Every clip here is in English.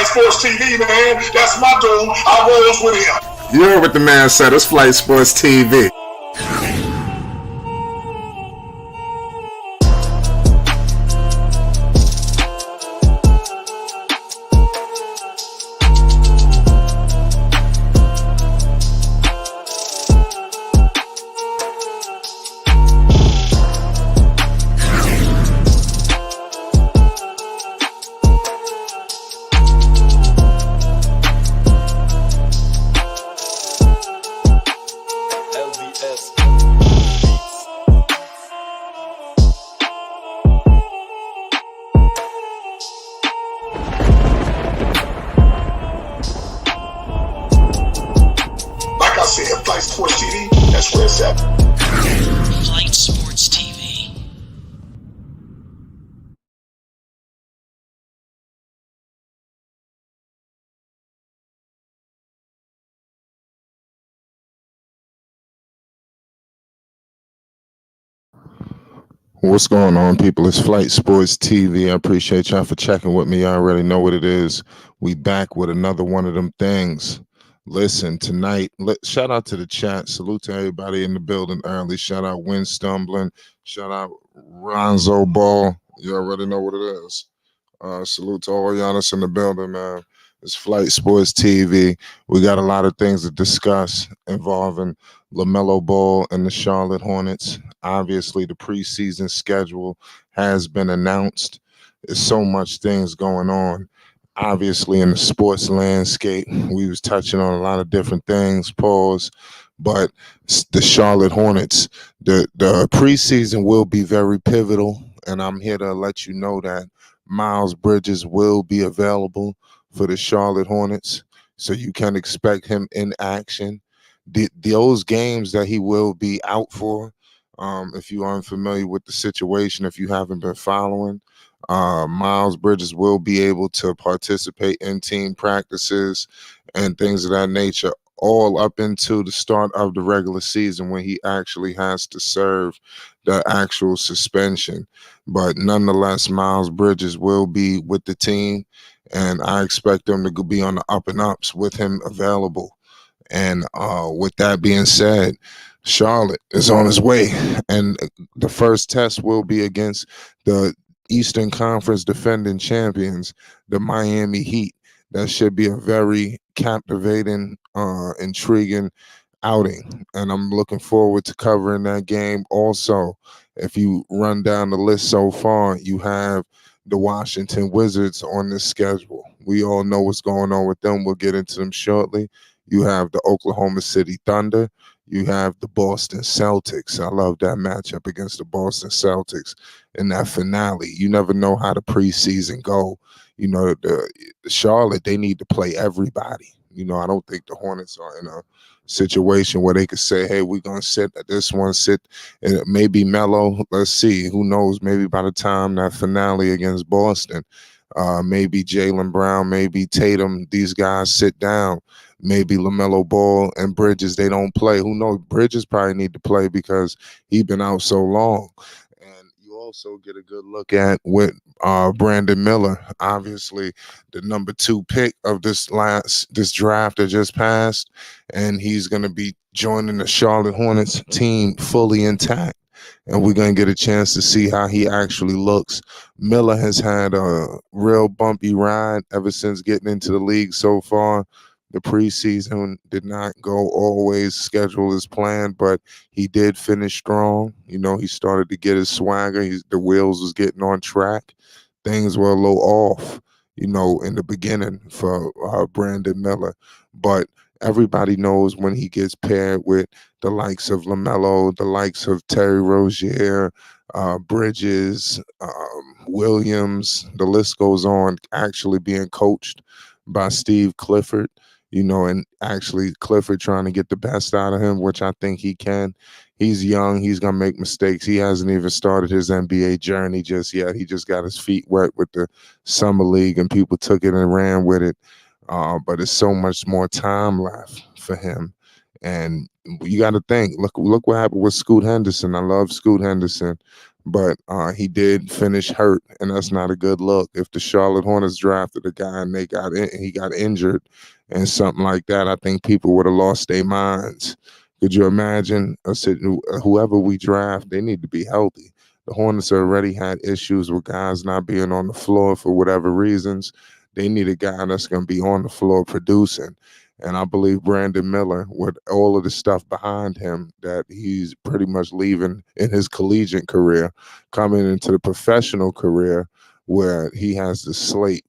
Sports TV, man. That's my dude. I rolls with him. You heard what the man said. It's Flight Sports TV. Flight Sports TV, that's where it's at. Flight Sports TV. What's going on, people? It's Flight Sports TV. I appreciate y'all for checking with me. I already know what it is. We back with another one of them things. Listen, tonight, shout out to the chat. Salute to everybody in the building early. Shout out Win Stumbling. Shout out Ronzo Ball. You already know what it is. Salute to all y'all that's in the building, man. It's Flight Sports TV. We got a lot of things to discuss involving Lamelo Ball and the Charlotte Hornets. Obviously, the preseason schedule has been announced. There's so much things going on. Obviously, in the sports landscape, we was touching on a lot of different things, pause, but the Charlotte Hornets, the preseason will be very pivotal, and I'm here to let you know that Miles Bridges will be available for the Charlotte Hornets, so you can expect him in action. Those games that he will be out for, if you are unfamiliar with the situation, if you haven't been following, Miles Bridges will be able to participate in team practices and things of that nature all up into the start of the regular season when he actually has to serve the actual suspension. But nonetheless, Miles Bridges will be with the team, and I expect them to be on the up and ups with him available. And with that being said, Charlotte is on his way, and the first test will be against the Eastern Conference defending champions, the Miami Heat. That should be a very captivating, intriguing outing, and I'm looking forward to covering that game. Also, if you run down the list so far, you have the Washington Wizards on this schedule. We all know what's going on with them. We'll get into them shortly. You have the Oklahoma City Thunder. You have the Boston Celtics. I love that matchup against the Boston Celtics in that finale. You never know how the preseason go. You know, the Charlotte, they need to play everybody. You know, I don't think the Hornets are in a situation where they could say, hey, we're going to sit at this one, and maybe Melo. Let's see. Who knows? Maybe by the time that finale against Boston, maybe Jaylen Brown, maybe Tatum, these guys sit down. Maybe Lamelo Ball and Bridges, they don't play. Who knows? Bridges probably need to play because he's been out so long. And you also get a good look at with Brandon Miller, obviously the number 2 pick of this draft that just passed, and he's going to be joining the Charlotte Hornets team fully intact. And we're going to get a chance to see how he actually looks. Miller has had a real bumpy ride ever since getting into the league so far. The preseason did not go always scheduled as planned, but he did finish strong. You know, he started to get his swagger. The wheels was getting on track. Things were a little off, you know, in the beginning for Brandon Miller. But everybody knows when he gets paired with the likes of Lamelo, the likes of Terry Rozier, Bridges, Williams, the list goes on, actually being coached by Steve Clifford. You know, and actually Clifford trying to get the best out of him, which I think he can. He's young. He's going to make mistakes. He hasn't even started his NBA journey just yet. He just got his feet wet with the summer league, and people took it and ran with it. But there's so much more time left for him. And you got to think, look what happened with Scoot Henderson. I love Scoot Henderson, but he did finish hurt, and that's not a good look. If the Charlotte Hornets drafted a guy and he got injured and something like that, I think people would have lost their minds. Could you imagine? Whoever we draft, they need to be healthy. The Hornets already had issues with guys not being on the floor for whatever reasons. They need a guy that's going to be on the floor producing. And I believe Brandon Miller, with all of the stuff behind him that he's pretty much leaving in his collegiate career, coming into the professional career where he has the slate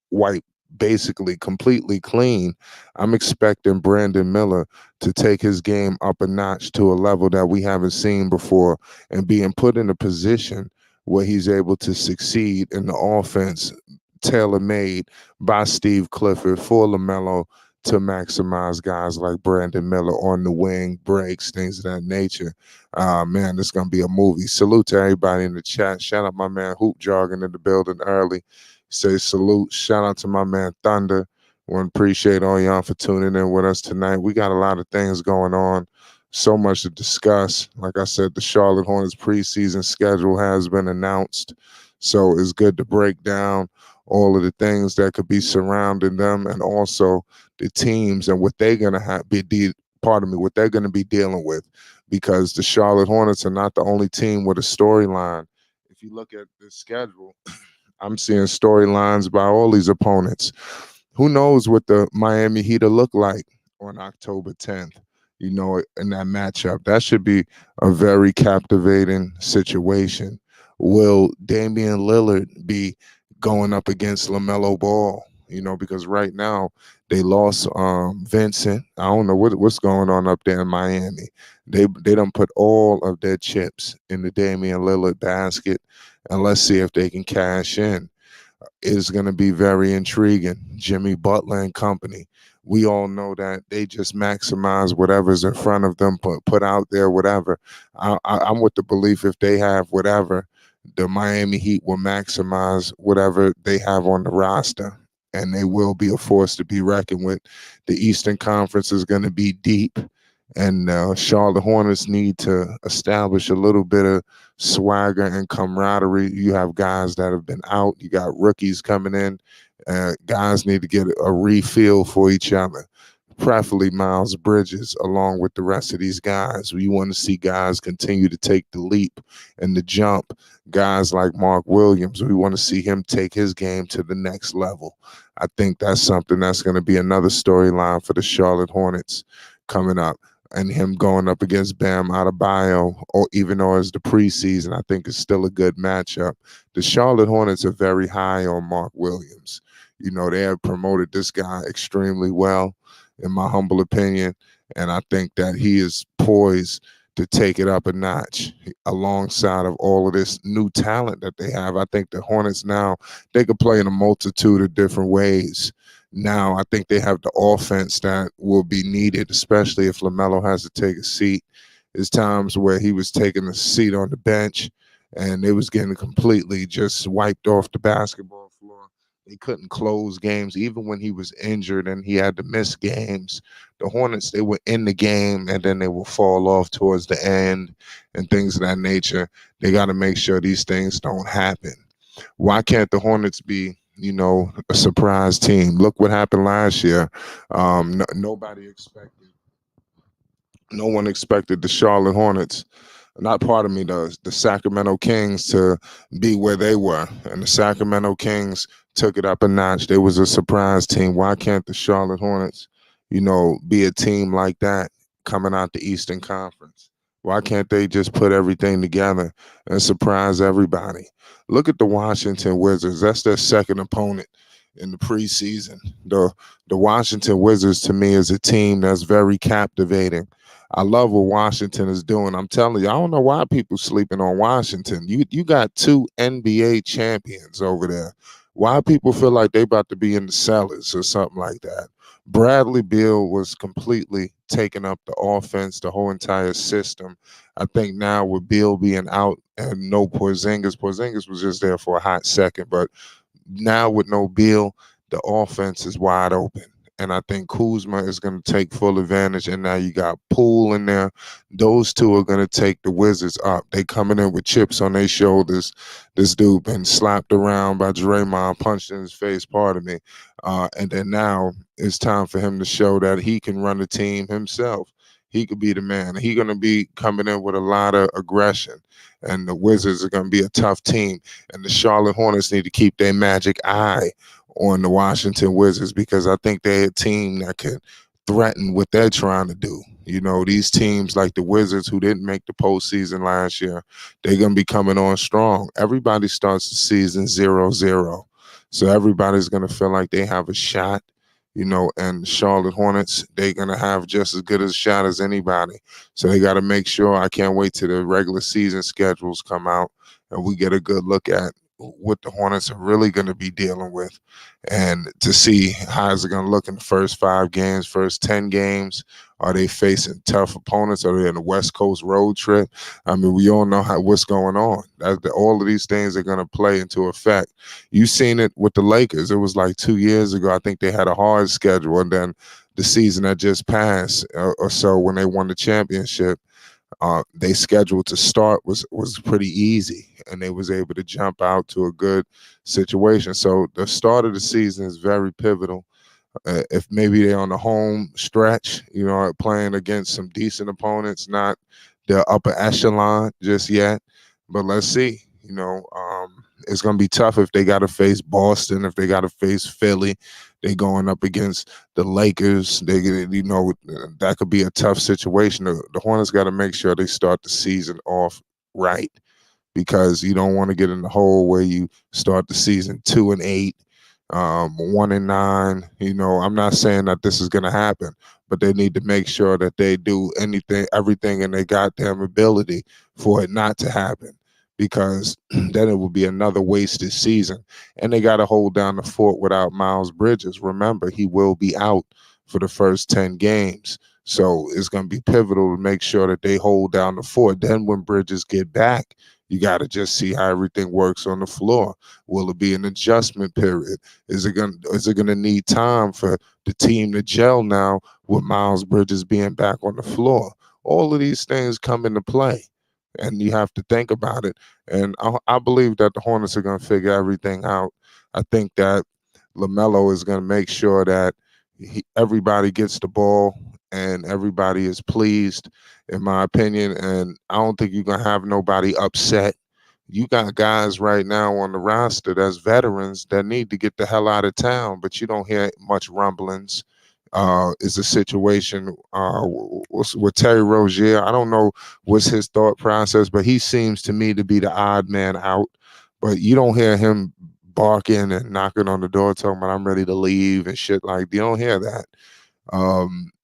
wiped basically completely clean. I'm expecting Brandon Miller to take his game up a notch to a level that we haven't seen before and being put in a position where he's able to succeed in the offense tailor-made by Steve Clifford for Lamelo to maximize guys like Brandon Miller on the wing, breaks, things of that nature. Man, this is going to be a movie. Salute to everybody in the chat. Shout out my man Hoop Jargon in the building early. Say salute. Shout out to my man Thunder. Want to appreciate all y'all for tuning in with us tonight. We got a lot of things going on. So much to discuss. Like I said, the Charlotte Hornets preseason schedule has been announced. So it's good to break down all of the things that could be surrounding them and also the teams and what they're gonna what they're gonna be dealing with, because the Charlotte Hornets are not the only team with a storyline. If you look at the schedule, I'm seeing storylines by all these opponents. Who knows what the Miami Heat will look like on October 10th, in that matchup. That should be a very captivating situation. Will Damian Lillard be going up against LaMelo Ball? Because right now they lost Vincent. I don't know what's going on up there in Miami. They done put all of their chips in the Damian Lillard basket, and let's see if they can cash in. It's going to be very intriguing. Jimmy Butler and company. We all know that they just maximize whatever's in front of them, put out there, whatever. I'm with the belief if they have whatever, the Miami Heat will maximize whatever they have on the roster, and they will be a force to be reckoned with. The Eastern Conference is going to be deep, and Charlotte Hornets need to establish a little bit of swagger and camaraderie. You have guys that have been out. You got rookies coming in. Guys need to get a refill for each other. Preferably Miles Bridges along with the rest of these guys. We want to see guys continue to take the leap and the jump. Guys like Mark Williams, we want to see him take his game to the next level. I think that's something that's going to be another storyline for the Charlotte Hornets coming up. And him going up against Bam Adebayo, or even though it's the preseason, I think it's still a good matchup. The Charlotte Hornets are very high on Mark Williams. They have promoted this guy extremely well, in my humble opinion, and I think that he is poised to take it up a notch alongside of all of this new talent that they have. I think the Hornets now, they could play in a multitude of different ways. Now, I think they have the offense that will be needed, especially if LaMelo has to take a seat. There's times where he was taking a seat on the bench and they was getting completely just wiped off the basketball floor. They couldn't close games, even when he was injured and he had to miss games. The Hornets, they were in the game and then they will fall off towards the end and things of that nature. They got to make sure these things don't happen. Why can't the Hornets be, a surprise team? Look what happened last year. Nobody expected. No one expected the Charlotte Hornets, not part of me does, the Sacramento Kings to be where they were. And the Sacramento Kings took it up a notch. They was a surprise team. Why can't the Charlotte Hornets, be a team like that coming out the Eastern Conference? Why can't they just put everything together and surprise everybody? Look at the Washington Wizards. That's their second opponent in the preseason. The Washington Wizards, to me, is a team that's very captivating. I love what Washington is doing. I'm telling you, I don't know why people sleeping on Washington. You got two NBA champions over there. Why people feel like they about to be in the cellars or something like that? Bradley Beal was completely taking up the offense, the whole entire system. I think now with Beal being out and no Porzingis was just there for a hot second, but now with no Beal, the offense is wide open. and I think Kuzma is going to take full advantage. And now you got Poole in there. Those two are going to take the Wizards up. They coming in with chips on their shoulders. This dude been slapped around by Draymond, punched in his face, pardon me. And then now it's time for him to show that he can run the team himself. He could be the man. He's going to be coming in with a lot of aggression. And the Wizards are going to be a tough team. And the Charlotte Hornets need to keep their magic eye on the Washington Wizards, because I think they're a team that can threaten what they're trying to do. You know, these teams like the Wizards, who didn't make the postseason last year, they're going to be coming on strong. Everybody starts the season 0-0. So everybody's going to feel like they have a shot, you know, and Charlotte Hornets, they're going to have just as good a shot as anybody. So they got to make sure. I can't wait till the regular season schedules come out and we get a good look at what the Hornets are really going to be dealing with, and to see how is it going to look in the first 5 games, first 10 games. Are they facing tough opponents? Are they in a West Coast road trip? I mean, we all know what's going on. All of these things are going to play into effect. You've seen it with the Lakers. It was like 2 years ago. I think they had a hard schedule, and then the season that just passed or so, when they won the championship, they scheduled to start was pretty easy, and they was able to jump out to a good situation. So the start of the season is very pivotal. If maybe they're on the home stretch, you know, playing against some decent opponents, not the upper echelon just yet, but let's see. You know, it's going to be tough if they got to face Boston, if they got to face Philly. They going up against the Lakers. They, you know, that could be a tough situation. The Hornets got to make sure they start the season off right, because you don't want to get in the hole where you start the season 2-8, 1-9. You know, I'm not saying that this is going to happen, but they need to make sure that they do everything in their goddamn ability for it not to happen, because then it will be another wasted season. And they got to hold down the fort without Miles Bridges. Remember, he will be out for the first 10 games. So it's going to be pivotal to make sure that they hold down the fort. Then when Bridges get back, you got to just see how everything works on the floor. Will it be an adjustment period? Is it going to need time for the team to gel now with Miles Bridges being back on the floor? All of these things come into play, and you have to think about it. And I believe that the Hornets are going to figure everything out. I think that Lamelo is going to make sure that everybody gets the ball and everybody is pleased, in my opinion. And I don't think you're going to have nobody upset. You got guys right now on the roster that's veterans that need to get the hell out of town, but you don't hear much rumblings. Is a situation with Terry Rozier. I don't know what's his thought process, but he seems to me to be the odd man out. But you don't hear him barking and knocking on the door talking about I'm ready to leave and shit like that. You don't hear that.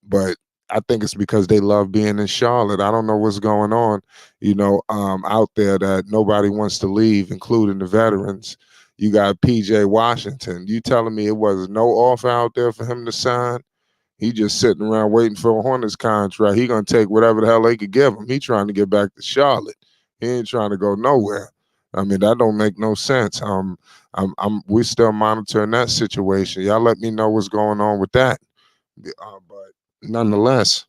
But I think it's because they love being in Charlotte. I don't know what's going on, you know, out there, that nobody wants to leave, including the veterans. You got PJ Washington. You telling me it was no offer out there for him to sign? He just sitting around waiting for a Hornets contract. He gonna take whatever the hell they could give him. He trying to get back to Charlotte. He ain't trying to go nowhere. I mean, that don't make no sense. We still monitoring that situation. Y'all let me know what's going on with that. But nonetheless,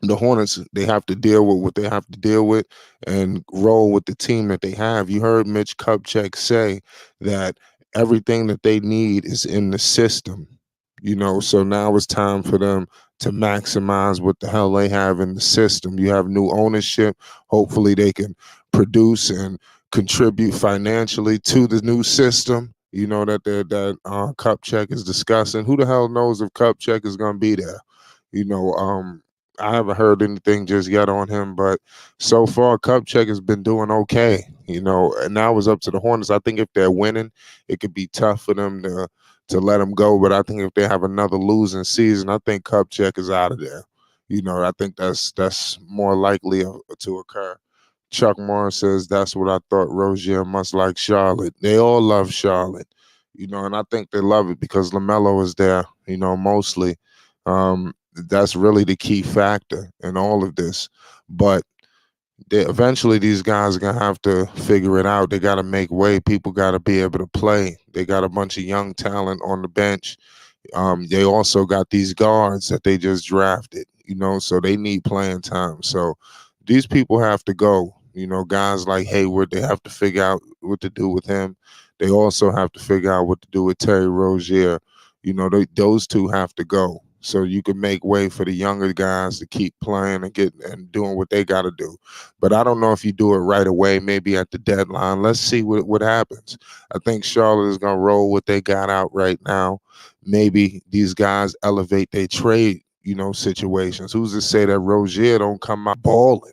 the Hornets, they have to deal with what they have to deal with and roll with the team that they have. You heard Mitch Kupchak say that everything that they need is in the system, you know, so now it's time for them to maximize what the hell they have in the system. You have new ownership. Hopefully they can produce and contribute financially to the new system, you know, that Kupchak is discussing. Who the hell knows if Kupchak is going to be there? You know, I haven't heard anything just yet on him, but so far Kupchak has been doing okay, you know, and now it's up to the Hornets. I think if they're winning, it could be tough for them to let him go, but I think if they have another losing season, I think Kupchak is out of there. You know, I think that's more likely to occur. Chuck Morris says that's what I thought. Rozier must like Charlotte. They all love Charlotte, you know, and I think they love it because LaMelo is there, you know, mostly. That's really the key factor in all of this. But eventually these guys are going to have to figure it out. They got to make way. People got to be able to play. They got a bunch of young talent on the bench. They also got these guards that they just drafted, so they need playing time. So these people have to go. Guys like Hayward, they have to figure out what to do with him. They also have to figure out what to do with Terry Rozier. Those two have to go. So you can make way for the younger guys to keep playing and get and doing what they got to do. But I don't know if you do it right away, maybe at the deadline. Let's see what happens. I think Charlotte is gonna roll what they got out right now. Maybe these guys elevate their trade, situations. Who's to say that Rozier don't come out balling,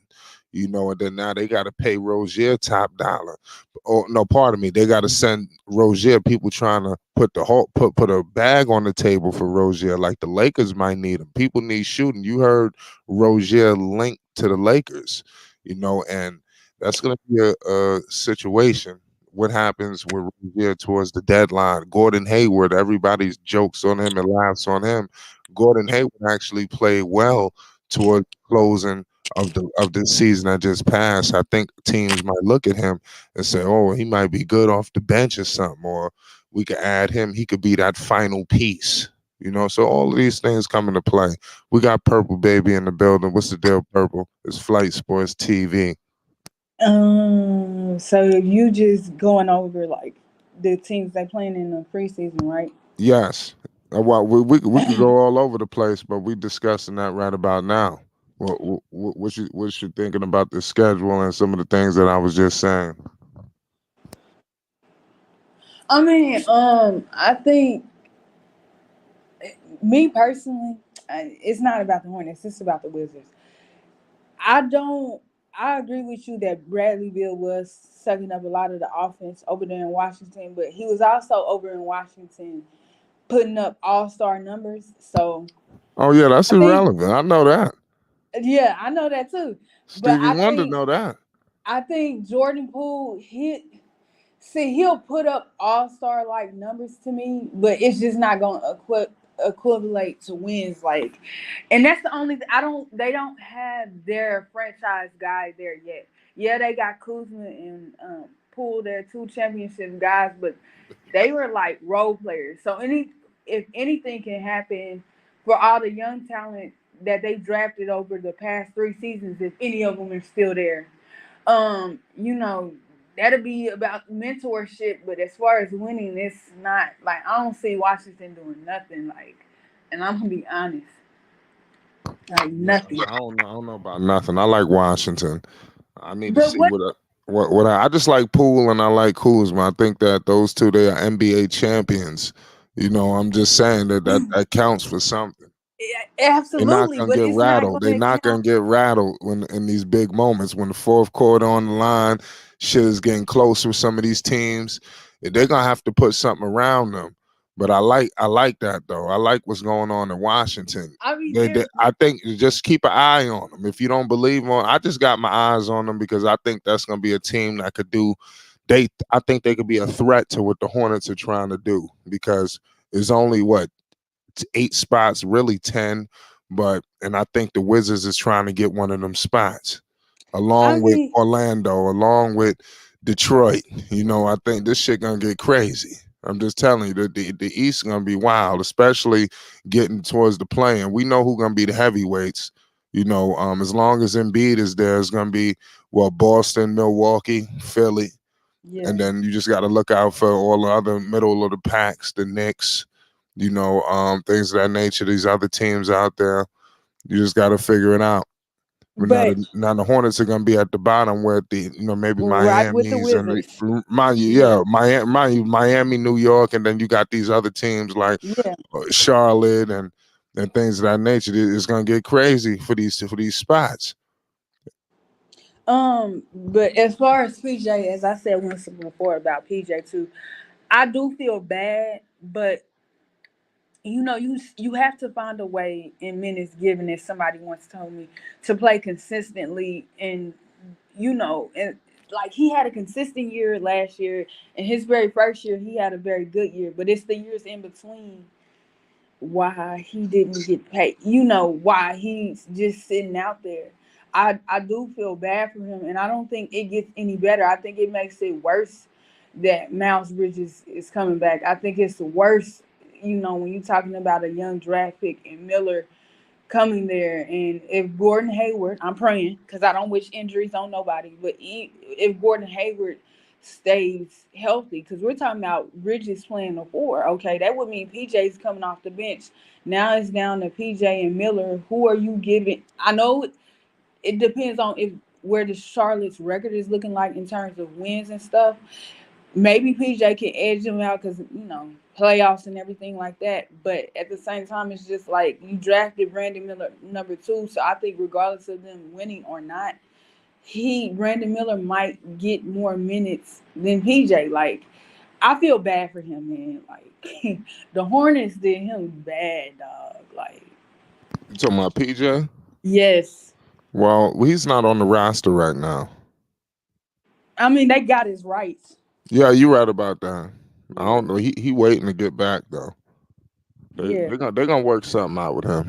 and then now they got to pay Rozier top dollar. Oh no, pardon me, they got to send Rozier. People trying to put the whole put a bag on the table for Rozier, like the Lakers might need him. People need shooting. You heard Rozier linked to the Lakers, and that's going to be a situation. What happens with Rozier towards the deadline? Gordon Hayward, everybody's jokes on him and laughs on him. Gordon Hayward actually played well towards closing of the season that just passed. I think teams might look at him and say, "Oh, he might be good off the bench or something," or we could add him. He could be that final piece. So all of these things come into play. We got Purple Baby in the building. What's the deal, Purple? It's Flight Sports TV. So you just going over like the teams they playing in the preseason, right? Yes. Well, we could go all over the place, but we discussing that right about now. What you thinking about the schedule and some of the things that I was just saying? I mean, I think me personally, it's not about the Hornets. It's about the Wizards. I don't. I agree with you that Bradley Beal was sucking up a lot of the offense over there in Washington, but he was also over in Washington putting up all-star numbers. So Oh yeah, that's I think, irrelevant. I know that. yeah, I know that too. But Stevie Wonder know that. I think Jordan Poole he'll put up all-star like numbers to me, but it's just not going to equivalent to wins. Like, and that's the only I don't. They don't have their franchise guy there yet. Yeah, they got Kuzma and Poole, their two championship guys, but they were like role players. So if anything can happen for all the young talent that they drafted over the past 3 seasons, if any of them are still there, you know, that'll be about mentorship. But as far as winning, it's not like I don't see Washington doing nothing. Like, and I'm gonna be honest, like Yeah, nothing. I don't know about nothing. I like Washington. I need to But see what? what I just like Poole and I like Kuzma. I think that those two they are NBA champions. I'm just saying that counts for something. They're not Absolutely, gonna but get it's not rattled. They're gonna not gonna count. get rattled when in these big moments when the fourth quarter on the line, shit is getting close with some of these teams. They're gonna have to put something around them. But I like that though. I like what's going on in Washington. I mean, I think just keep an eye on them. If you don't believe on, I just got my eyes on them because I think that's gonna be a team that could do. I think they could be a threat to what the Hornets are trying to do because there's only what 8 spots, really 10. And I think the Wizards is trying to get one of them spots, I along with mean, Orlando, along with Detroit. I think this shit gonna get crazy. I'm just telling you, the East gonna be wild, especially getting towards the play. And we know who gonna be the heavyweights. As long as Embiid is there, it's gonna be Boston, Milwaukee, Philly, yeah. and then you just got to look out for all the other middle of the packs, the Knicks, things of that nature. These other teams out there, you just got to figure it out. But now But the Hornets are going to be at the bottom where maybe right with the Miami's and Wizards, mind you, yeah, yeah, Miami, New York, and then you got these other teams like yeah. Charlotte and things of that nature. It's going to get crazy for these spots. But as far as PJ, as I said once before about PJ too, I do feel bad, but you have to find a way in minutes given, as somebody once told me, to play consistently. And and like he had a consistent year last year, and his very first year he had a very good year, but it's the years in between why he didn't get paid. Why he's just sitting out there. I do feel bad for him, and I don't think it gets any better. I think it makes it worse that Miles Bridges is coming back. I think it's worse when you're talking about a young draft pick and Miller coming there, and if Gordon Hayward, I'm praying because I don't wish injuries on nobody, but if Gordon Hayward stays healthy, because we're talking about Bridges playing the four, okay, that would mean PJ's coming off the bench. Now it's down to PJ and Miller. Who are you giving? I know it depends on if where the Charlotte's record is looking like in terms of wins and stuff. Maybe PJ can edge them out because playoffs and everything like that. But at the same time, it's just like you drafted Brandon Miller number 2, so I think regardless of them winning or not, Brandon Miller might get more minutes than PJ. Like I feel bad for him, man. Like the Hornets did him bad, dog. Like You talking about PJ? yes, Well, he's not on the roster right now. I mean they got his rights. Yeah, you're right about that. I don't know. He waiting to get back though. Yeah. They're gonna work something out with him.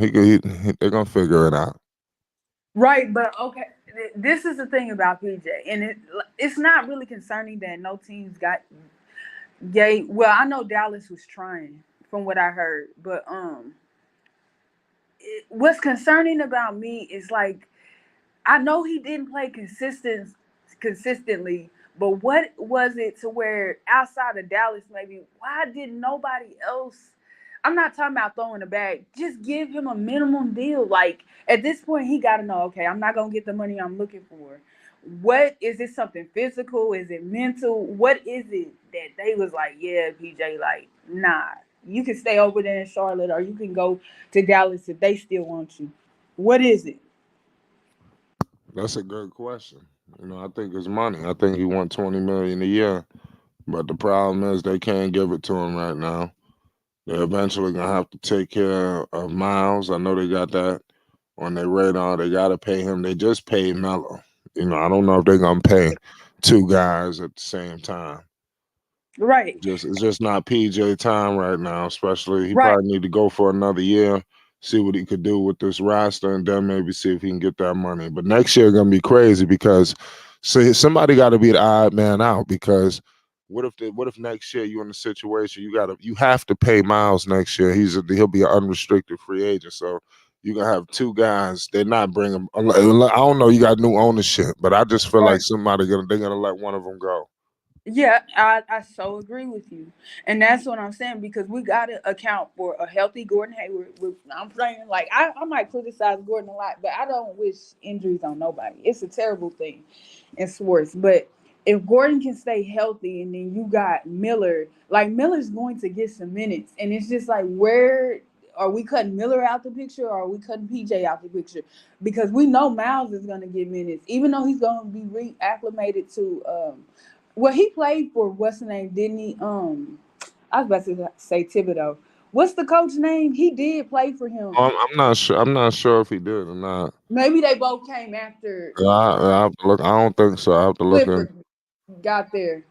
They're gonna figure it out. Right, but okay, this is the thing about PJ, and it's not really concerning that no teams got gay. Well, I know Dallas was trying, from what I heard, but what's concerning about me is like I know he didn't play consistently, but what was it to where outside of Dallas, maybe why did nobody else? I'm not talking about throwing the bag. Just give him a minimum deal. Like at this point, he got to know. Okay, I'm not gonna get the money I'm looking for. What is it? Something physical? Is it mental? What is it that they was like? Yeah, PJ. Like, nah. You can stay over there in Charlotte, or you can go to Dallas if they still want you. What is it? That's a good question. I think it's money. I think he won 20 million a year, but the problem is they can't give it to him right now. They're eventually gonna have to take care of Miles. I know they got that on their radar. They gotta pay him. They just paid Melo. I don't know if they're gonna pay two guys at the same time. Right. It's just not PJ time right now. Especially he Right. probably need to go for another year, see what he could do with this roster, and then maybe see if he can get that money. But next year gonna be crazy because somebody got to be the odd man out because what if next year you're in a situation you have to pay Miles next year. He'll be an unrestricted free agent. So you're gonna have two guys. They're not bringing. I don't know. You got new ownership, but I just feel like Right. they're gonna let one of them go. Yeah, I so agree with you. And that's what I'm saying because we got to account for a healthy Gordon Hayward. I'm saying, like, I might criticize Gordon a lot, but I don't wish injuries on nobody. It's a terrible thing in sports. But if Gordon can stay healthy and then you got Miller, like, Miller's going to get some minutes. And it's just like, where are we cutting Miller out the picture or are we cutting PJ out the picture? Because we know Miles is going to get minutes, even though he's going to be reacclimated to well, he played for what's the name, didn't he? I was about to say Thibodeau. What's the coach name? He did play for him. I'm not sure. I'm not sure if he did or not. Maybe they both came after I have to look. I don't think so. I have to look in. Clifford got there.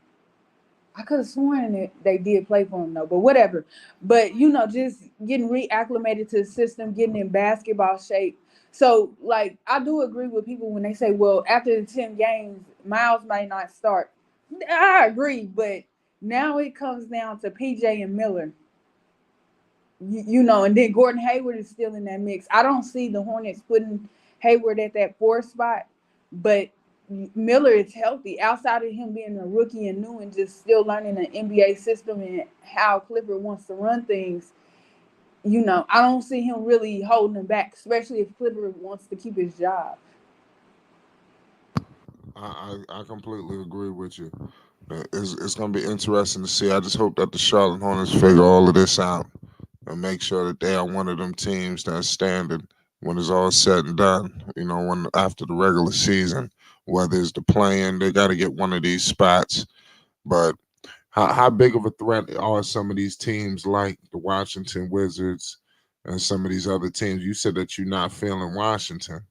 I could have sworn that they did play for him though, but whatever. But just getting reacclimated to the system, getting in basketball shape. So, like, I do agree with people when they say, well, after the 10 games, Miles may not start. I agree, but now it comes down to PJ and Miller. And then Gordon Hayward is still in that mix. I don't see the Hornets putting Hayward at that 4th spot, but Miller is healthy. Outside of him being a rookie and new and just still learning the NBA system and how Clifford wants to run things, I don't see him really holding him back, especially if Clifford wants to keep his job. I completely agree with you. It's going to be interesting to see. I just hope that the Charlotte Hornets figure all of this out and make sure that they are one of them teams that's standing when it's all said and done. When after the regular season, whether it's the play-in, they got to get one of these spots. But how big of a threat are some of these teams like the Washington Wizards and some of these other teams? You said that you're not feeling Washington.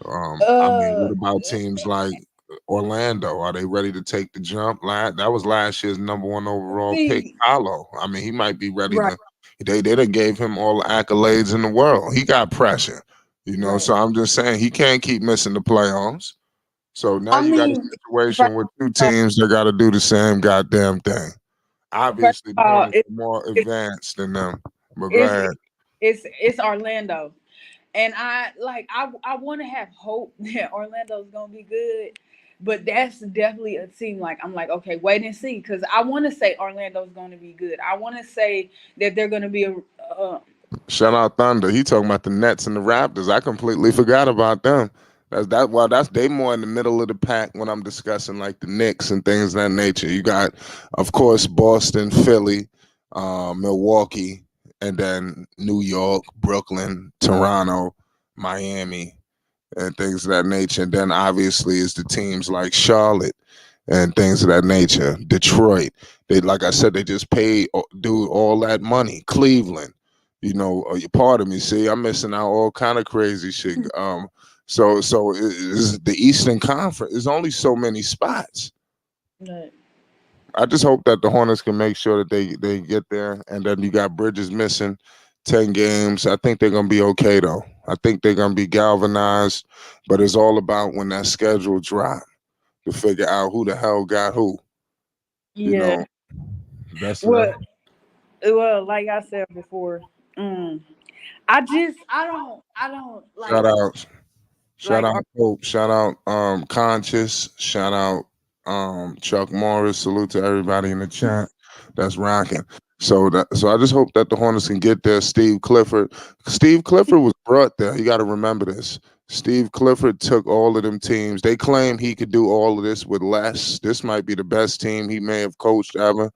I mean, Uh, what about teams like Orlando? Are they ready to take the jump? That was last year's #1 overall pick, see, Paolo. I mean, he might be ready right, to. They done gave him all the accolades in the world. He got pressure, right. So I'm just saying he can't keep missing the playoffs. So now I you got a mean, situation with two teams that got to do the same goddamn thing. First Obviously, the of all, Hornets are more it's advanced than them. But go it's ahead. it's Orlando, and I want to have hope that Orlando's gonna be good, but that's definitely a team like I'm like okay, wait and see because I want to say Orlando's gonna be good. I want to say that they're gonna be a Shout out Thunder. He talking about the Nets and the Raptors. I completely forgot about them. That's they more in the middle of the pack when I'm discussing like the Knicks and things of that nature. You got, of course, Boston, Philly, Milwaukee, and then New York, Brooklyn, Toronto, Miami, and things of that nature. And then obviously is the teams like Charlotte and things of that nature. Detroit. They like I said, they just paid dude all that money. Cleveland. You part of me. See, I'm missing out all kind of crazy shit. So is the Eastern Conference. There's only so many spots. uh, I just hope that the Hornets can make sure that they get there. And then you got Bridges missing 10 games. I think they're gonna be okay though. I think they're gonna be galvanized. But it's all about when that schedule drop to figure out who the hell got who. You yeah. know, that's Well, like I said before, mm, I don't shout out. Shout like out Hope. Shout out Conscious. Shout out Chuck Morris. Salute to everybody in the chat that's rocking. So I just hope that the Hornets can get there. Steve Clifford. Steve Clifford was brought there. You got to remember this. Steve Clifford took all of them teams. They claim he could do all of this with less. This might be the best team he may have coached ever.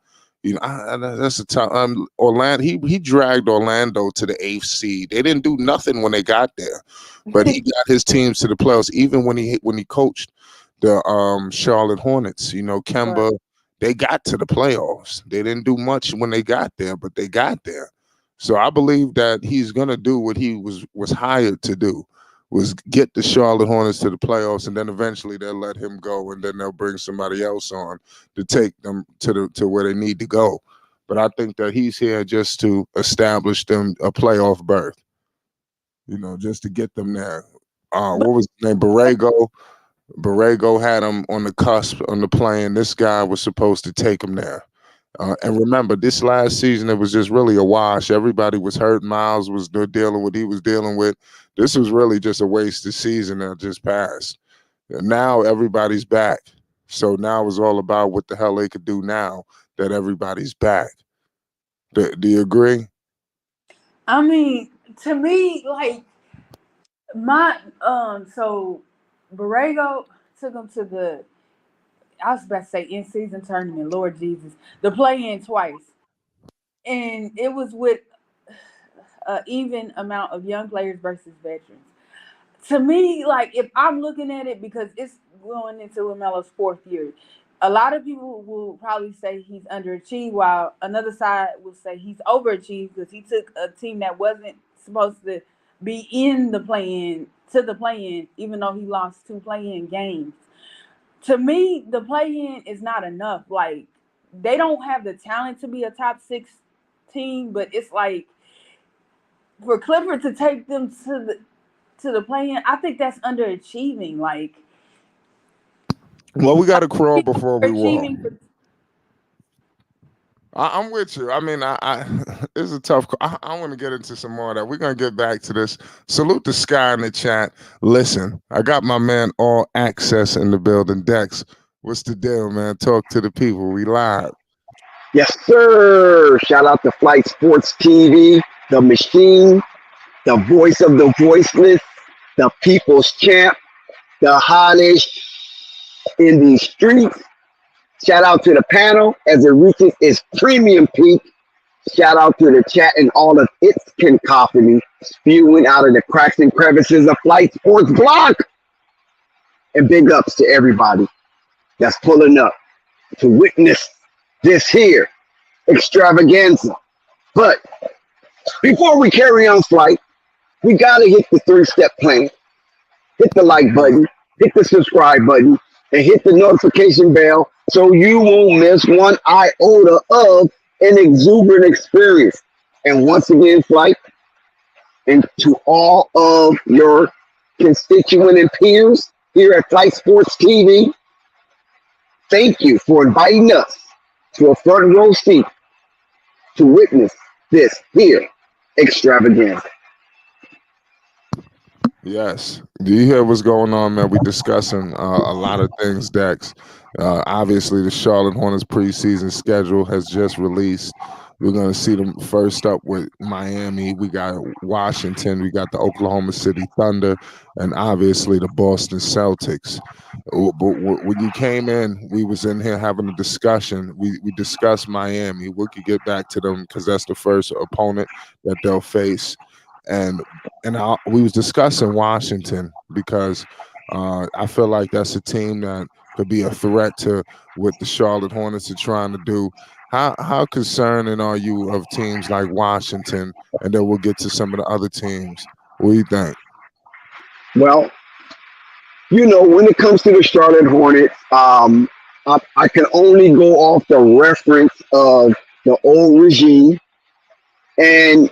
That's a tough. Orlando. He dragged Orlando to the 8th seed. They didn't do nothing when they got there, but he got his teams to the playoffs. Even when he coached the Charlotte Hornets, Kemba, they got to the playoffs. They didn't do much when they got there, but they got there. So I believe that he's gonna do what he was hired to do, was get the Charlotte Hornets to the playoffs, and then eventually they'll let him go, and then they'll bring somebody else on to take them to where they need to go. But I think that he's here just to establish them a playoff berth, just to get them there. What was his name? Borrego. Borrego had him on the cusp on the plane. This guy was supposed to take him there. And remember, this last season, it was just really a wash. Everybody was hurt. Miles was dealing with what he was dealing with. This was really just a wasted season that just passed. And now everybody's back. So now it's all about what the hell they could do now that everybody's back. Do you agree? I mean, to me, like my so Borrego took him to the I was about to say in season tournament, Lord Jesus, the play in twice. And it was with an even amount of young players versus veterans. To me, like if I'm looking at it because it's going into Lamelo's 4th year, a lot of people will probably say he's underachieved, while another side will say he's overachieved because he took a team that wasn't supposed to be in the play-in to the play-in, even though he lost 2 play-in games. To me, the play-in is not enough. Like they don't have the talent to be a top 6 team, but it's like for Clifford to take them to the play-in, I think that's underachieving. Like, well, we got to crawl before we walk. I'm with you. I mean, it's a tough. I want to get into some more of that. We're gonna get back to this. Salute the Sky in the chat. Listen, I got my man All Access in the building. Dex, what's the deal, man? Talk to the people. We live. Yes, sir. Shout out to Flight Sports TV, the machine, the voice of the voiceless, the people's champ, the hottest in these streets. Shout out to the panel as it reaches its premium peak. Shout out to the chat and all of its cacophony spewing out of the cracks and crevices of Flight Sports Block. And big ups to everybody that's pulling up to witness this here extravaganza. But before we carry on, Flight, we got to hit the 3-step plan. Hit the like button, hit the subscribe button, and hit the notification bell so you won't miss one iota of an exuberant experience. And once again, Flight, and to all of your constituent and peers here at Flight Sports TV, thank you for inviting us to a front row seat to witness this here extravaganza. Yes. Do you hear what's going on, man? We discussing a lot of things, Dex. Obviously, the Charlotte Hornets preseason schedule has just released. We're going to see them first up with Miami. We got Washington. We got the Oklahoma City Thunder, and obviously the Boston Celtics. But when you came in, we was in here having a discussion. We discussed Miami. We could get back to them because that's the first opponent that they'll face. And we was discussing Washington because I feel like that's a team that could be a threat to what the Charlotte Hornets are trying to do. How concerning are you of teams like Washington? And then we'll get to some of the other teams. What do you think? Well, when it comes to the Charlotte Hornets, I can only go off the reference of the old regime. And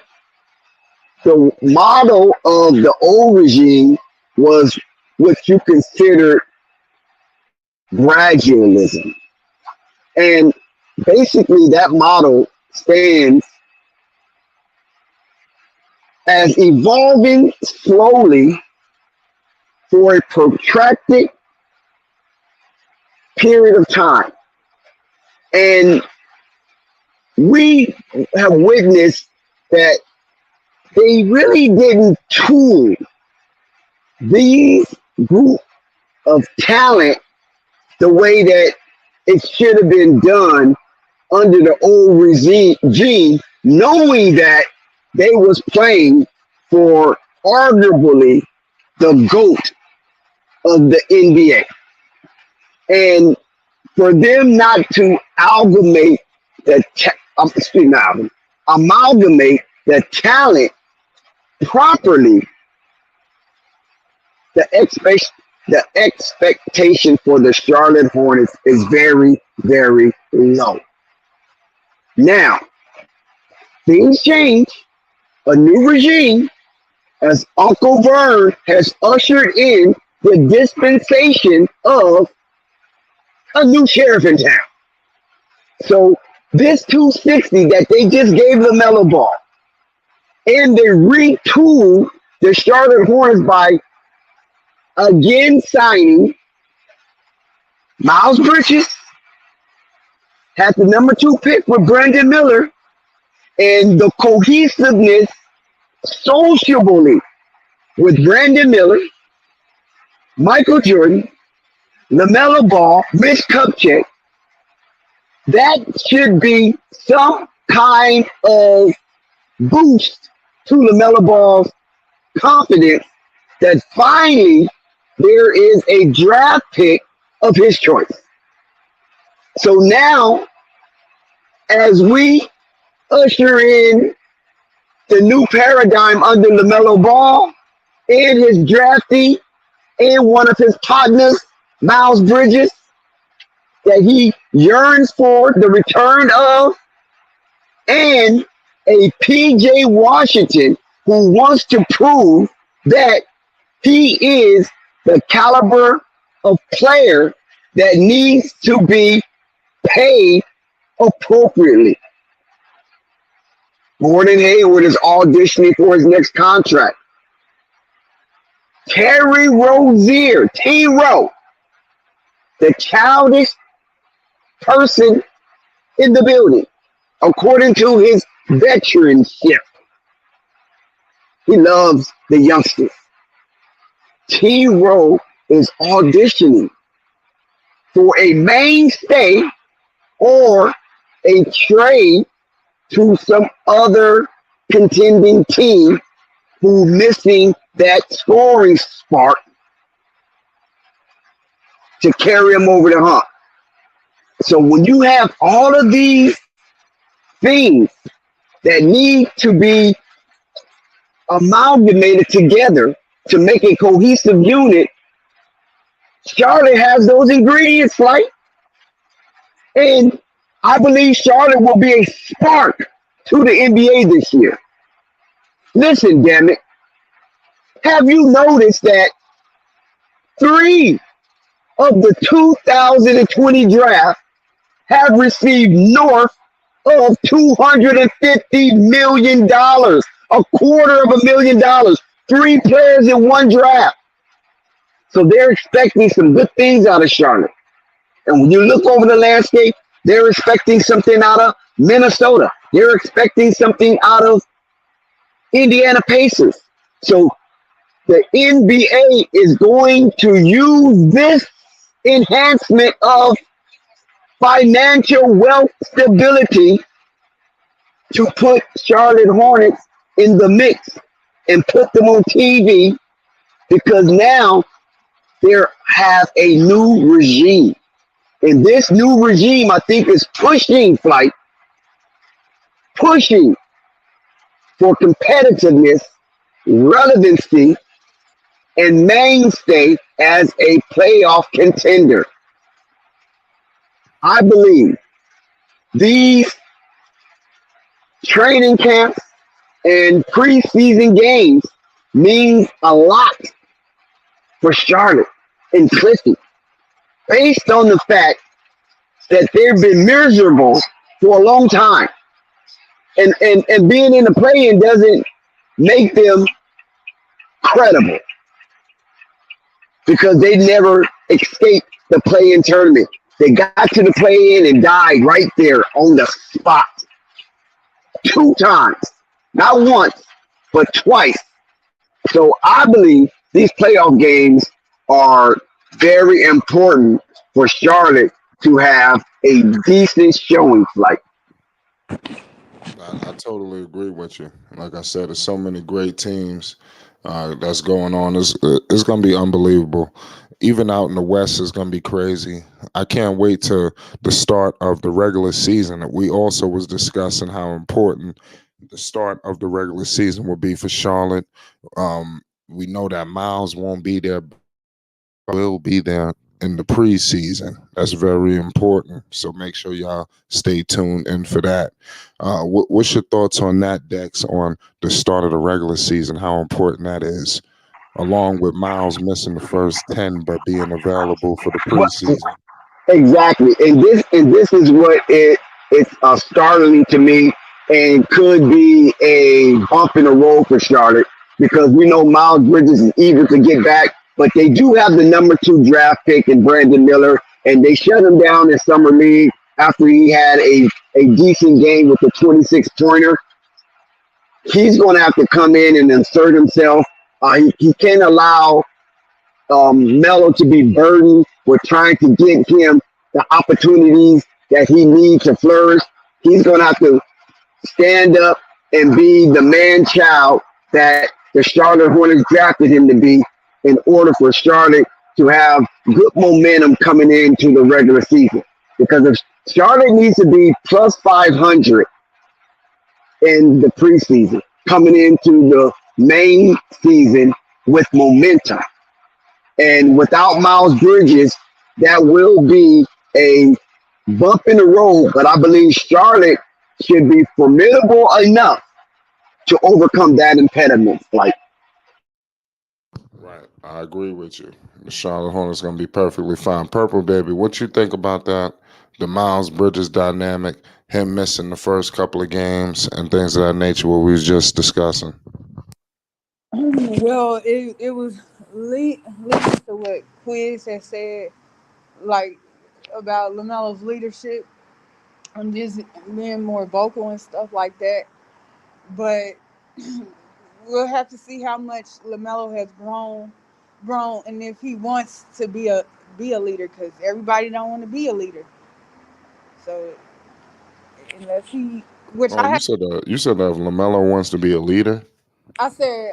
the model of the old regime was what you considered gradualism. And basically, that model stands as evolving slowly for a protracted period of time. And we have witnessed that they really didn't tool these group of talent the way that it should have been done under the old regime, knowing that they was playing for arguably the GOAT of the NBA. And for them not to amalgamate the talent properly, the expectation for the Charlotte Hornets is very, very low. Now, things change. A new regime, as Uncle Vern has ushered in the dispensation of a new sheriff in town. So this 260 that they just gave Lamelo Ball, and they retooled the Charlotte Hornets by again signing Miles Bridges, had the number 2 pick with Brandon Miller, and the cohesiveness sociably with Brandon Miller, Michael Jordan, LaMelo Ball, Mitch Kupchak. That should be some kind of boost to LaMelo Ball's confidence that finally there is a draft pick of his choice. So now, as we usher in the new paradigm under LaMelo Ball and his draftee and one of his partners, Miles Bridges, that he yearns for the return of, and a PJ Washington who wants to prove that he is the caliber of player that needs to be paid appropriately. Gordon Hayward is auditioning for his next contract. Terry Rozier, T-Row, the childish person in the building, according to his veteranship. He loves the youngsters. T-Row is auditioning for a mainstay or a trade to some other contending team who missing that scoring spark to carry him over the hump. So when you have all of these things that need to be amalgamated together to make a cohesive unit, Charlotte has those ingredients, right? And I believe Charlotte will be a spark to the NBA this year. Listen, damn it. Have you noticed that 3 of the 2020 draft have received north of $250 million, $250,000, 3 players in one draft. So they're expecting some good things out of Charlotte. And when you look over the landscape, they're expecting something out of Minnesota. They're expecting something out of Indiana Pacers. So the NBA is going to use this enhancement of financial wealth stability to put Charlotte Hornets in the mix and put them on TV because now they have a new regime. And this new regime, I think, is pushing for competitiveness, relevancy, and mainstay as a playoff contender. I believe these training camps and preseason games means a lot for Charlotte and Clifford, based on the fact that they've been miserable for a long time. And being in the play-in doesn't make them credible because they never escaped the play-in tournament. They got to the play-in and died right there on the spot. 2 times. Not once, but twice. So I believe these playoff games are very important for Charlotte to have a decent showing like. I totally agree with you. Like I said, there's so many great teams that's going on. It's going to be unbelievable. Even out in the West is going to be crazy. I can't wait to the start of the regular season. We also was discussing how important the start of the regular season will be for Charlotte. We know that Miles won't be there, but will be there in the preseason. That's very important. So make sure y'all stay tuned in for that. What's your thoughts on that, Dex, on the start of the regular season, how important that is, along with Miles missing the first 10 but being available for the preseason? Exactly. And this is what it's startling to me and could be a bump in the road for Charlotte because we know Miles Bridges is eager to get back, but they do have the number 2 draft pick in Brandon Miller, and they shut him down in Summer League after he had a decent game with a 26-pointer. He's going to have to come in and insert himself. He can't allow Melo to be burdened with trying to get him the opportunities that he needs to flourish. He's going to have to stand up and be the man-child that the Charlotte Hornets drafted him to be in order for Charlotte to have good momentum coming into the regular season. Because if Charlotte needs to be plus 500 in the preseason, coming into the main season with momentum. And without Miles Bridges, that will be a bump in the road. But I believe Charlotte should be formidable enough to overcome that impediment. Like, Right. I agree with you. The Charlotte Hornets going to be perfectly fine. Purple Baby, what you think about that? The Miles Bridges dynamic, him missing the first couple of games and things of that nature, what we was just discussing. Well, it was leading to what Quiz had said, like about Lamelo's leadership and just being more vocal and stuff like that. But we'll have to see how much Lamelo has grown, and if he wants to be a leader, because everybody don't want to be a leader. So unless he, which Oh, you said that if LaMelo wants to be a leader. I said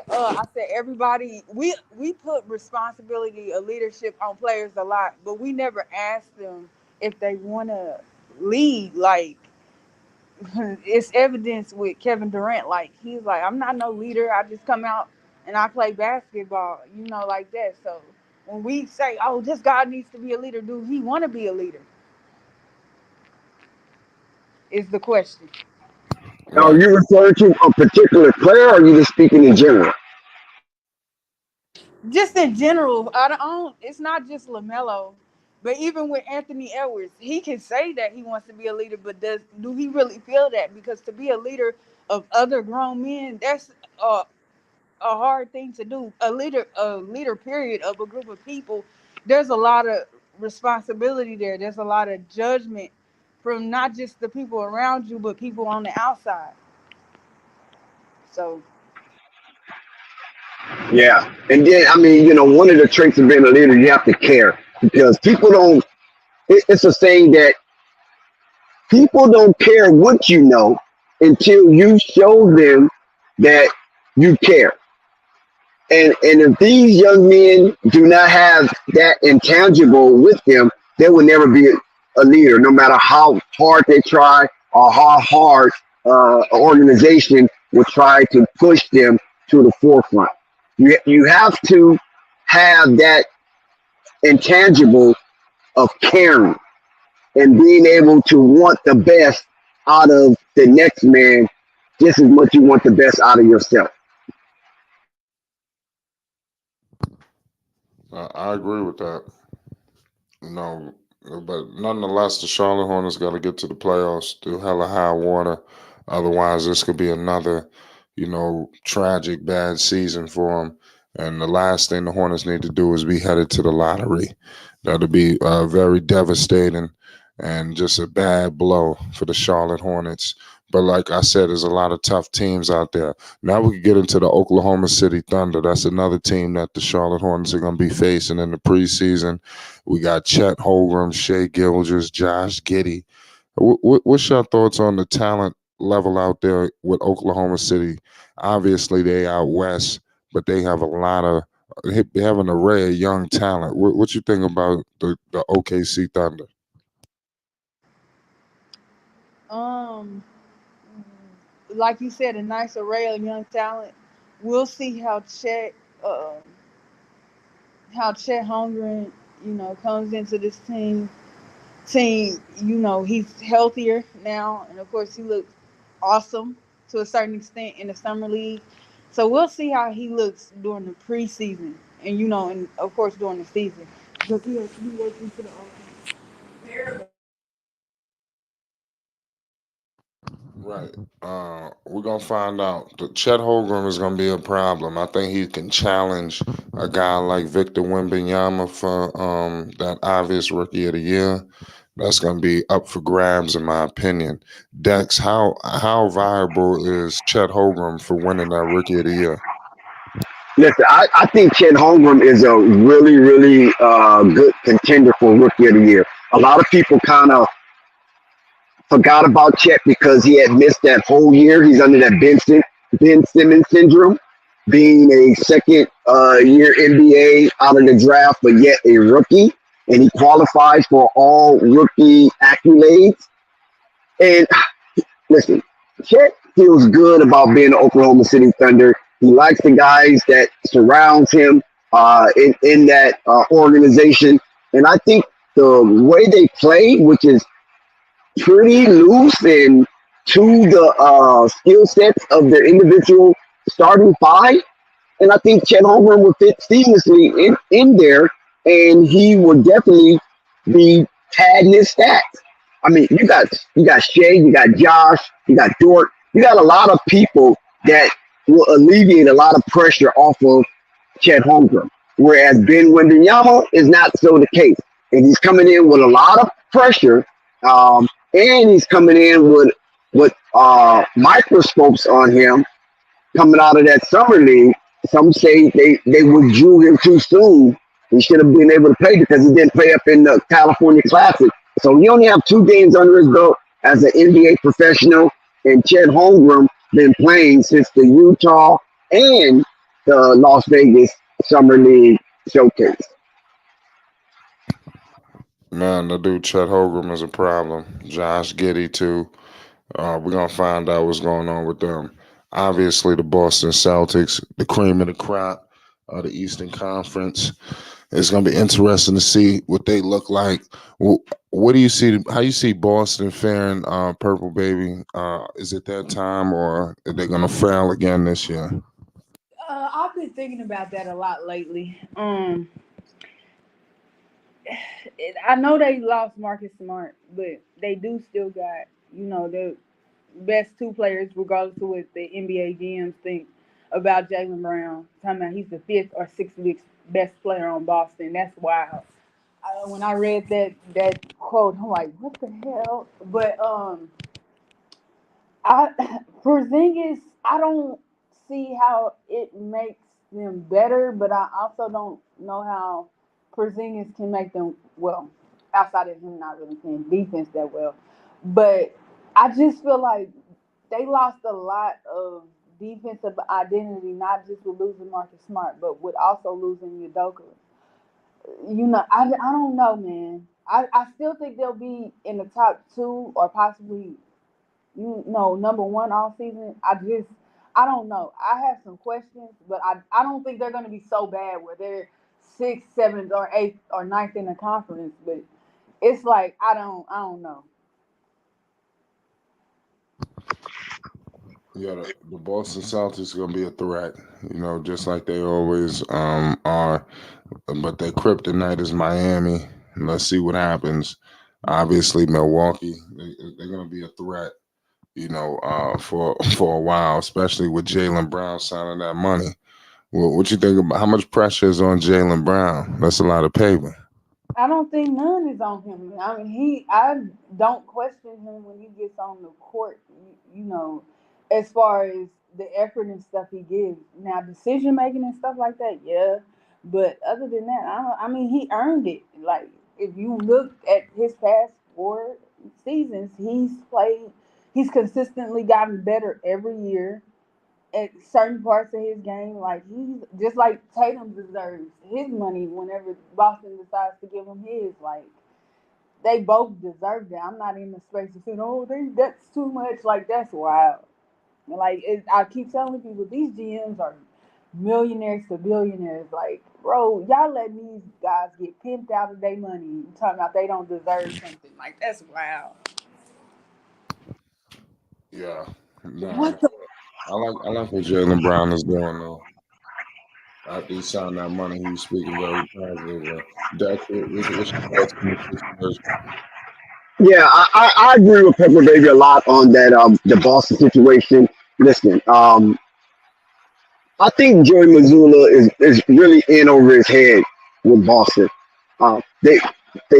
everybody. We put responsibility of leadership on players a lot, but we never ask them if they want to lead. Like it's evidence with Kevin Durant. Like he's like, I'm not no leader. I just come out and I play basketball, like that. So when we say, oh, this guy needs to be a leader, do he want to be a leader? Is the question. are you referring to a particular player or are you just speaking in general? Just in general, I don't. It's not just Lamelo, But even with Anthony Edwards, he can say that he wants to be a leader, but do he really feel that? Because to be a leader of other grown men, that's a hard thing to do. A leader, period, of a group of people. There's a lot of responsibility there. There's a lot of judgment from not just the people around you, but people on the outside. So, Yeah. And then, I mean, one of the traits of being a leader, you have to care because people don't, it's a saying that people don't care what you know until you show them that you care. And if these young men do not have that intangible with them, they will never be a leader, no matter how hard they try or how hard an organization will try to push them to the forefront. You have to have that intangible of caring and being able to want the best out of the next man just as much you want the best out of yourself. I agree with that. No, but nonetheless, the Charlotte Hornets got to get to the playoffs through hella high water. Otherwise, this could be another, tragic bad season for them. And the last thing the Hornets need to do is be headed to the lottery. That'll be very devastating and just a bad blow for the Charlotte Hornets. But like I said, there's a lot of tough teams out there. Now we can get into the Oklahoma City Thunder. That's another team that the Charlotte Hornets are going to be facing in the preseason. We got Chet Holmgren, Shea Gilgeous, Josh Giddey. What's your thoughts on the talent level out there with Oklahoma City? Obviously, they out west, but they have they have an array of young talent. What you think about the OKC Thunder? um, like you said, a nice array of young talent. We'll see um, how Chet Holmgren, comes into this team, he's healthier now, and of course, he looks awesome to a certain extent in the summer league. So we'll see how he looks during the preseason, and and of course during the season. Because he works into the offense. Right. We're gonna find out. Chet Holmgren is gonna be a problem. I think he can challenge a guy like Victor Wembanyama for that obvious Rookie of the Year. That's gonna be up for grabs, in my opinion. Dex, how viable is Chet Holmgren for winning that Rookie of the Year? Listen, I think Chet Holmgren is a really, really good contender for Rookie of the Year. A lot of people kind of forgot about Chet because he had missed that whole year. He's under that Ben Simmons syndrome, being a second year NBA out of the draft, but yet a rookie. And he qualifies for all rookie accolades. And listen, Chet feels good about being an Oklahoma City Thunder. He likes the guys that surrounds him in that organization. And I think the way they play, which is pretty loose and to the skill sets of their individual starting five. And I think Chet Holmgren would fit seamlessly in there, and he would definitely be padding his stats. I mean, you got Shea, you got Josh, you got Dort, you got a lot of people that will alleviate a lot of pressure off of Chet Holmgren. Whereas Ben Wembanyama is not so the case, and he's coming in with a lot of pressure, and he's coming in with microscopes on him coming out of that summer league. Some say they withdrew him too soon. He should have been able to play because he didn't play up in the California Classic. So he only have 2 games under his belt as an NBA professional, and Chet Holmgren been playing since the Utah and the Las Vegas Summer League showcase. Man, the dude Chet Holmgren is a problem. Josh Giddey too. We're gonna find out what's going on with them. Obviously, the Boston Celtics, the cream of the crop of the Eastern Conference. It's gonna be interesting to see what they look like. What do you see? How you see Boston faring? Purple Baby. Is it that time, or are they gonna fail again this year? I've been thinking about that a lot lately. I know they lost Marcus Smart, but they do still got the best two players, regardless of what the NBA GMs think about Jalen Brown. Talking about he's the fifth or sixth best player on Boston. That's wild. When I read that quote, I'm like, what the hell? But I Porzingis, I don't see how it makes them better, but I also don't know how Porzingis can make them well. Outside of him not really playing defense that well, but I just feel like they lost a lot of defensive identity, not just with losing Marcus Smart, but with also losing Udoka. I don't know, man. I still think they'll be in the top two or possibly number one all season. I don't know. I have some questions, but I don't think they're gonna be so bad where they're sixth, seventh, or eighth or ninth in the conference. But it's like I don't know. Yeah, the Boston Celtics gonna be a threat, just like they always are. But their kryptonite is Miami. Let's see what happens. Obviously, Milwaukee, they're gonna be a threat, for a while, especially with Jalen Brown signing that money. What you think about how much pressure is on Jalen Brown? That's a lot of paper. I don't think none is on him. I mean, I don't question him when he gets on the court. As far as the effort and stuff he gives. Now, decision making and stuff like that, yeah. But other than that, I don't. I mean, he earned it. Like if you look at his past 4 seasons, he's played. He's consistently gotten better every year at certain parts of his game. Like he's just like Tatum deserves his money whenever Boston decides to give him his. Like they both deserve that. I'm not in the space of saying, "Oh, that's too much." Like that's wild. I keep telling people, these GMs are millionaires to billionaires. Like, bro, y'all letting these guys get pimped out of their money. And talking about they don't deserve something. Like that's wild. Yeah, no, What the I like what Jalen Brown is doing though. After he signed that money, he was speaking very positively. Dex, what's your thoughts on the situation? Yeah, I agree with Pepper Baby a lot on that the Boston situation. Listen, I think Joey Mazzulla is really in over his head with Boston. They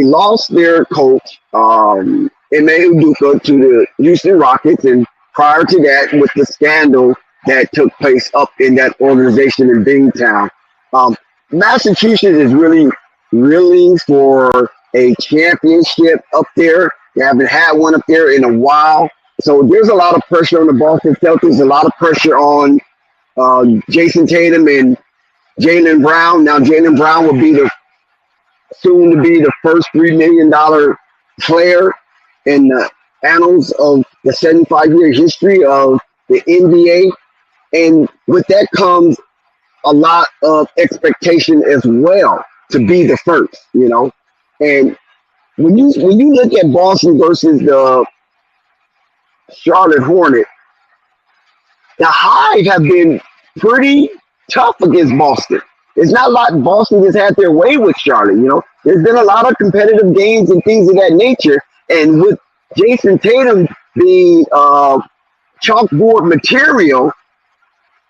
lost their coach, Ime Udoka, to the Houston Rockets, and prior to that, with the scandal that took place up in that organization in Bingtown, um, Massachusetts is really, really for a championship up there. They haven't had one up there in a while, so there's a lot of pressure on the Boston Celtics, a lot of pressure on Jason Tatum and Jalen Brown. Now Jalen Brown will be the soon to be the first $3 million player in the annals of the 75-year history of the NBA. And with that comes a lot of expectation as well to be the first. And when you look at Boston versus the Charlotte Hornets, the Hive have been pretty tough against Boston. It's not like Boston just had their way with Charlotte. There's been a lot of competitive games and things of that nature. And with Jason Tatum being chalkboard material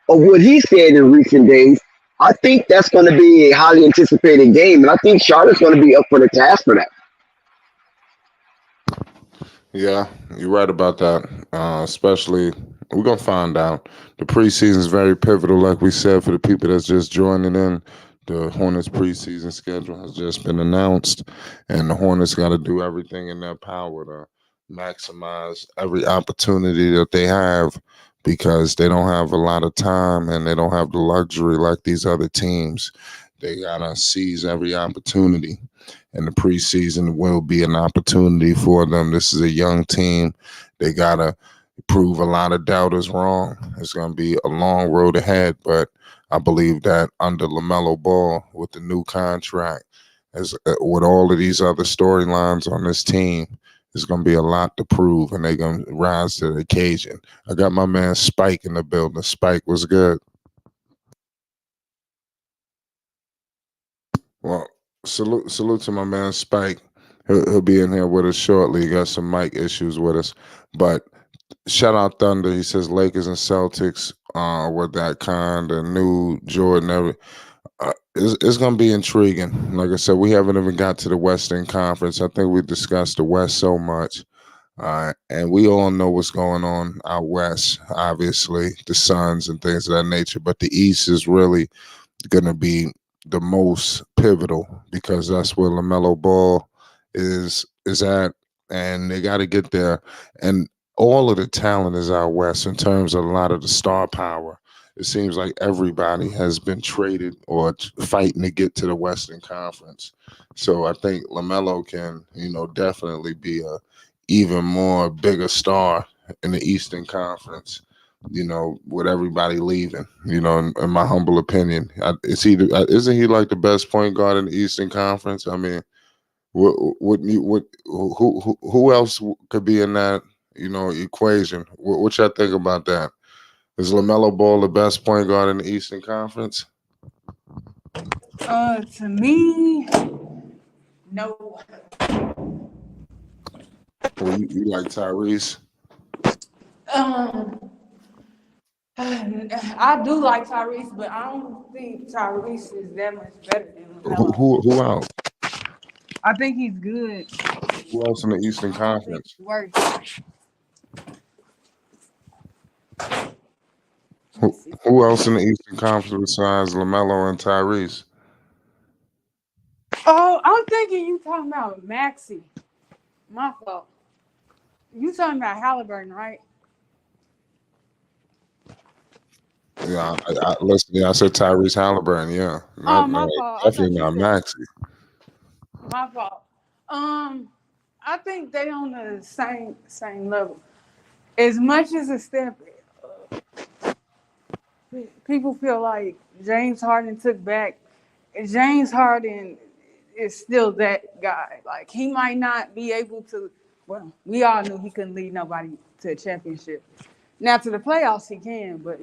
of what he said in recent days, I think that's going to be a highly anticipated game. And I think Charlotte's going to be up for the task for that. Yeah, you're right about that. Especially, we're gonna find out. The preseason is very pivotal, like we said, for the people that's just joining in. The Hornets preseason schedule has just been announced, and the Hornets got to do everything in their power to maximize every opportunity that they have because they don't have a lot of time and they don't have the luxury like these other teams. They gotta seize every opportunity, and the preseason will be an opportunity for them. This is a young team. They gotta prove a lot of doubters wrong. It's gonna be a long road ahead, but I believe that under Lamelo Ball with the new contract, as with all of these other storylines on this team, there's gonna be a lot to prove, and they're gonna rise to the occasion. I got my man Spike in the building. Spike was good. Well, salute to my man Spike. He'll be in here with us shortly. He got some mic issues with us, but shout out Thunder. He says Lakers and Celtics with that kind of new Jordan. It's going to be intriguing. Like I said, we haven't even got to the Western Conference. I think we discussed the West so much. And we all know what's going on out West, obviously, the Suns and things of that nature. But the East is really going to be the most pivotal because that's where LaMelo Ball is at, and they got to get there. And all of the talent is out West in terms of a lot of the star power. It seems like everybody has been traded or fighting to get to the Western Conference. So I think LaMelo can, definitely be a even more bigger star in the Eastern Conference, with everybody leaving, in my humble opinion. Isn't he like the best point guard in the Eastern Conference? I mean, who else could be in that, equation? What y'all think about that? Is LaMelo Ball the best point guard in the Eastern Conference? To me, no. Well, you like Tyrese? I do like Tyrese, but I don't think Tyrese is that much better than LaMelo. Who else? I think he's good. Who else in the Eastern Conference? Worse. Who else in the Eastern Conference besides LaMelo and Tyrese? Oh, I'm thinking you talking about Maxey. My fault. You talking about Halliburton, right? Yeah, I said Tyrese Halliburton. Yeah, My fault. definitely not Maxey. My fault. I think they on the same level. As much as a step, people feel like James Harden took back. James Harden is still that guy. Like, he might not be able to. Well, we all knew he couldn't lead nobody to a championship. Now to the playoffs he can, but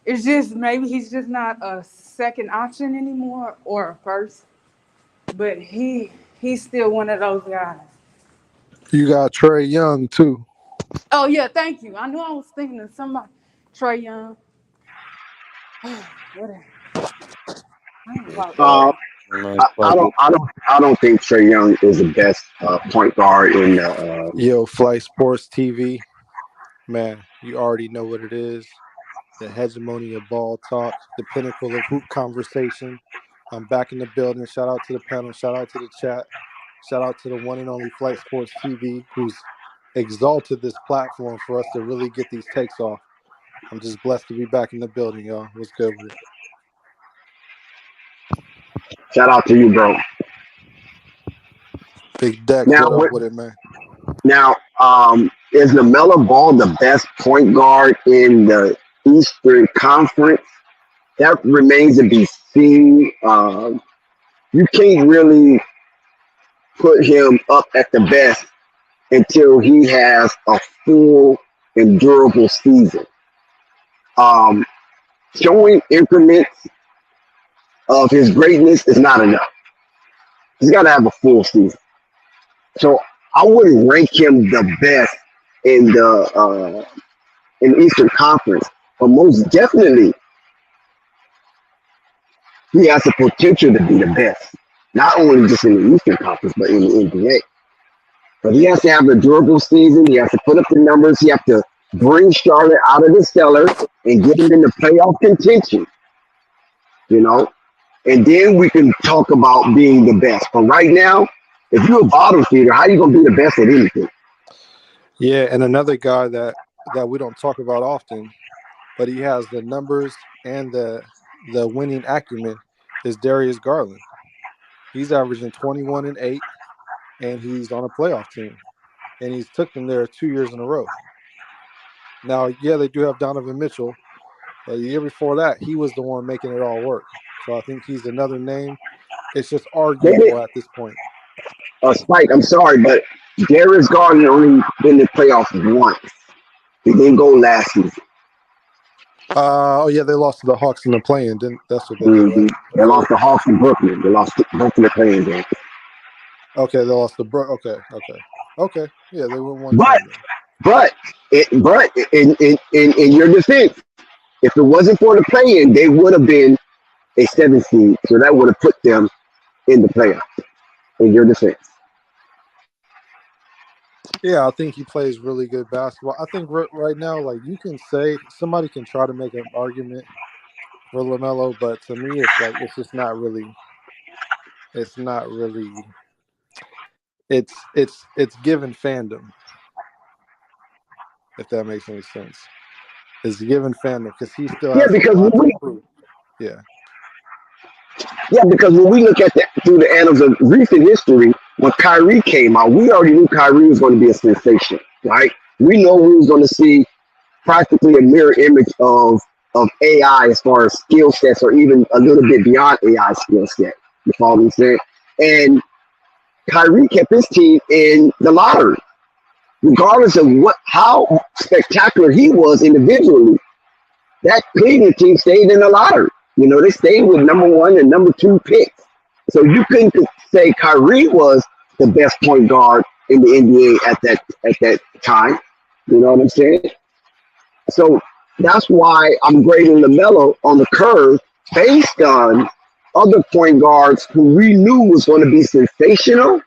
it's just maybe he's just not a second option anymore or a first. But he's still one of those guys. You got Trae Young too. Oh yeah, thank you. I knew I was thinking of somebody. Trae Young. Whatever. I don't think Trae Young is the best point guard in the. Yo, Flight Sports TV, man, you already know what it is. The hegemony of ball talk, the pinnacle of hoop conversation. I'm back in the building. Shout out to the panel. Shout out to the chat. Shout out to the one and only Flight Sports TV, who's exalted this platform for us to really get these takes off. I'm just blessed to be back in the building, y'all. What's good with it? Shout out to you, bro. Big Deck, now, what up with it, man? Now, is LaMelo Ball the best point guard in the Eastern Conference? That remains to be seen. You can't really put him up at the best until he has a full and durable season. Showing increments of his greatness is not enough. He's got to have a full season. So I wouldn't rank him the best in the Eastern Conference, but most definitely he has the potential to be the best, not only just in the Eastern Conference, but in the NBA. But he has to have a durable season. He has to put up the numbers. He has to bring Charlotte out of the cellar and get him into playoff contention, and then we can talk about being the best. But right now, if you're a bottom feeder, how are you going to be the best at anything? Yeah, and another guy that we don't talk about often, but he has the numbers and the winning acumen is Darius Garland. He's averaging 21-8, and he's on a playoff team. And he's took them there 2 years in a row. Now, yeah, they do have Donovan Mitchell. But the year before that, he was the one making it all work. So I think he's another name. It's just arguable at this point. Spike, I'm sorry, but Darius Garland only been in the playoffs once. He didn't go last season. Oh yeah, they lost to the Hawks in the play-in. Didn't that's what they did, Mm-hmm. right? They lost the Hawks in Brooklyn. They lost both in the playing game. Okay, they lost the Okay. Yeah, they won one But time then. but in your defense, if it wasn't for the play-in, they would have been a 7 seed. So that would have put them in the playoffs. In your defense. Yeah, I think he plays really good basketball. I think right now, like you can say somebody can try to make an argument for Lamelo, but to me, it's like it's just not really. It's not really. It's given fandom, if that makes any sense. It's given fandom because he still Yeah, has a because lot to prove. Yeah. when we look at that through the annals of recent history, when Kyrie came out, we already knew Kyrie was going to be a sensation, right? We know we was going to see practically a mirror image of AI as far as skill sets, or even a little bit beyond AI skill set. You follow me saying? And Kyrie kept his team in the lottery, regardless of how spectacular he was individually. That Cleveland team stayed in the lottery. You know, they stayed with number 1 and number 2 picks. So you couldn't say Kyrie was the best point guard in the NBA at that time. You know what I'm saying? So that's why I'm grading LaMelo on the curve based on other point guards who we knew was going to be sensational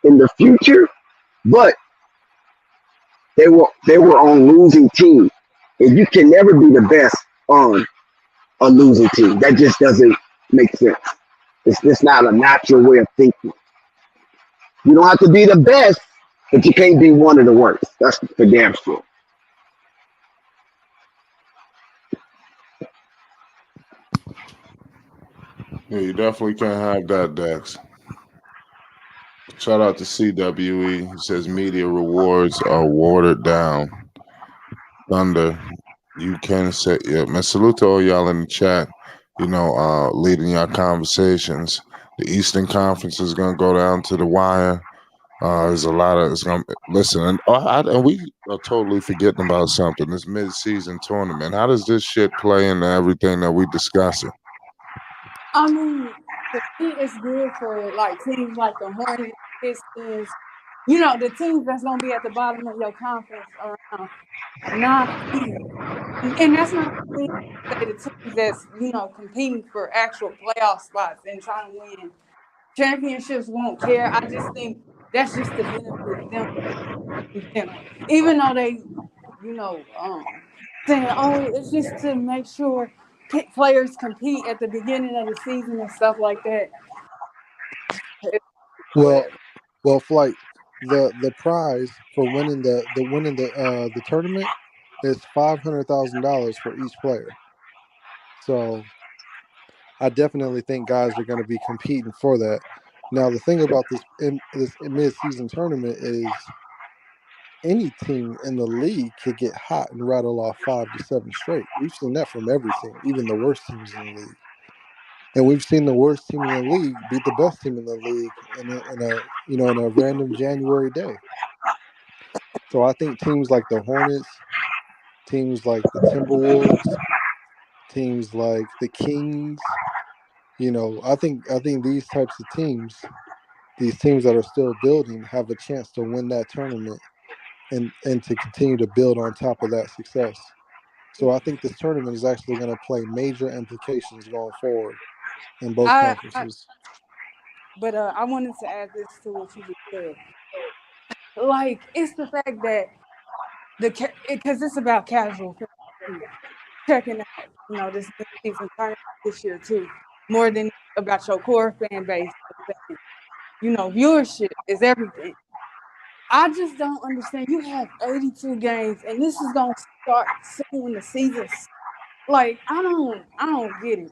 in the future, but they were on losing teams. And you can never be the best on a losing team. That just doesn't make sense. It's just not a natural way of thinking. You don't have to be the best, but you can't be one of the worst. That's for damn sure. Yeah, you definitely can't have that, Dex. Shout out to CWE. He says media rewards are watered down. Thunder, you can say, yeah, man. Salute to all y'all in the chat. Leading y'all conversations. The Eastern Conference is gonna go down to the wire. There's a lot of it's gonna listen, and we are totally forgetting about something. This mid-season tournament. How does this shit play into everything that we discussing? I mean, to me, it's good for like teams like the Hornets, Pistons. You know, the teams that's gonna be at the bottom of your conference around 9 seed. And that's not to say the teams that's competing for actual playoff spots and trying to win championships won't care. I just think that's just to benefit them in general. Even though they, saying, oh, it's just to make sure players compete at the beginning of the season and stuff like that. Well, Whatever. Flight. The prize for winning the tournament is $500,000 for each player. So I definitely think guys are going to be competing for that. Now the thing about this mid-season tournament is any team in the league could get hot and rattle off 5 to 7 straight. We've seen that from every team, even the worst teams in the league. And we've seen the worst team in the league beat the best team in the league in a random January day. So I think teams like the Hornets, teams like the Timberwolves, teams like the Kings, I think these types of teams, these teams that are still building, have a chance to win that tournament and to continue to build on top of that success. So I think this tournament is actually going to play major implications going forward in both I conferences. But I wanted to add this to what you just said. Like, it's the fact that because it's about casual fans too, checking out, this season tournament this year too, more than about your core fan base. Viewership is everything. I just don't understand. You have 82 games, and this is gonna start soon when the season's. Like, I don't get it.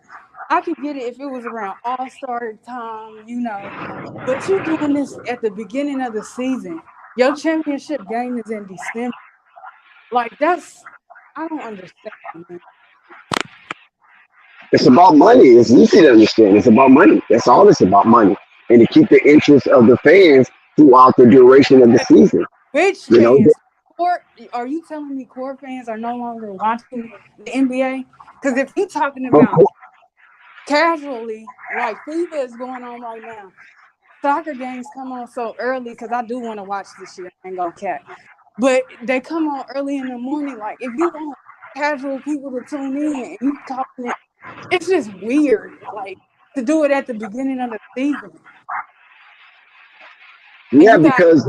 I could get it if it was around All-Star time, but you doing this at the beginning of the season. Your championship game is in December. Like, I don't understand, man. It's about money. It's easy to understand. It's about money. That's all it's about, money. And to keep the interest of the fans throughout the duration of the season. Which You know, fans? Are you telling me core fans are no longer watching the NBA? Because if you're talking But about casually, like FIBA is going on right now, soccer games come on so early because I do want to watch this shit. I ain't gonna cap. But they come on early in the morning. Like, if you want casual people to tune in and you talking it, it's just weird. Like, to do it at the beginning of the season. And yeah, you got because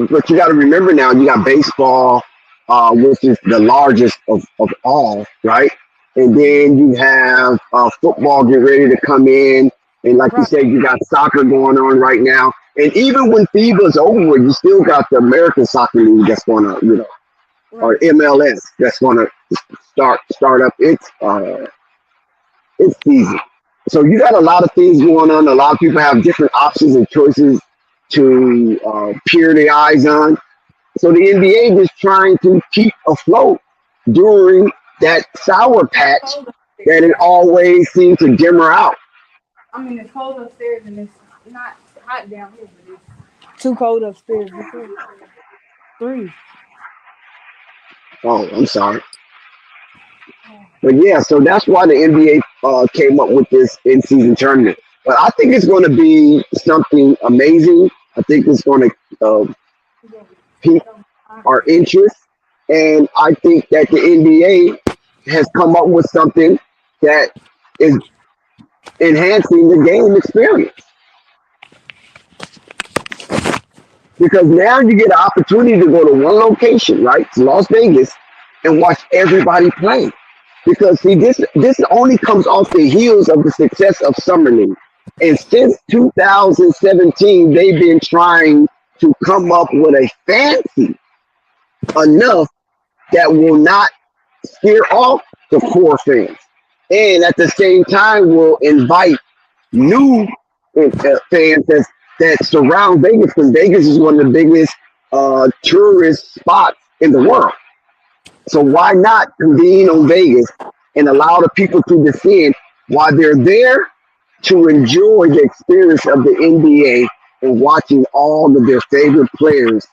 but you got to remember now, you got baseball, which is the largest of all, right? And then you have football get ready to come in, and like you right, said, you got soccer going on right now. And even when FIBA's over, you still got the American Soccer League that's going to, or right. MLS that's going to start up its season. So you got a lot of things going on. A lot of people have different options and choices to peer their eyes on. So the NBA is trying to keep afloat during that sour patch Cold that upstairs, it right? always seems to dimmer out. I mean, it's cold upstairs and it's not hot down here, but it's too cold upstairs. Before 3. Oh, I'm sorry. But yeah, so that's why the NBA came up with this in-season tournament. But I think it's going to be something amazing. I think it's going to pique our interest. And I think that the NBA has come up with something that is enhancing the game experience. Because now you get an opportunity to go to one location, right, to Las Vegas, and watch everybody play. Because see, this only comes off the heels of the success of Summer League. And since 2017, they've been trying to come up with a fancy enough that will not scare off the core fans, and at the same time will invite new fans that surround Vegas, because Vegas is one of the biggest tourist spots in the world. So why not convene on Vegas and allow the people to descend while they're there to enjoy the experience of the NBA and watching all of their favorite players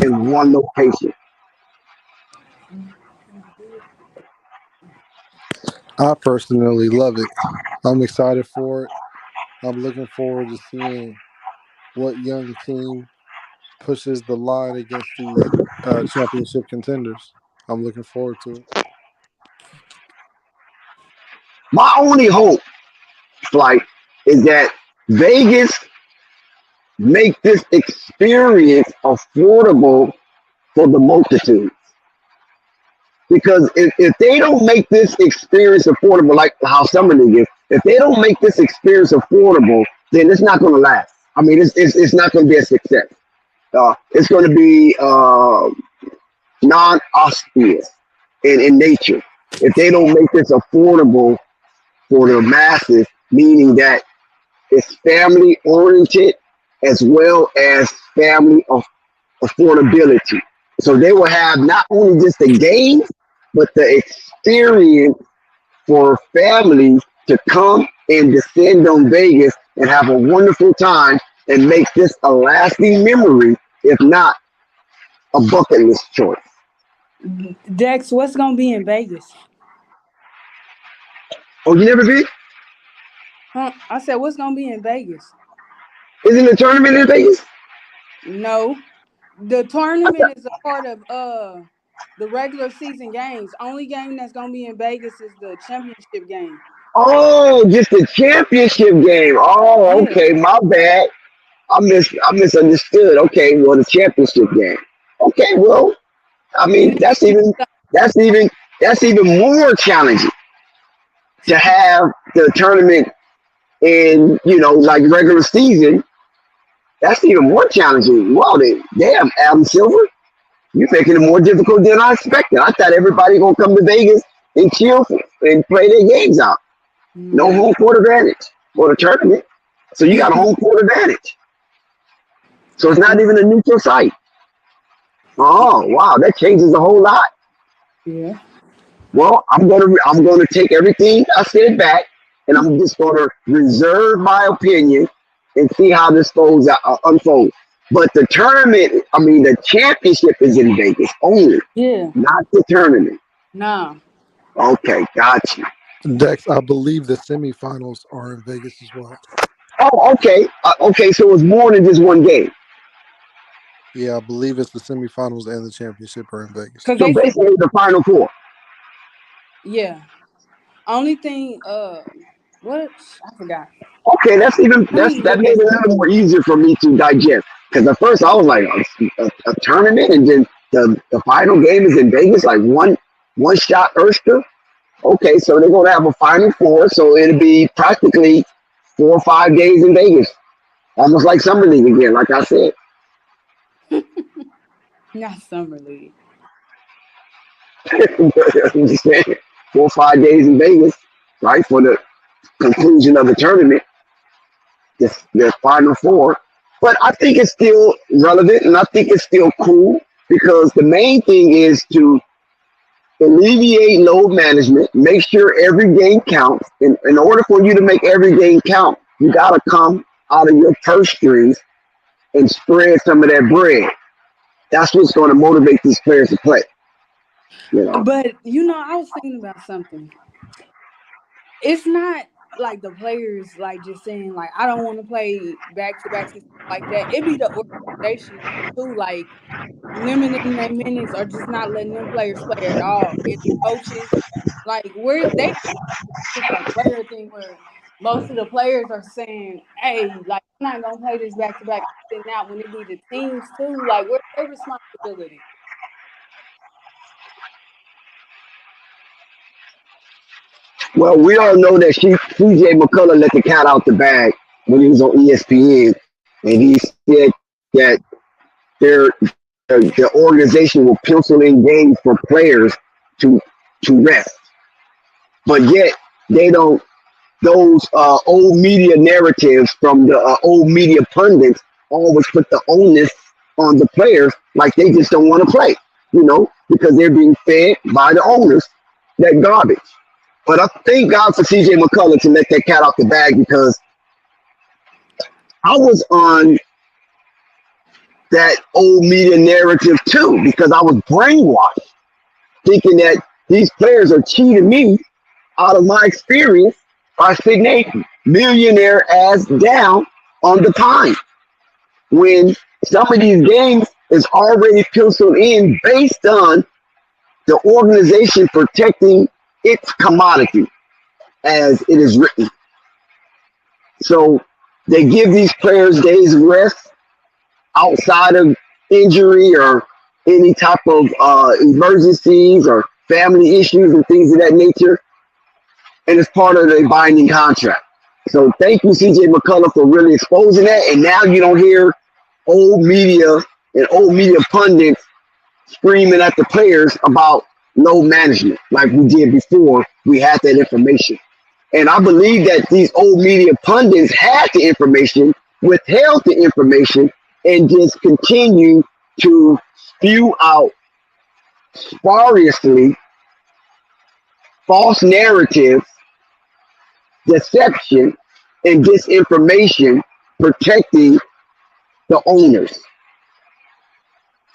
in one location? I personally love it. I'm excited for it. I'm looking forward to seeing what young team pushes the line against these championship contenders. I'm looking forward to it. My only hope, Flight, is that Vegas make this experience affordable for the multitude. Because if they don't make this experience affordable, like how Summer League is, if they don't make this experience affordable, then it's not going to last. I mean, it's not going to be a success. It's going to be non-auspicious in nature. If they don't make this affordable for the masses, meaning that it's family oriented as well as family of affordability. So they will have not only just the games, but the experience for families to come and descend on Vegas and have a wonderful time and make this a lasting memory, if not a bucket list choice. Dex, what's gonna be in Vegas? Oh, you never been? Huh? I said, what's gonna be in Vegas? Isn't the tournament in Vegas? No, the I tournament thought, is a part of the regular season games. Only game that's gonna be in Vegas is the championship game. oh, just the championship game. Oh, Yeah, okay, my bad. I misunderstood. Okay, well, the championship game. Okay, well, I and mean that's even that's even more challenging to have the tournament in, like regular season. That's even more challenging. Wow, damn, Adam Silver, you're making it more difficult than I expected. I thought everybody gonna come to Vegas and chill and play their games out. No no. home court advantage for the tournament. So you got a home court advantage. So it's not even a neutral site. Oh wow, that changes a whole lot. Yeah. Well, I'm gonna take everything I said back, and I'm just gonna reserve my opinion and see how this unfolds. But the tournament, I mean, the championship is in Vegas only, Yeah. not the tournament. Nah. Okay, got you. Dex, I believe the semifinals are in Vegas as well. Oh, okay. Okay, so it's more than just one game. Yeah, I believe it's the semifinals and the championship are in Vegas. Cause So they said, basically, the final four. yeah. Only thing, what? I forgot. Okay, Let me that look made at it a little more easier for me to digest. Because at first I was like a tournament, and then the final game is in Vegas, like one shot Erster. Okay, so they're gonna have a final four, so it'll be practically 4 or 5 days in Vegas, almost like summer league again. Like I said, not summer league. I'm just saying, 4 or 5 days in Vegas, right, for the conclusion of the tournament, the final four. But I think it's still relevant, and I think it's still cool because the main thing is to alleviate load management, make sure every game counts. In order for you to make every game count, you got to come out of your purse strings and spread some of that bread. That's what's going to motivate these players to play. You know, But I was thinking about something. It's not like the players like just saying like I don't want to play back to back and stuff like that. It be the organization too, like limiting their minutes or just not letting them players play at all. And coaches, like where they it's a player thing where most of the players are saying, "Hey, like I'm not gonna play this back to back." And out when it be the teams too, like where's their responsibility? well, we all know that CJ McCullough let the cat out the bag when he was on ESPN, and he said that their the organization will pencil in games for players to rest, but yet they don't. Those old media narratives from the old media pundits always put the onus on the players, like they just don't want to play, because they're being fed by the owners that garbage. But I thank God for CJ McCullough to let that cat out the bag because I was on that old media narrative too because I was brainwashed thinking that these players are cheating me out of my experience by sitting millionaire ass down on the time when some of these games is already penciled in based on the organization protecting its commodity as it is written. So they give these players days of rest outside of injury or any type of emergencies or family issues and things of that nature. And it's part of the binding contract. So thank you, CJ McCullough, for really exposing that. And now you don't hear old media and old media pundits screaming at the players about load management like we did before we had that information. And I believe that these old media pundits had the information, withheld the information, and just continue to spew out spuriously false narratives, deception, and disinformation protecting the owners.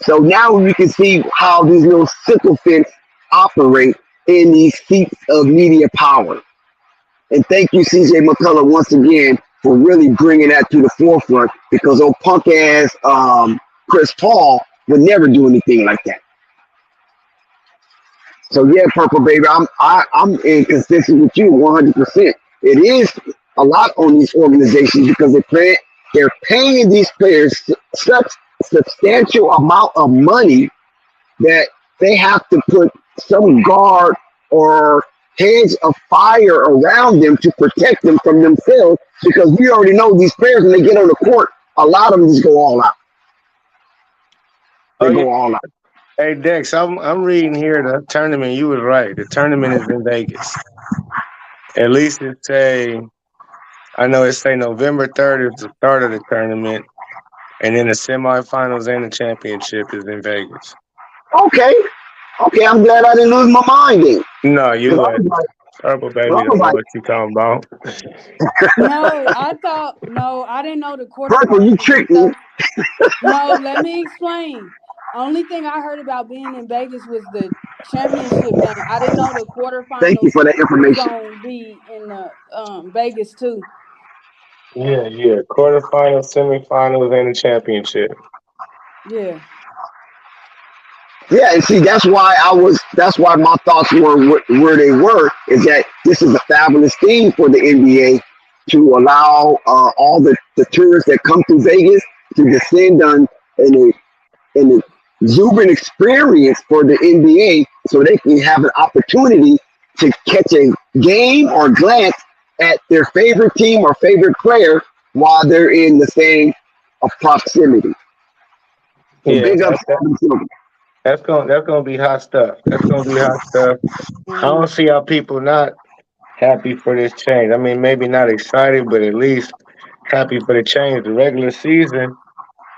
So now we can see how these little sycophants operate in these seats of media power. And thank you, CJ McCullough, once again for really bringing that to the forefront because old punk ass Chris Paul would never do anything like that. So yeah, Purple Baby, I'm inconsistent with you 100%. It is a lot on these organizations because they're paying these players such substantial amount of money that they have to put some guard or hedge of fire around them to protect them from themselves because we already know these players when they get on the court, a lot of them just go all out. They go all out. Hey Dex, I'm reading here the tournament. You was right. The tournament is in Vegas. At least I know it say November 3rd is the start of the tournament, and then the semifinals and the championship is in Vegas. Okay, I'm glad I didn't lose my mind then. No, you right. Purple baby Well, don't know like what you talking about. No, I didn't know the Purple, you quarterfinals and tricked me. stuff. No, let me explain. Only thing I heard about being in Vegas was the championship game. I didn't know the Thank you quarterfinals for that was information. gonna be in the Vegas too. Yeah. Quarterfinals, semifinals, and the championship. Yeah. Yeah, and see, that's why my thoughts were where they were, is that this is a fabulous thing for the NBA to allow all the tourists that come through Vegas to descend on an exuberant experience for the NBA so they can have an opportunity to catch a game or glance at their favorite team or favorite player while they're in the same proximity. So Yeah, big ups to them children. that's gonna be hot stuff. That's gonna be hot stuff. I Mhm. don't see how people not happy for this change. I mean, maybe not excited, but at least happy for the change. The regular season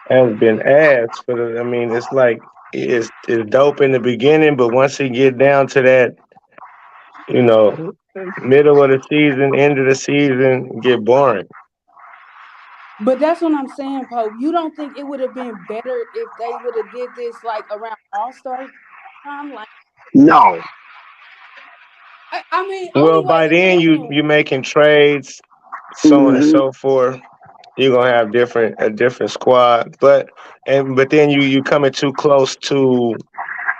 has been ass for the. I mean, it's like it's dope in the beginning, but once it get down to that, you know, middle of the season, end of the season, get boring. But that's what I'm saying, Pope. You don't think it would have been better if they would have did this like around All Star time? Like, No. I mean, Well, only way by it would then have you been. making trades, so on and Hmm. so forth. You're gonna have a different squad, but then you coming too close to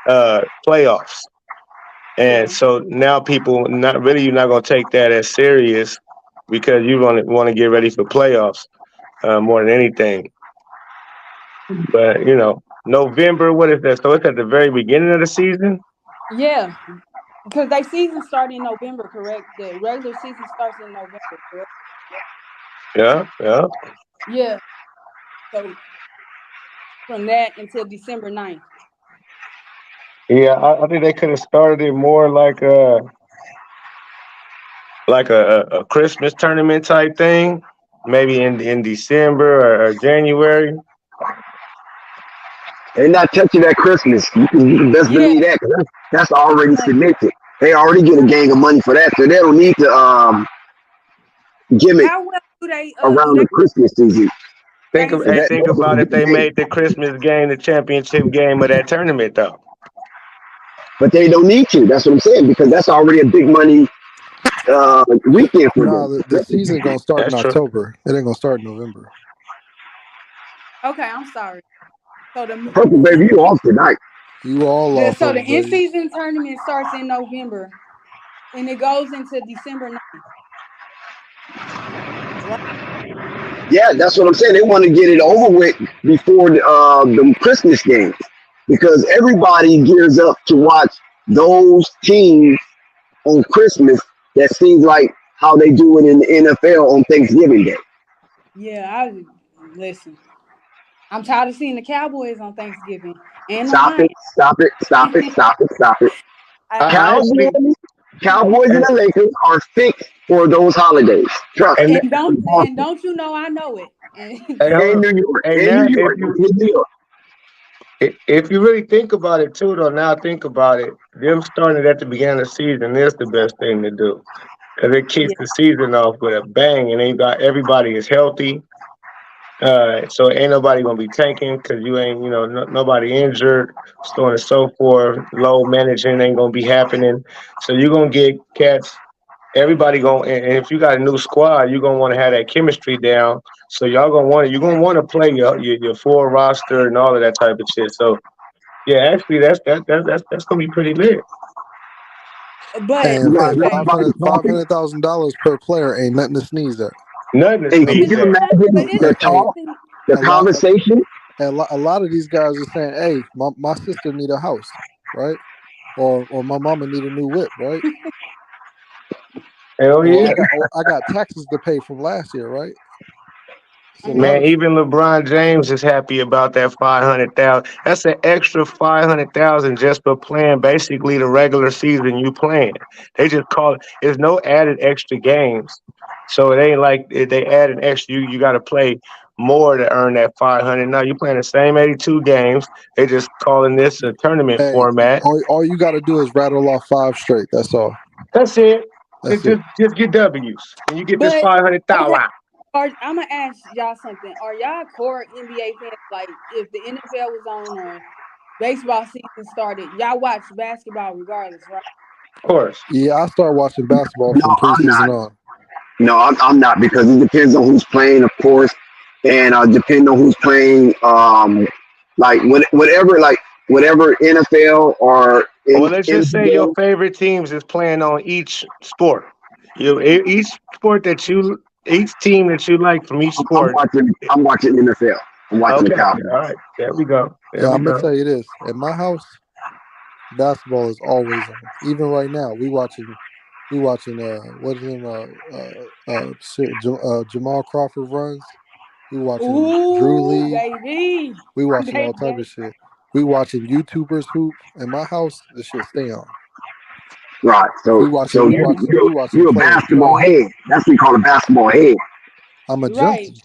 playoffs, and Yeah. so now people not really you're not gonna take that as serious because you want to get ready for playoffs more than anything. But November, what is that? So it's at the very beginning of the season. Yeah. Because they season start in November, correct? The regular season starts in November, correct? Yeah. Yeah. So from that until December 9th. Yeah, I think they could have started it more like a Christmas tournament type thing, maybe in December or January. They're not touching that Christmas. You can best Yeah. believe that, 'cause that's already Like, cemented. They already get a gang of money for that, so they don't need to gimmick how well do around they the Christmas season. Think of 'Cause hey, season? think those are about the if big they games. made the Christmas game the championship game of that tournament though. But they don't need to. That's what I'm saying, because that's already a big money weekend for Nah, them. the season gonna start in That's true. October. It ain't gonna start in November. Okay, I'm sorry. So Purple baby, you off tonight. You all off, the Purple in Baby. season tournament starts in November and it goes into December 9th, right? Yeah, that's what I'm saying. They want to get it over with before the Christmas games, because everybody gears up to watch those teams on Christmas. That seems like how they do it in the NFL on Thanksgiving Day. Yeah, I listen. I'm tired of seeing the Cowboys on Thanksgiving and the Stop it! Lions. Stop it! Stop it! Stop it! Stop it! I actually Cowboys, Cowboys, and and the Lakers are fixed for those holidays. Trust and me. And don't you know I know it. And hey, hold In on. New York, Hey, in now New York, in New York. if you really think about it too, though, now think about it. Them starting at the beginning of the season is the best thing to do because it kicks yeah, the season off with a bang, and everybody is healthy. So ain't nobody gonna be tanking because you ain't, nobody injured, so on and so forth. Low managing ain't gonna be happening. So you're gonna get cats. Everybody and if you got a new squad, you're gonna want to have that chemistry down. So you're gonna want to play your full roster and all of that type of shit. So yeah, actually that's gonna be pretty lit. but And Because okay. everybody's talking. $500,000 per player ain't nothing to sneeze at. Nothing to Hey, A, can sneeze you at. But imagine a, the isn't a, talk, something the a lot conversation? a lot of these guys are saying, "Hey, my sister need a house, right? Or my mama need a new whip, right? Hell Or yeah. I got taxes to pay from last year, right?" It's a lot Man, of shit. even LeBron James is happy about that 500,000. That's an extra 500,000 just for playing basically the regular season you playing. They just call it. There's no added extra games, so it ain't like if they add an extra. You got to play more to earn that 500. Now you playing the same 82 games. They just calling this a tournament Hey, format. all you got to do is rattle off 5 straight. That's all. That's it. That's it. Just get W's, and you get this But okay, $500,000. I'm gonna ask y'all something. Are y'all core NBA fans? Like, if the NFL was on or baseball season started, y'all watch basketball regardless, right? Of course. Yeah, I start watching basketball No, from I'm not. preseason on. No, I'm not because it depends on who's playing, of course, and depending on who's playing. Like whatever NFL or Well, let's just say your NBA. favorite teams is playing on each sport. Each sport each team that you like from each I'm sport. watching. I'm watching NFL. I'm watching the Okay, Cowboys. all right, there we go. There Yeah, we I'm gonna go. tell you this. At my house, basketball is always on. Even right now, we watching what is him Jamal Crawford runs. We watching Drew Ooh, League. baby, We watching all type baby. of shit. We watching YouTubers hoop. In my house, the shit stay on. Right. We So watching so we you watching we you watching you're a players basketball train. head. That's what we call a basketball head. I'm a Right. junkie.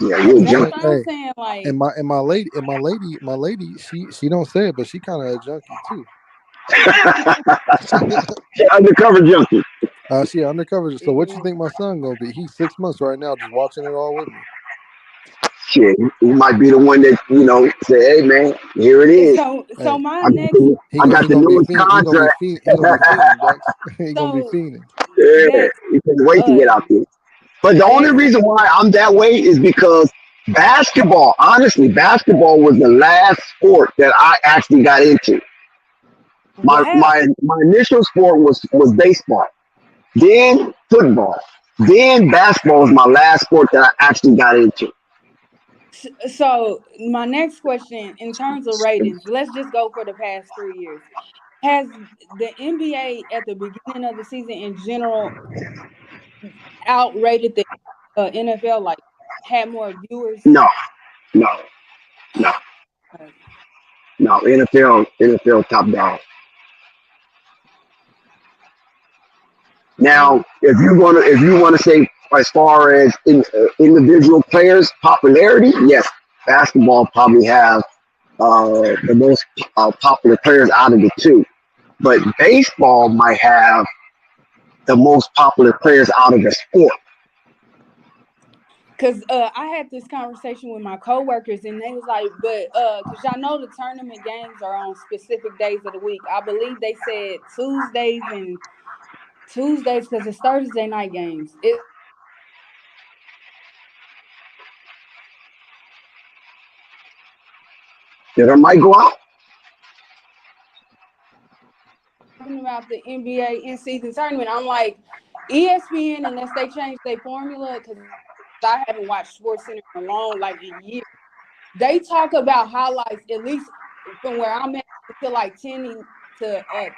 Yeah, I'm you're a a That's junkie. junkie. what I'm Hey, saying. and Like, my lady, she don't say it, but she kind of a junkie too. Undercover junkie. She undercover. So what you mm, think my son gonna be? He's 6 months right now, just watching it all with me. Shit, he might be the one that say, "Hey man, here it is. so Hey, my I got next, the, I got he the gonna be newest fiend. He gonna be contract." fiend. He gonna be fiending, Dex. He gonna be so fiending. Yeah, next, he can't wait to uh, get out there. But the only next, reason why I'm that way is because basketball. Honestly, basketball was the last sport that I actually got into. My wow. my my initial sport was baseball, then football, then basketball was my last sport that I actually got into. So my next question, in terms of ratings, let's just go for the past 3 years. Has the NBA at the beginning of the season in general outrated the NFL? Like, had more viewers? No, no, no, Uh, no. NFL top dog. mm, Now, if you wanna say as far as individual players popularity, yes, basketball probably have the most popular players out of the two, but baseball might have the most popular players out of the sport. Cause I had this conversation with my coworkers, and they was like, "But cause y'all know the tournament games are on specific days of the week. I believe they said Tuesdays, because it's Thursday night games. It's That I might go out. talking about the NBA in season tournament. I'm like, ESPN, unless they change their formula, because I haven't watched Sports Center in a long, like a year. They talk about highlights at least from where I'm at until like 10 to 11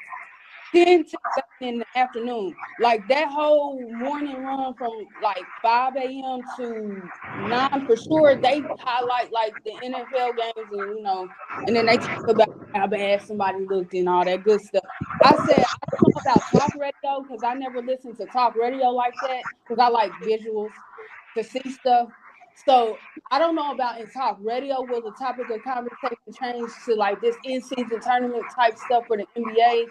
in the afternoon. Like that whole morning run from like 5 a.m. to 9 for sure. They highlight like the NFL games, and and then they talk about how bad somebody looked and all that good stuff. I said I don't know about talk radio because I never listened to talk radio like that because I like visuals to see stuff. So I don't know about in talk radio. Will the topic of conversation change to like this in season tournament type stuff for the NBA?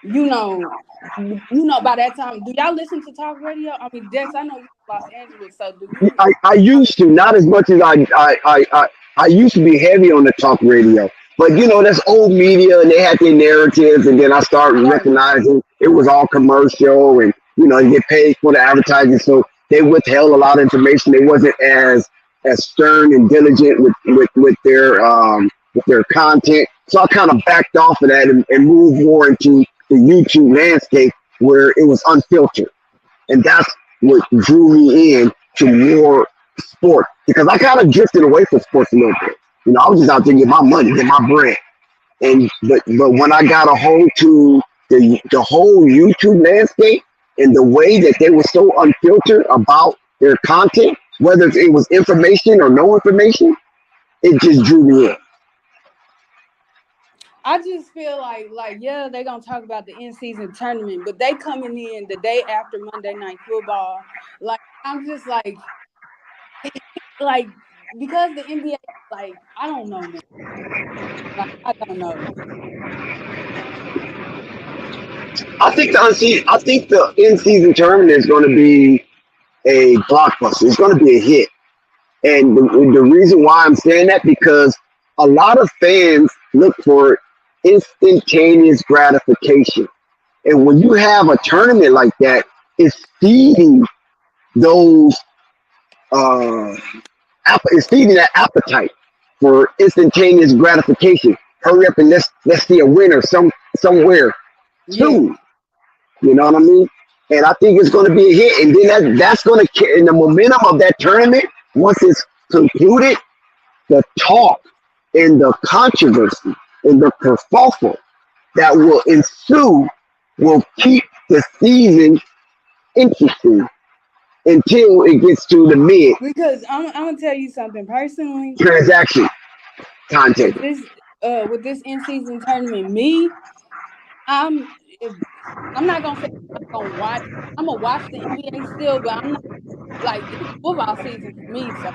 you know, by that time, do y'all listen to talk radio? I mean, Dex, I know you're in Los Angeles, so do you? I used to, not as much as I used to be heavy on the talk radio. But that's old media and they had their narratives and then I started Right. recognizing it was all commercial and you get paid for the advertising. So they withheld a lot of information. They wasn't as stern and diligent with their content. So I kind of backed off of that and moved more into the YouTube landscape where it was unfiltered. And that's what drew me in to more sport because I kind of drifted away from sports a little bit. I was just out there to get my money, get my bread. And but when I got a hold to the whole YouTube landscape and the way that they were so unfiltered about their content, whether it was information or no information, it just drew me in. I just feel like yeah, they're gonna talk about the in season tournament, but they coming in the day after Monday Night Football. Like I'm just like because the NBA, like I don't know, man. Like I don't know. I think the in-season tournament is going to be a blockbuster. It's going to be a hit. And the reason why I'm saying that because a lot of fans look for instantaneous gratification. And when you have a tournament like that, it's feeding those uh it's feeding that appetite for instantaneous gratification. Hurry up and let's see a winner somewhere Yeah. soon. You know what I mean? And I think it's going to be a hit. And then that's going to carry in the momentum of that tournament. Once it's concluded, the talk and the controversy and the kerfuffle that will ensue will keep the season interesting until it gets to the mid Because I'm gonna tell you something personally. transaction timetable. With this in season tournament, I'm if, I'm not gonna say I'm not gonna watch. I'm gonna watch the NBA still, but I'm not like it's football season for me. So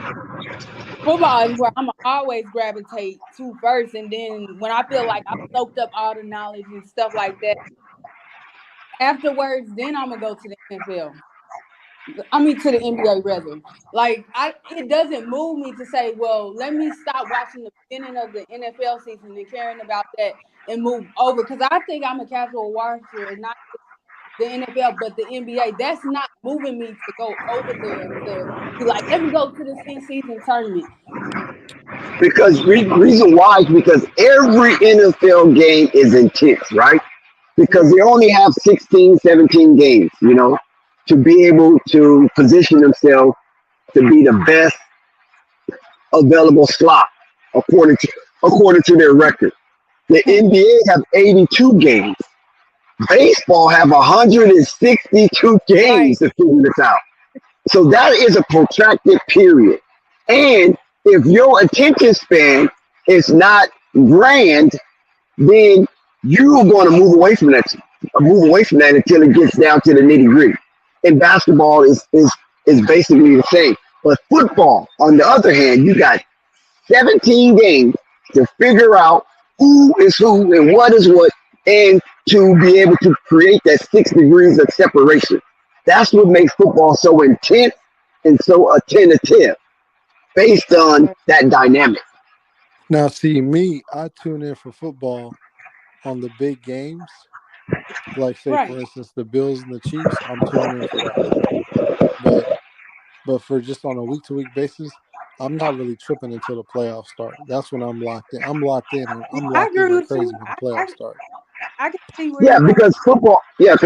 football is where I'm gonna always gravitate to first, and then when I feel like I've soaked up all the knowledge and stuff like that, afterwards, then I'm gonna go to the NFL. I mean to the NBA rather. Like it doesn't move me to say, well, let me stop watching the beginning of the NFL season and caring about that and move over. Because I think I'm a casual watcher, not the NFL, but the NBA. That's not moving me to go over there to be like, let me go to this in-season tournament. Because reason why is because every NFL game is intense, right? Because they only have 16, 17 games, to be able to position themselves to be the best available slot according to their record. The NBA have 82 games. Baseball have 162 games to figure this out. So that is a protracted period. And if your attention span is not grand, then you're going to move away from that until it gets down to the nitty gritty. And basketball is basically the same. But football, on the other hand, you got 17 games to figure out who is who and what is what, and to be able to create that 6 degrees of separation. That's what makes football so intense and so attentive based on that dynamic. Now, see, me, I tune in for football on the big games. Like, say, for instance, the Bills and the Chiefs, I'm tuning in for that. But for just on a week-to-week basis, I'm not really tripping until the playoffs start. That's when I'm locked in. I'm locked in I agree like with you. crazy when the playoffs start. I can see where you're because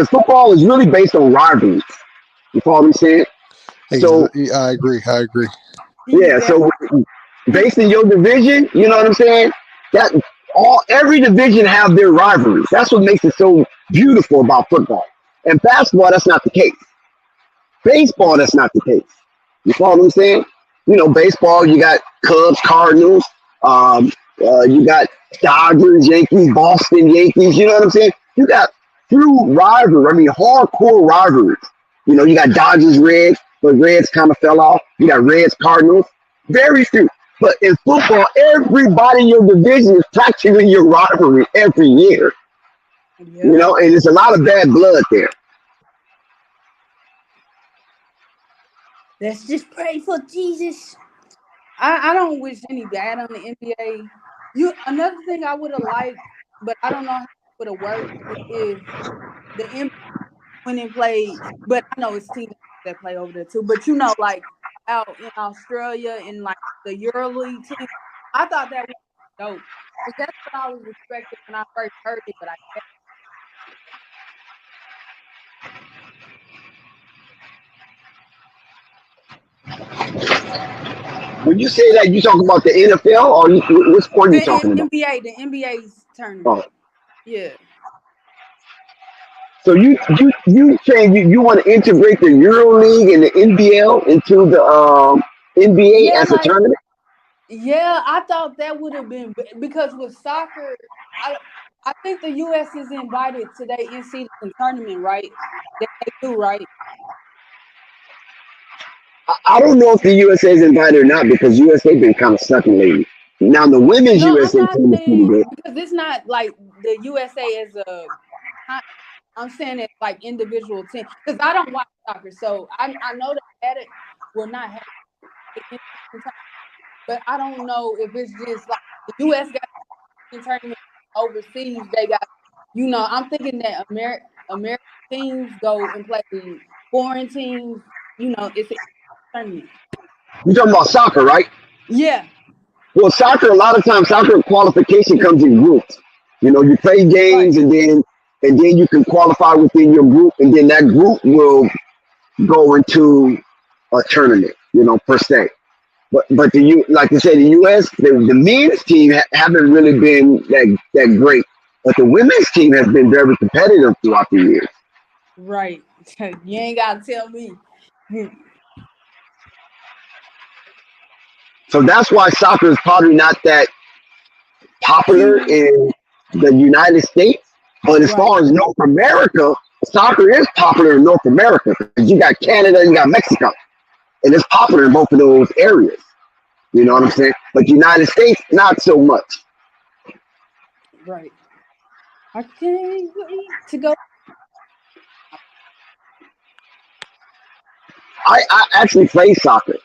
football is really based on rivalries. You follow what I'm saying? So I agree. yeah, so based on your division, you know what I'm saying? That every division have their rivalries. That's what makes it so beautiful about football. And basketball, that's not the case. Baseball, that's not the case. You follow what I'm saying? Baseball, you got Cubs, Cardinals, you got Dodgers, Yankees, Boston Yankees. You know what I'm saying? You got true rivalry. I mean, hardcore rivalries. You got Dodgers, Reds, but Reds kind of fell off. You got Reds, Cardinals. Very few. But in football, everybody in your division is practically your rivalry every year. Yeah. And there's a lot of bad blood there. Let's just pray for Jesus. I don't wish any bad on the NBA. Another thing I would have liked, but I don't know how it would have worked, is the NBA winning played. But I know it's teams that play over there too. But like out in Australia in like the EuroLeague team, I thought that was dope. Because that's what I was expecting when I first heard it. But I guess. When you say that, you talking about the NFL or what sport are you talking about? The NBA's tournament. Oh. Yeah. So you saying you want to integrate the EuroLeague and the NBL into the NBA as a tournament? Yeah, I thought that would have been because with soccer, I think the U.S. is invited to their in-season tournament, right? They do, right? I don't know if the USA is invited or not because USA been kind of sucking lately. Now the women's USA team is pretty good because it's not like the USA as a I'm saying it like individual team because I don't watch soccer, so I know that it will not have it in the tournament, but I don't know if it's just like the U.S. got in tournament overseas. They got, I'm thinking that American teams go and play the foreign teams. It's a tournament. You talking about soccer, right? Yeah, Well, soccer, a lot of times, soccer qualification comes in groups. You play right, games and then you can qualify within your group, and then that group will go into a tournament, per se. But like I said, the U.S. the men's team haven't really been that great, but the women's team has been very competitive throughout the years. right. You ain't gotta tell me. So that's why soccer is probably not that popular Huge, in the United States. But as right? far as North America, soccer is popular in North America because you got Canada, you got Mexico, and it's popular in both of those areas. You know what I'm saying? But United States, not so much. Right. I can't wait to go. I actually played soccer,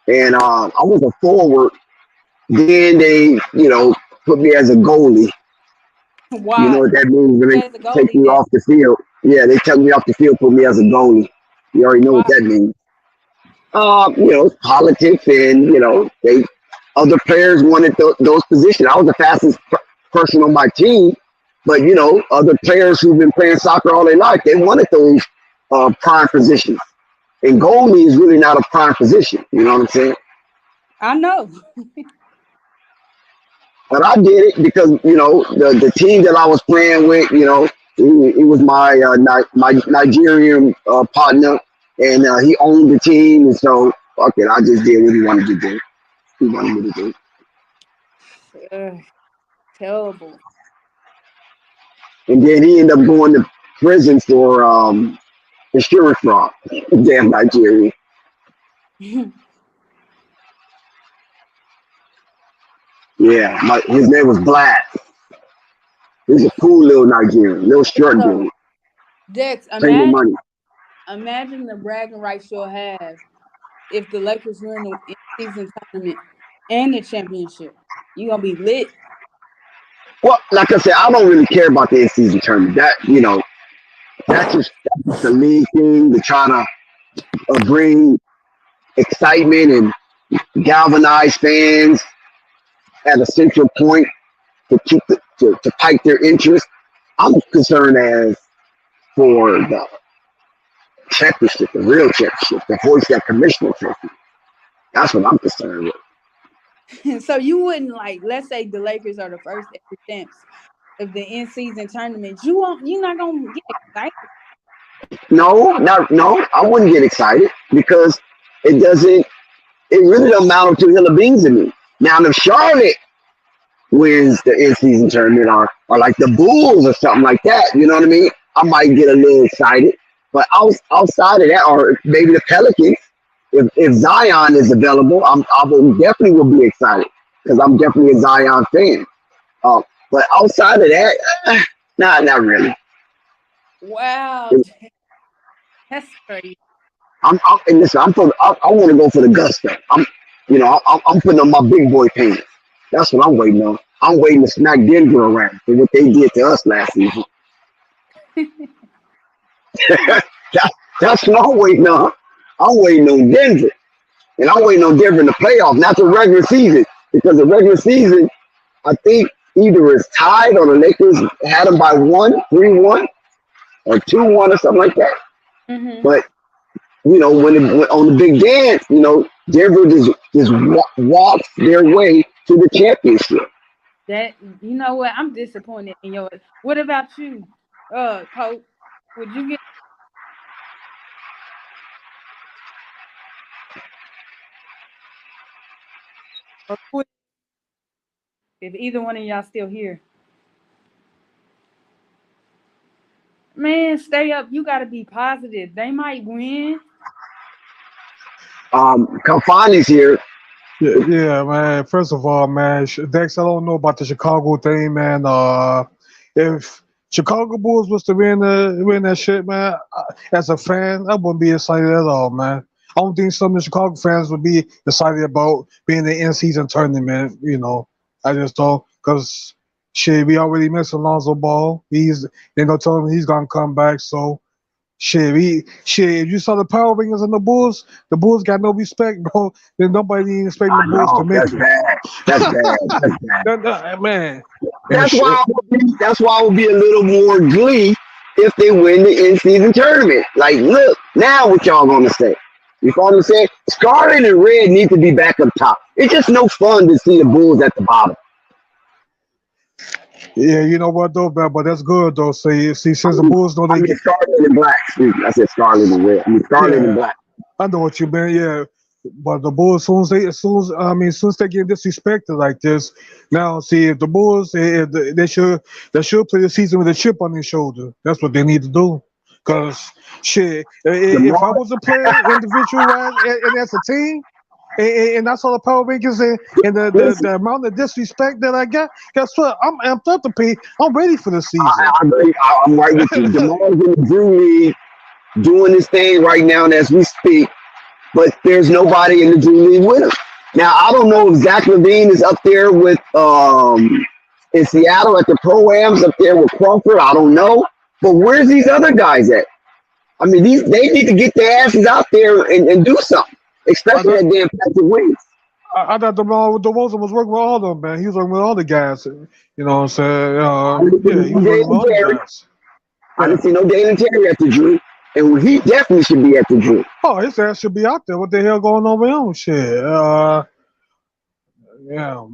and I was a forward. Then they, put me as a goalie. You know Why? what that means? When they As a take goalie, me then off the field. Yeah, they took me off the field, put me as a goalie. You already know what why? that means. Politics, and they other players wanted those positions. I was the fastest person on my team, but other players who've been playing soccer all their life, they wanted those prime positions. And goalie is really not a prime position. You know what I'm saying? I know. But I did it because the team that I was playing with, he was my Nigerian partner, and he owned the team, and so fuck it, I just did what he wanted to do. He wanted me to do. Terrible. And then he ended up going to prison for insurance fraud. Damn Nigerian. Yeah, his name was Black. He's a cool little Nigerian, little short So, dude, Dex, plenty of money. imagine the bragging rights you'll have if the Lakers win the in-season tournament and the championship. You gonna be lit. Well, like I said, I don't really care about the in-season tournament. That's just the league thing to try to bring excitement and galvanize fans at a central point to keep to pique their interest. I'm concerned as for the championship, the real championship, the voice that commissioner trophy. That's what I'm concerned with. So you wouldn't let's say the Lakers are the first ever champs of the in-season tournament. You're not gonna get excited. No, I wouldn't get excited because it really doesn't matter to hill of beans to me. Now if Charlotte wins the in-season tournament or like the Bulls or something like that, you know what I mean? I might get a little excited. But outside of that, or maybe the Pelicans, if Zion is available, definitely will be excited because I'm definitely a Zion fan. But outside of that, not really. Wow, that's crazy. And listen, I want to go for the gusto. I'm putting on my big boy pants. That's what I'm waiting on. I'm waiting to smack Denver around for what they did to us last season. That's what I'm waiting on. I'm waiting on Denver. And I'm waiting on Denver in the playoffs, not the regular season. Because the regular season, I think either it's tied or the Lakers had them by 3-1, or 2-1 or something like that. Mm-hmm. But, when on the big dance, Denver just walks their way to the championship. That you know what? I'm disappointed in yours. What about you, Coach? Would you get if either one of y'all still here? Man, stay up. You gotta be positive. They might win. Kafani's here. Yeah, man. First of all, man, Dex, I don't know about the Chicago thing, man. If Chicago Bulls was to win that shit, man. As a fan, I wouldn't be excited at all, man. I don't think some of the Chicago fans would be excited about being in the in-season tournament. I just don't, because shit, we already missed Alonzo Ball. They don't tell him he's gonna come back. So shit. If you saw the Power Rangers and the Bulls got no respect, bro. Then nobody even expecting I the Bulls to know make that's it. bad. That's bad. That's bad. Man, and That's shit. why I would be a little more glee if they win the in-season tournament. Like, look, now what y'all gonna say? You know what I'm saying? Scarlet and Red need to be back up top. It's just no fun to see the Bulls at the bottom. Yeah, you know what though, but that's good though. See, since the Bulls know I they mean get, Scarlet and Black. Excuse me. I said Scarlet and Red. I mean Scarlet and yeah, Black. I know what you mean. Yeah, but the Bulls, soon as they get disrespected like this, now see if the Bulls, they should play the season with a chip on their shoulder. That's what they need to do. Cause shit, if I Lamar, was a player individual wise and as a team. And I saw the Power Rangers and listen, the amount of disrespect that I got. Guess what? I'm amped up to pay. I'm ready for the season. I agree. I'm right with you. Jamal's in the Drew League doing his thing right now as we speak, but there's nobody in the Drew League with him. Now I don't know if Zach Levine is up there with in Seattle at the pro-ams up there with Crawford. I don't know. But where's these other guys at? I mean, they need to get their asses out there and do something, I especially thought, that damn Patrick Williams. I thought DeRozan was working with all of them, man. He was working with all the guys. You know what I'm saying? I didn't see Yeah, he no was working with Dalen all the Terry. guys. I Yeah. didn't see no Dalen Terry at the Drew, and he definitely should be at the Drew. Oh, his ass should be out there. What the hell going on with him? Shit. Yeah.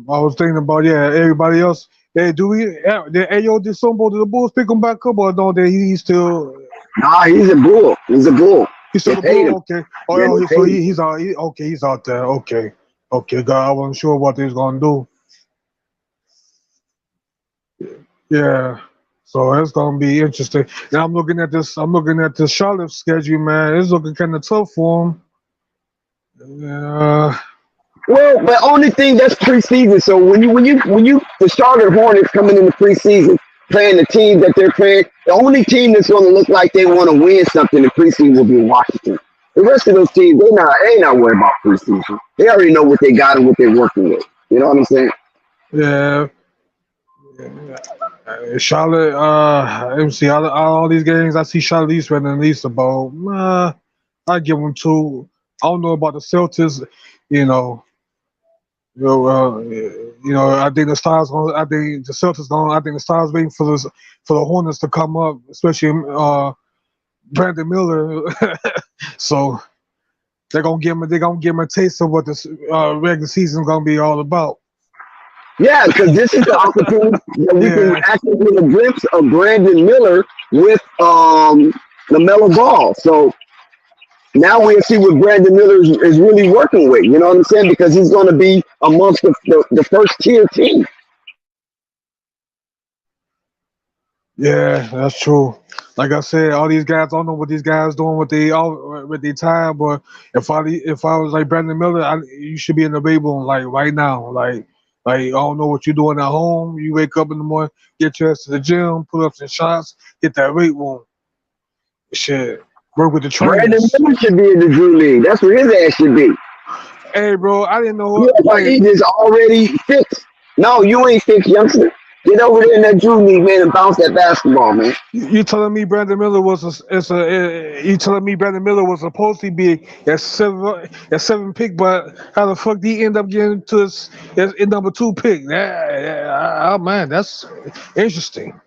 I was thinking about everybody else. Hey, did Ayo Disumbo, did the Bulls pick him back up or no? That he's still. Nah, he's a bull. He's a bull. He's They still a paid Bull. him. Okay. Yeah, Oh, they so paid him. he's out. Okay, he's out there. Okay. Okay, God, I wasn't sure what they was gonna do. Yeah. So it's gonna be interesting. Now I'm looking at this. I'm looking at the Charlotte schedule, man. It's looking kind of tough for him. Yeah. Well, but only thing that's preseason. So when you the Charlotte Hornets coming in the preseason playing the team that they're playing, the only team that's going to look like they want to win something in the preseason will be Washington. The rest of those teams, they ain't not worried about preseason. They already know what they got and what they're working with. You know what I'm saying? Yeah. Charlotte. Let me see. All these games, I see Charlotte East winning at least about. I give them two. I don't know about the Celtics. You know. I think the Stars. I think the Celtics. I think the Stars waiting for the Hornets to come up, especially Brandon Miller. So they're gonna give him. They're gonna give him a taste of what this regular season gonna be all about. Yeah, because this is the opportunity that we can Yeah. actually get a glimpse of Brandon Miller with Lamelo Ball. So now we'll see what Brandon Miller is really working with. You know what I'm saying? Because he's going to be amongst the first tier team. Yeah, that's true. Like I said, all these guys, I don't know what these guys doing with their time, but if I was like Brandon Miller, you should be in the weight room like right now. Like I don't know what you're doing at home. You wake up in the morning, get your ass to the gym, pull up some shots, hit that weight room. Shit, work with the Brandon trainers. Miller should be in the Drew League. That's where his ass should be. Hey, bro, I didn't know. Yeah, but Like he is already fixed. No, you ain't fixed, youngster. Get over there in that Drew League, man, and bounce that basketball, man. you telling me Brandon Miller you telling me Brandon Miller was supposed to be at seven pick, but how the fuck did he end up getting to his number two pick? Oh man, that's interesting.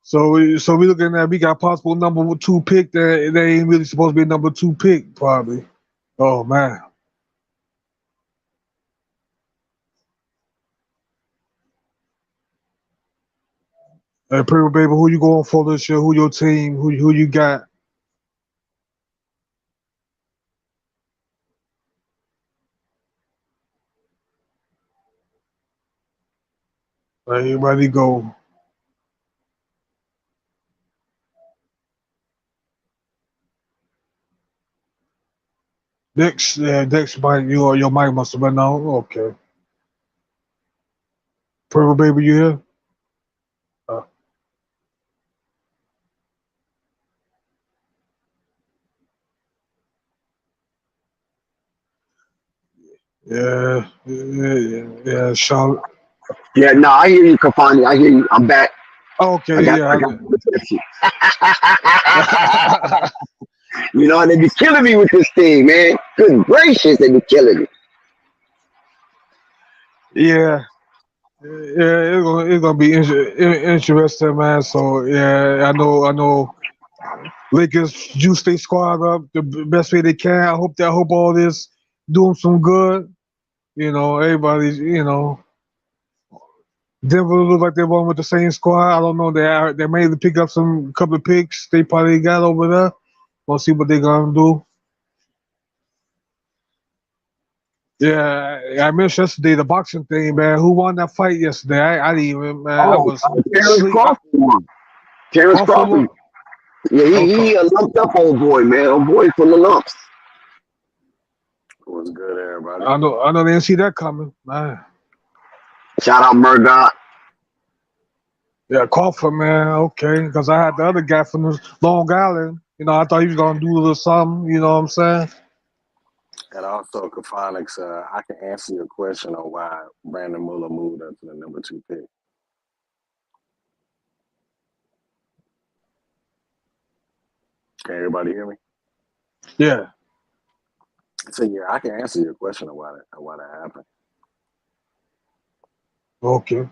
So we looking at we got possible number two pick that they ain't really supposed to be a number two pick probably. Oh man. Hey, Pretty baby, who you going for this year? Who your team? Who you got? Everybody go. Dex, yeah, Dex, mic, your mic must have been out. Okay. Purple baby, you here? Uh, yeah. Charlotte. Yeah, no, I hear you, Kafani. I hear you. I'm back. I Okay, got yeah. I got the reception. You know, they be killing me with this thing, man. Good gracious, they be killing me. Yeah, yeah, it's gonna be interesting, man. So yeah, I know. Lakers juice their squad up the best way they can. I hope all this do them some good. Everybody's. Denver look like they won with the same squad. I don't know. They may pick up some couple of picks they probably got over there. We'll see what they're gonna do. Yeah, I missed yesterday the boxing thing, man. Who won that fight yesterday? I didn't even, man. I Oh, was Terrence asleep. Crawford won. Terrence Crawford Crawford. won. Yeah, Okay. he a lumped up old boy, man. Old boy full of lumps. What's good, everybody? I know they didn't see that coming, man. Shout out Murdoch. Yeah, Crawford, man. Okay, because I had the other guy from Long Island. I thought he was gonna do a little something. You know what I'm saying? And also, Kaphonics, I can answer your question on why Brandon Muller moved up to the number 2 pick. Can everybody hear me? Yeah. So yeah, I can answer your question on why that happened. Okay.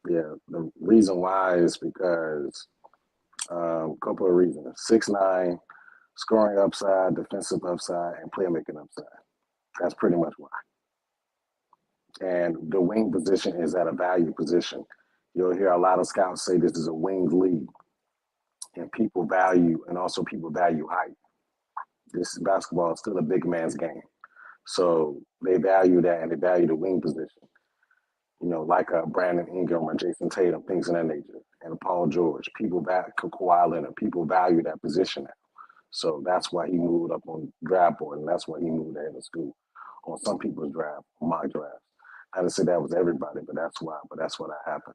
Yeah, the reason why is because a couple of reasons: 6'9", scoring upside, defensive upside, and playmaking upside. That's pretty much why. And the wing position is at a value position. You'll hear a lot of scouts say this is a wing league, and people value height. This basketball is still a big man's game. So they value that, and they value the wing position. Like Brandon Ingram or Jason Tatum, things of that nature, and Paul George. People value Kawhi Leonard. People value that position now. So that's why he moved up on draft board, and that's why he moved ahead of school on some people's draft, my draft. I didn't say that was everybody, but that's why. But that's what happened.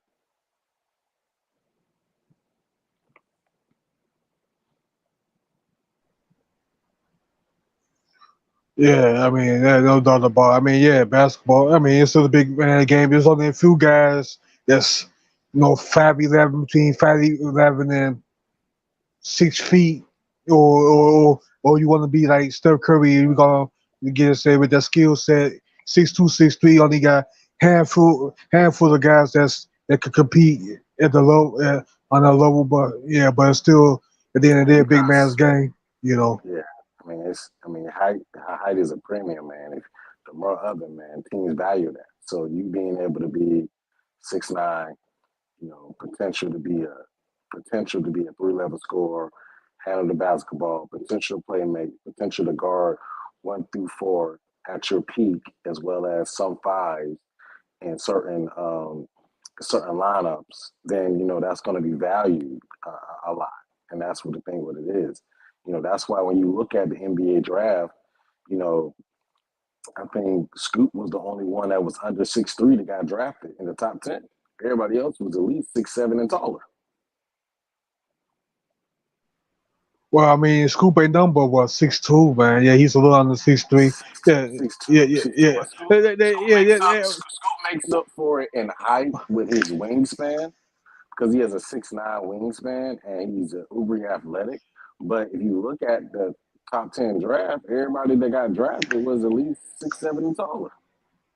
Yeah, I mean, no doubt about it. I mean, yeah, basketball. I mean, it's still a big man game. There's only a few guys that's, 5'11", between 5'11" and 6 feet, or you want to be like Steph Curry. You're gonna get say with that skill set, 6'2", 6'3". Only got handful of guys that could compete at the low on that level. But yeah, but it's still at the end of the day, a big man's Because game. You know. yeah, height is a premium, man. If the more of it, man, teams value that. So you being able to be 6'9", potential to be a 3-level scorer, handle the basketball, potential playmate, potential to guard 1 through 4 at your peak, as well as some fives in certain lineups. Then that's going to be valued a lot, and that's what it is. That's why when you look at the NBA draft, you know, I think Scoot was the only one that was under 6'3" that got drafted in the top 10. Everybody else was at least 6'7" and taller. Well, I mean, Scoop ain't number what 6'2", man. Yeah, he's a little under 6'3". Yeah, Six two, yeah, yeah, six two. yeah. But Scoot, Yeah, yeah, Scoot yeah, makes yeah, up. yeah. Scoot makes up for it in height with his wingspan because he has a 6'9" wingspan and he's uber athletic. But if you look at the top 10 draft, everybody that got drafted was at least 6'7" and taller.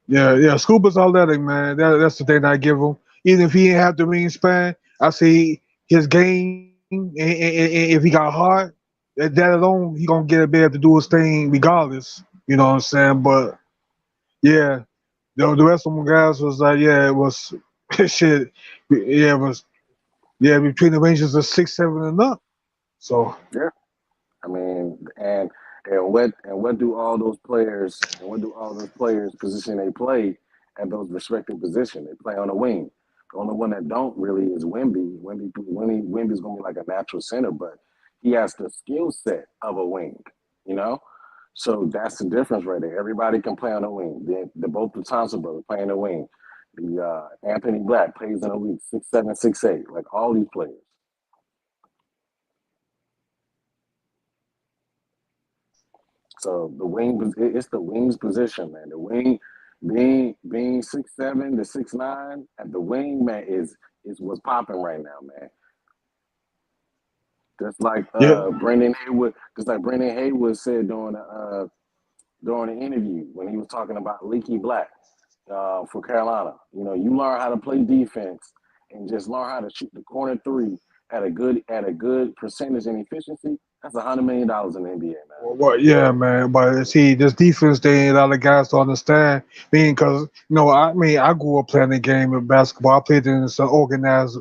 Yeah. Scoop is athletic, man. That's the thing I give him. Even if he ain't have the wingspan, I see his game. And if he got hard, that alone, he gonna get a bit to do his thing regardless. You know what I'm saying? But yeah, the rest of them guys was like, yeah, it was shit. Yeah, it was between the ranges of 6'7" and up. So Yeah. I mean, and what do all those players position they play at those respective positions? They play on the wing. The only one that don't really is Wemby. Wemby's gonna be like a natural center, but he has the skill set of a wing. You know, So that's the difference right there. Everybody can play on the wing. Both the Thompson brothers play on the wing. The Anthony Black plays in the league, 6'7", 6'8", like all these players. So the wing, it's the wing's position, man. The wing, being 6'7" to 6'9" at the wing, man, is what's popping right now, man. Just like Yeah, Brendan Haywood said during the interview when he was talking about Leaky Black for Carolina. You learn how to play defense and just learn how to shoot the corner three at a good percentage and efficiency. That's $100 million in the NBA, man. well, yeah, man. But see, this defense thing, a lot of guys don't understand. Because I grew up playing the game of basketball. I played in some organized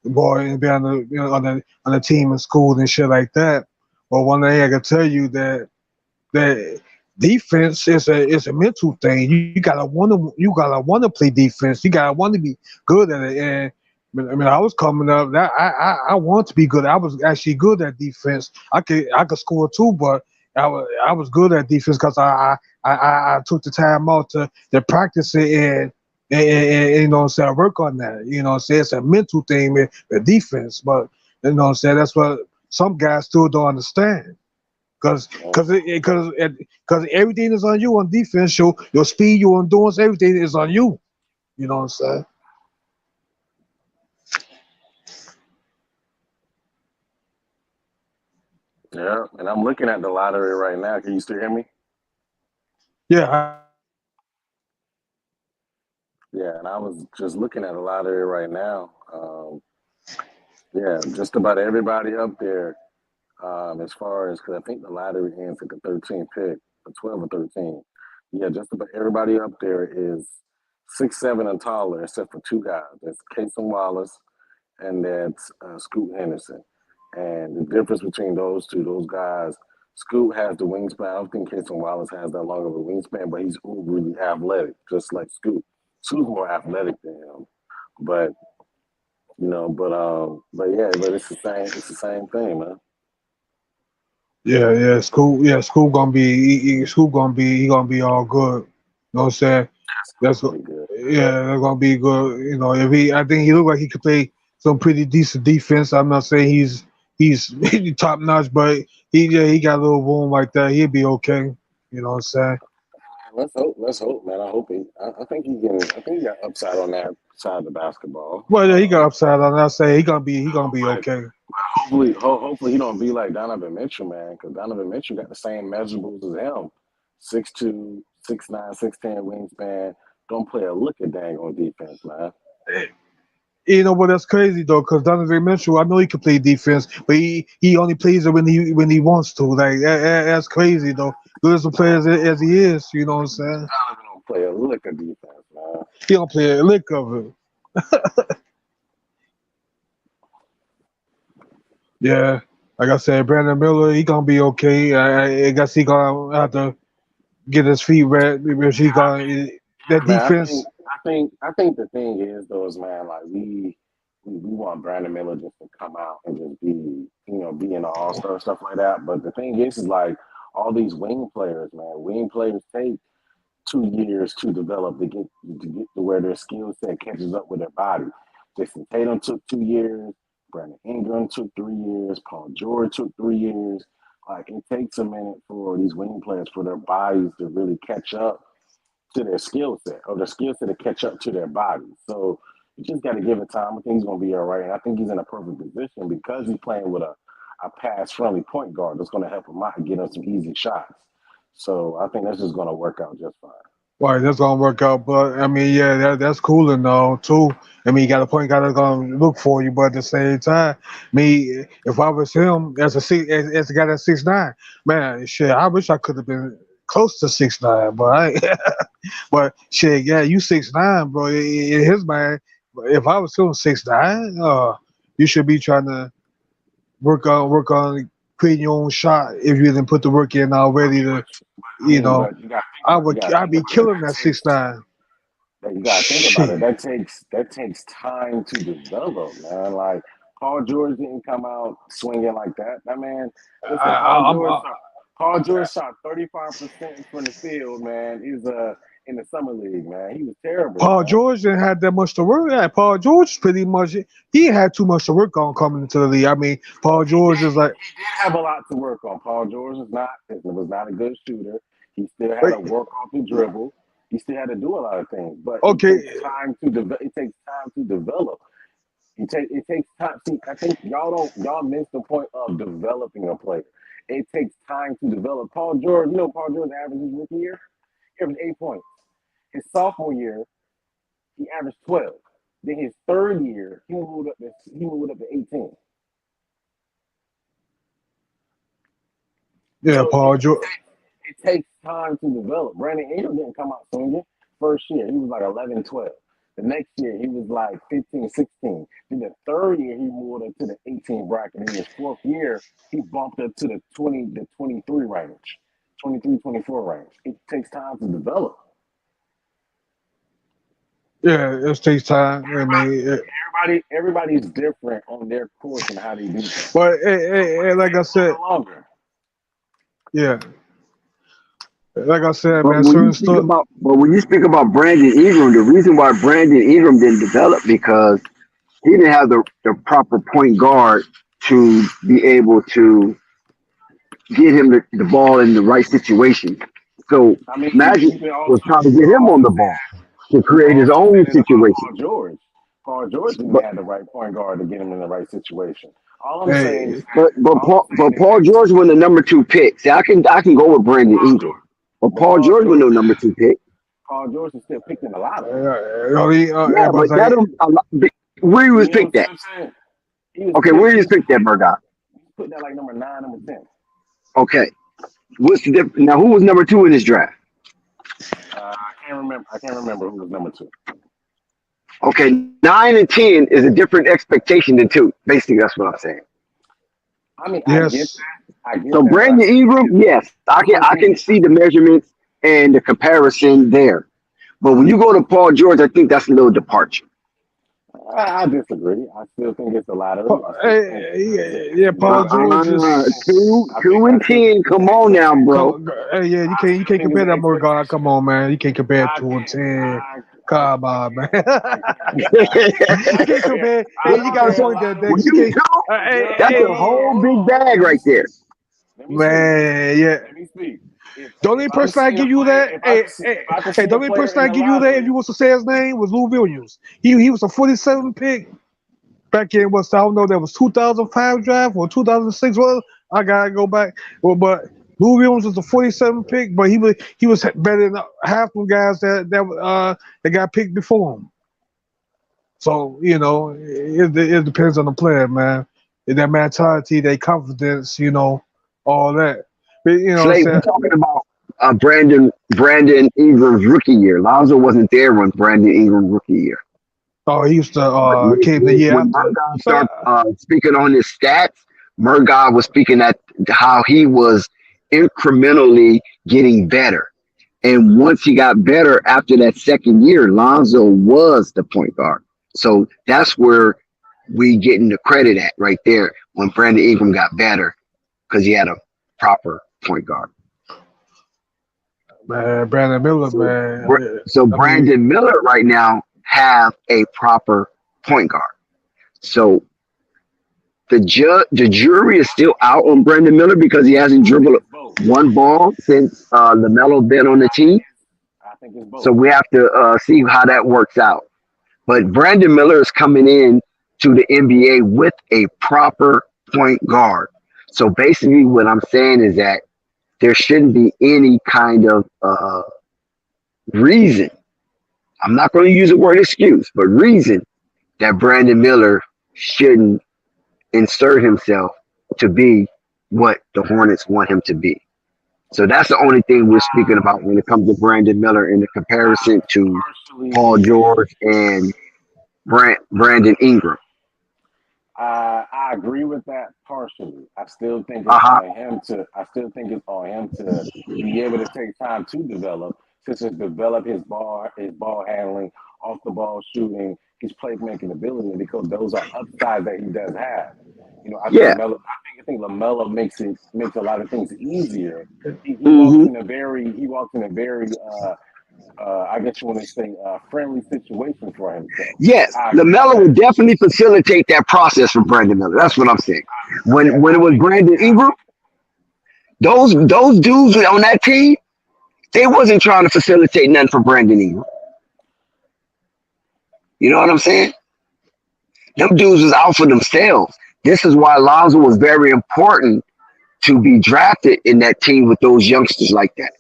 boy and be on the on the team in school and shit like that. But one thing I can tell you that defense is a mental thing. You gotta wanna play defense. You gotta want to be good at it. And I was coming up. That I want to be good. I was actually good at defense. I could score too, but I was good at defense because I took the time out to practice it and what I'm saying, work on that. What I'm saying, it's a mental thing with defense, but what I'm saying, that's what some guys still don't understand. Because everything is on you on defense. Your speed, your endurance, everything is on you. You know what I'm saying? Yeah, and I'm looking at the lottery right now. Can you still hear me? Yeah, Yeah, and I was just looking at the lottery right now. Yeah, just about everybody up there. As far as because I think the lottery ends at the 13th pick, the 12 or 13. Yeah, just about everybody up there is 6'7" and taller, except for two guys. That's Casey Wallace and that's Scoot Henderson. And the difference between those guys, Scoot has the wingspan. I don't think Casey Wallace has that long of a wingspan, but he's really athletic, just like Scoot. Scoot's more athletic than him, but but it's the same. It's the same thing, man. yeah. School gonna be school gonna be he gonna be all good. You know what I'm saying? That's Pretty good. yeah, they're gonna be good. If I think he looked like he could play some pretty decent defense. I'm not saying he's top notch, but he got a little room like that. He'll be okay. You know what I'm saying? Let's hope. Let's hope, man. I hope he. I think he can. I think he got upside on that side of the basketball. Well, yeah, he got upside on. I say he gonna be But okay. hopefully he don't be like Donovan Mitchell, man, because Donovan Mitchell got the same measurables as him: 6'2", 6'9", 6'10" wingspan. Don't play a lick of dang on defense, man. But that's crazy though, because Donovan Mitchell, I know he can play defense, but he only plays it when he wants to. Like that's crazy though. Good as a player as he is, you know what I'm saying? Donovan don't play a lick of defense, man. He don't play a lick of it. Yeah, like I said, Brandon Miller, he gonna be okay. I guess he gonna have to get his feet wet because he gonna that Man, defense. I think the thing is though is man, like we want Brandon Miller just to come out and just be in the All Star stuff like that. But the thing is like all these wing players, man, wing players take 2 years to develop to get to where their skill set catches up with their body. Jason Tatum took 2 years. Brandon Ingram took 3 years. Paul George took 3 years. Like it takes a minute for these wing players for their bodies to really catch up to their skill set or their skill set to catch up to their body. So you just got to give it time. I think he's going to be all right. And I think he's in a perfect position because he's playing with a pass friendly point guard that's going to help him out and get him some easy shots. So I think that's just going to work out just fine. Right, that's gonna work out. But I mean, yeah, that's cool and all too. I mean, you got a point guard that's gonna look for you, but at the same time, me, if I was him as a guy that's 6'9", man, shit, I wish I could have been close to 6'9", but but shit, yeah, you 6'9", bro. In his mind, if I was still 6'9", you should be trying to work on creating your own shot if you didn't put the work in already to, I you mean, know. but you got to I'd think be about it. killing that 6'9". You got to think about it. Shit. That takes time to develop, man. Like Paul George didn't come out swinging like that. That man, listen, I, I'm Paul George shot 35% from the field, man. He was in the summer league, man. He was terrible, Paul man. George didn't have that much to work at. Paul George pretty much he had too much to work on coming into the league. I mean, Paul George is like He did have a lot to work on. Paul George was not a good shooter. He still had to work off the dribble. He still had to do a lot of things, but it okay. takes time to develop. It takes time to develop. It takes time. See, I think y'all miss the point of developing a player. It takes time to develop. Paul George, Paul George averaged his rookie year, he averaged 8 points. His sophomore year, he averaged 12. Then his third year, he moved up to 18. Yeah, So Paul George. it takes time to develop. Brandon Ingram didn't come out swinging. First year, he was like 11, 12. The next year, he was like 15, 16. Then the third year, he moved up to the 18 bracket. In his fourth year, he bumped up to the 23 range, 23, 24 range. It takes time to develop. Yeah, it takes time. I mean, Everybody's different on their course and how they do things. but like I said, Longer. yeah, like I said, But man, when you certain speak stuff. about Brandon Ingram, the reason why Brandon Ingram didn't develop because he didn't have the proper point guard to be able to get him the ball in the right situation. So I mean, Magic was trying to get him on the ball to we can create his also say own that about situation. Paul George. Paul George didn't But have the right point guard to get him in the right situation. All I'm saying Hey, is that Paul George won the number 2 pick. See, I can go with Brandon Paul Ingram, George, but but Paul George was no number 2 pick. Paul George is still picked in the lottery. Yeah, but everybody's that like, where he was You know picked what at. I'm saying? He was Okay, picked. where he was picked at, Murdoch. Put that like number 9, number 10. Okay, what's the difference now? Who was number 2 in this draft? I can't remember who was number 2. Okay, 9 and 10 is a different expectation than 2. Basically, that's what I'm saying. I mean, yes, I get So that, but Brandon Ingram, yes, I can see the measurements and the comparison there. But when you go to Paul George, I think that's a little departure. I disagree. I still think it's a lottery. I still think yeah, Paul George is. Two and 10. Come on now, bro. Yeah, you can't think compare it's an that Morgan. expectation. Come on, man, you can't compare I 2 and 10. I Come on, man. You can't can't. compare. I Hey, you got a compare a point there, lot of When Dex. You you can't. two, that's a whole big bag Let me right speak. there. Let me speak. Man, yeah. Let me speak. The only person I give you that, If I can hey, see the a only player person in I the give you that, if lottery, you was to say his name, was Lou Williams. He was a 47 pick back in I don't know, that was 2005 draft or 2006. Well, I gotta go back. Well, but Lou Williams was a 47 pick, but he was better than half them guys that got picked before him. So it depends on the player, man. Their mentality, their confidence, all that. But what I'm Slade, we're saying. talking about Brandon Ingram's rookie year. Lonzo wasn't there when Brandon Ingram's rookie year. Oh, he used to When, came the when, year when after. Murdoch started speaking on his stats, Murdoch was speaking at how he was incrementally getting better. And once he got better after that second year, Lonzo was the point guard. So that's where we getting the credit at right there when Brandon Ingram got better because he had a proper point guard. Man, Brandon Miller, So, man. so I mean, Brandon Miller right now have a proper point guard. So the jury is still out on Brandon Miller because he hasn't dribbled one ball since Lamelo been on the team. I think it's So both. we have to see how that works out. But Brandon Miller is coming in to the NBA with a proper point guard. So basically, what I'm saying is that there shouldn't be any kind of reason. I'm not going to use the word excuse, but reason that Brandon Miller shouldn't insert himself to be what the Hornets want him to be. So that's the only thing we're speaking about when it comes to Brandon Miller in the comparison to Paul Partially, George and Brandon Ingram. I agree with that partially. I still think Uh it's huh. on him to. I still think it's on him to be able to take time to develop, such as develop his ball handling, off the ball shooting, his playmaking ability, because those are upsides that he does have. You know, I think Yeah. Lamelo. I think Lamelo makes a lot of things easier. He Hmm. walks in a very I guess you want to say friendly situation for himself. Yes, I agree with LaMelo would that. definitely facilitate that process for Brandon Miller. That's what I'm saying. When it was Brandon Ingram, those dudes on that team, they wasn't trying to facilitate nothing for Brandon Ingram. You know what I'm saying? Them dudes was out for themselves. This is why Lonzo was very important to be drafted in that team with those youngsters like that.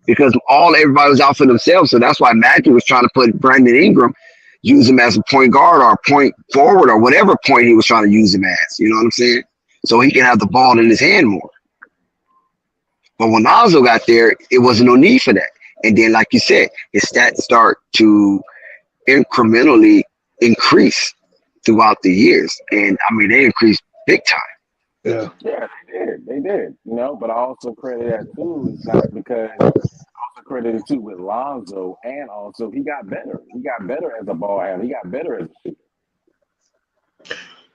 Because everybody was out for themselves. So that's why Magic was trying to put Brandon Ingram, use him as a point guard or a point forward or whatever point he was trying to use him as. You know what I'm saying? So he can have the ball in his hand more. But when Lonzo got there, it wasn't no need for that. And then, like you said, his stats start to incrementally increase throughout the years. And I mean, they increased big time. Yeah. Yeah, they did. You know, but I also credit that too. It's not because I also credit it too with Lonzo, and also he got better. He got better as a ball handler. He got better as a shooter.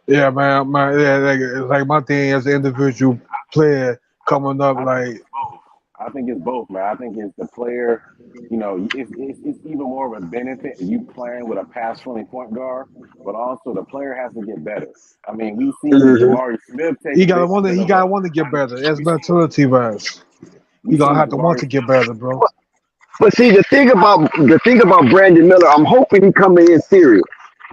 Yeah, man. Like my thing as an individual player coming up, I think like it's both. I think it's both, man. I think it's the player. You know, it's even more of a benefit you playing with a pass-friendly point guard, but also the player has to get better. I mean, we've seen Hmm. Jabari Smith take a bit he of a. gotta want to get better. It's We seen mentality wise. we He gonna seen have to want Jabari to get Smith. better, bro. But see, the thing about Brandon Miller, I'm hoping he coming in serious.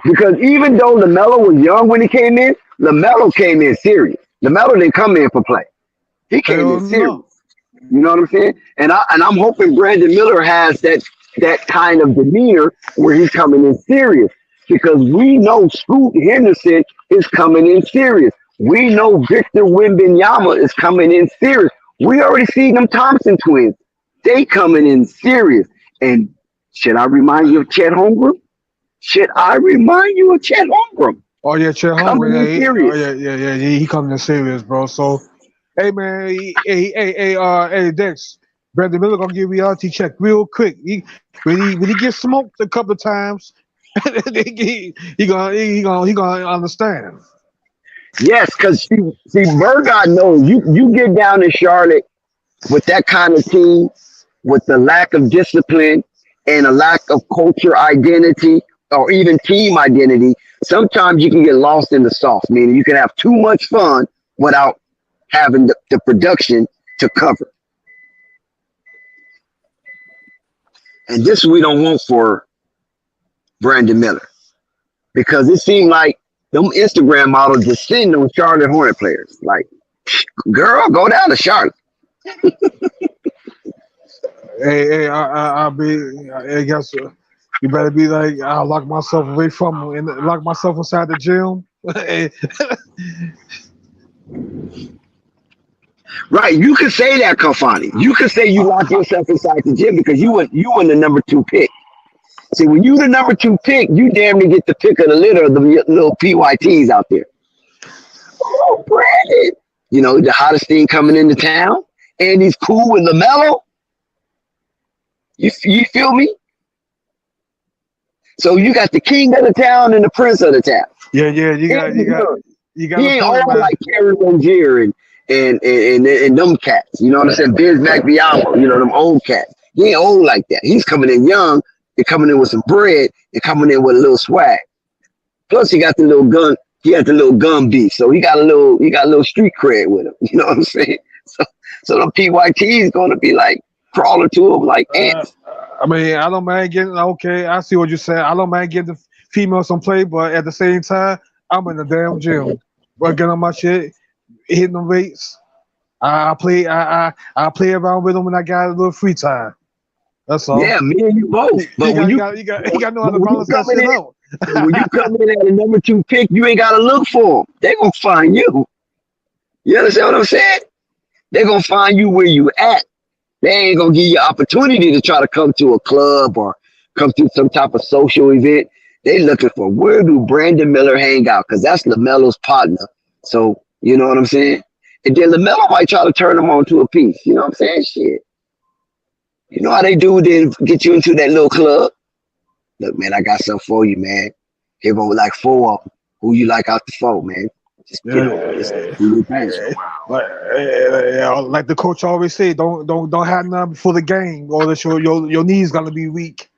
Because even though LaMelo was young when he came in, LaMelo came in serious. LaMelo didn't come in for play. He came in Hell serious. no. You know what I'm saying? And I'm hoping Brandon Miller has that kind of demeanor where he's coming in serious. Because we know Scoot Henderson is coming in serious. We know Victor Wembanyama is coming in serious. We already see them Thompson twins. They coming in serious. And should I remind you of Chet Holmgren? Should I remind you of Chet Holmgren? Oh yeah, Chet Coming Holmgren. in serious. He coming in serious, bro. So, hey man, hey, Dex, Brandon Miller gonna give reality check real quick. When he gets smoked a couple of times, he gonna understand. Yes, because see, Burgott knows you get down in Charlotte with that kind of team, with the lack of discipline and a lack of culture identity or even team identity, sometimes you can get lost in the sauce, meaning you can have too much fun without having the production to cover. And this we don't want for Brandon Miller because it seemed like them Instagram models just sitting on Charlotte Hornet players. Like, girl, go down to Charlotte. Hey, I guess you better be like, I'll lock myself away from him and lock myself inside the gym. Hey, Right, you could say that, Kafani. You could say you lock yourself inside the gym because you were the number 2 pick. See, when you the number 2 pick, you damn near get the pick of the litter of the little PYTs out there. Oh, Brandon. You know, the hottest thing coming into town. And he's cool with LaMelo. You feel me? So you got the king of the town and the prince of the town. yeah, And he's good. you got He a ain't point, all man. like Kerry Rozier and them cats. You know what I'm saying? Biz McBiamo, you know, them old cats. He ain't old like that. He's coming in young and coming in with some bread and coming in with a little swag. Plus he got the little gun. He had the little gun beef. So he got a little street cred with him. You know what I'm saying? So the PYT is gonna be like crawling to him like ants. I mean, I don't mind getting okay. I see what you're saying. I don't mind getting the females some play, but at the same time, I'm in the damn gym, working on my shit, hitting the weights. I play around with them when I got a little free time. That's all. Yeah, me and you both. But when you You got to know how to balance that coming shit in, out. when you come in at a number 2 pick, you ain't gotta look for them. They gonna find you. You understand what I'm saying? They gonna find you where you at. They ain't gonna give you opportunity to try to come to a club or come to some type of social event. They looking for where do Brandon Miller hang out because that's LaMelo's partner. So you know what I'm saying. And then LaMelo might try to turn them on to a piece. You know what I'm saying? Shit. You know how they do? Then get you into that little club. Look, man, I got something for you, man. Here go like 4 of them. Who you like out the 4, man? Just, you know, just do your thing. Like the coach always say, don't have none before the game, or else your knees gonna be weak.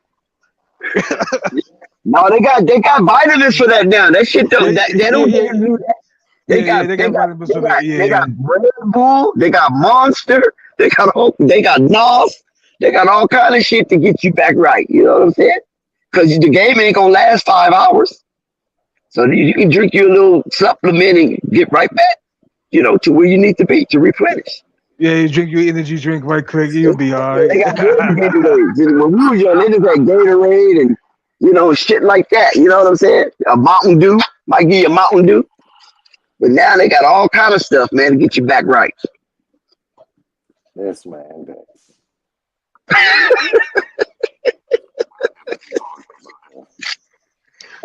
No, they got vitamins for that now. That shit Yeah, don't they don't yeah, do that. They yeah. got They they got got vitamins they for got that. Yeah, they yeah. got Red Bull, they got Monster, they got NOS, they got all kind of shit to get you back right. You know what I'm saying? Because the game ain't gonna last 5 hours, so you can drink your little supplement and get right back, you know, to where you need to be to replenish. Yeah, you drink your energy drink right quick, you'll be all Yeah, they right. got good Gatorade. When we was young, they just had Gatorade and shit like that. You know what I'm saying? A Mountain Dew might give you a Mountain Dew, but now they got all kind of stuff, man, to get you back right. This man, that.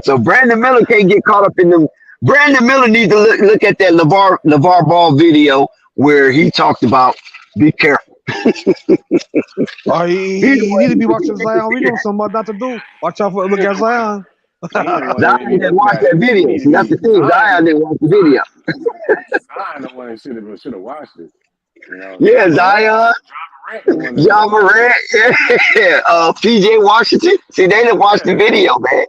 So Brandon Miller can't get caught up in them. Brandon Miller needs to look at that LeVar Ball video where he talked about be careful. Oh, He the he one need to be who watching Zion. We know something about not to do. Watch out for He look the at Zion. one Zion that he didn't looked watch at that it. He video. need See, to that's be the thing. Zion didn't watch the Zion, video. Zion the one that should have watched it. You know, Yeah, Zion, Morant the one that John Morant, yeah, PJ Washington. See, they didn't watch the video, man.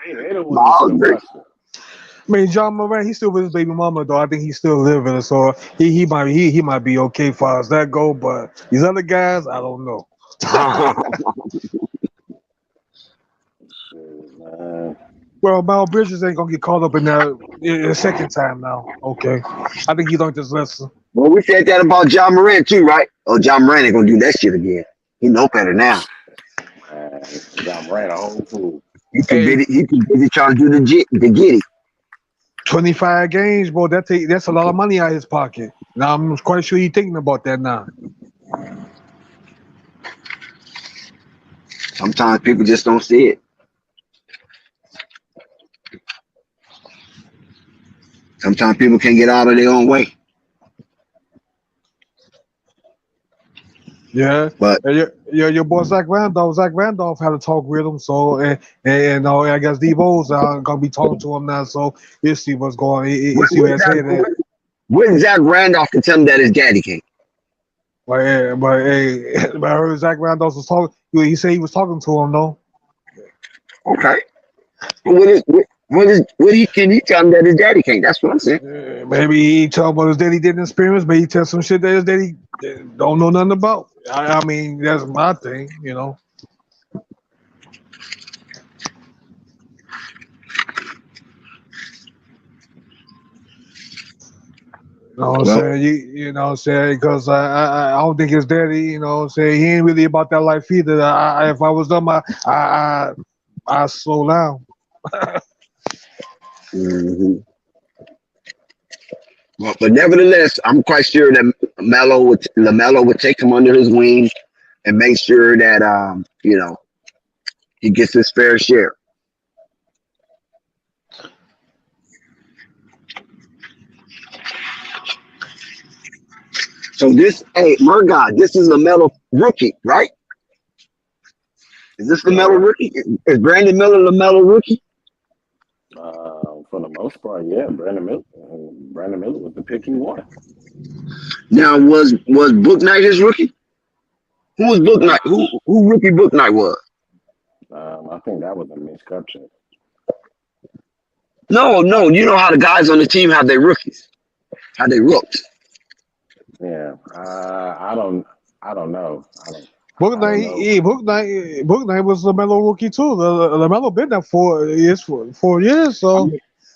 They the one that should Miles have Bridges. watched it. I mean, John Moran, he's still with his baby mama though. I think he's still living, so he might be okay as far as that go. But these other guys, I don't know. Shit, man. Well, Miles Bridges ain't gonna get caught up in that a second time now. Okay, I think he learned his lesson. Well, we said that about John Morant too, right? Oh, John Morant ain't gonna do that shit again. He know better now. John Morant a whole fool. He too Hey, busy. He too busy trying to do the giddy. 25 games, bro. That's a lot of money out of his pocket. Now I'm quite sure he's thinking about that now. Sometimes people just don't see it. Sometimes people can't get out of their own way. Yeah, But your boy Zach Randolph had a talk with him. So and I guess Devo's gonna be talking to him now. So we'll see what's going. We'll see where it's headed. When Zach Randolph can tell him that his daddy can't. But I heard Zach Randolph was talking. He said he was talking to him though. Okay. Can he tell him that his daddy can't? That's what I'm saying. Maybe he tell him what his daddy didn't experience. Maybe he tell some shit that his daddy don't know nothing about. I mean, that's my thing, you know. You know what I'm saying? You know what I'm saying? Because I don't think his daddy, you know what I'm saying, he ain't really about that life either. If I was them, I slow down. Mm-hmm. But nevertheless, I'm quite sure that Lamelo would take him under his wing and make sure that he gets his fair share. So Murgod, this is Lamelo rookie, right? Is this Lamelo rookie? Is Brandon Miller Lamelo rookie? For the most part, yeah. Brandon Miller was the pick he wanted. Now, was Book Knight his rookie? Who was Book Knight? Who rookie Book Knight was? I think that was a Mitch Kupchak. No. You know how the guys on the team have their rookies, how they rooks. Yeah, I don't know. Book Knight was LaMelo rookie too. LaMelo been there 4 years, 4 years. So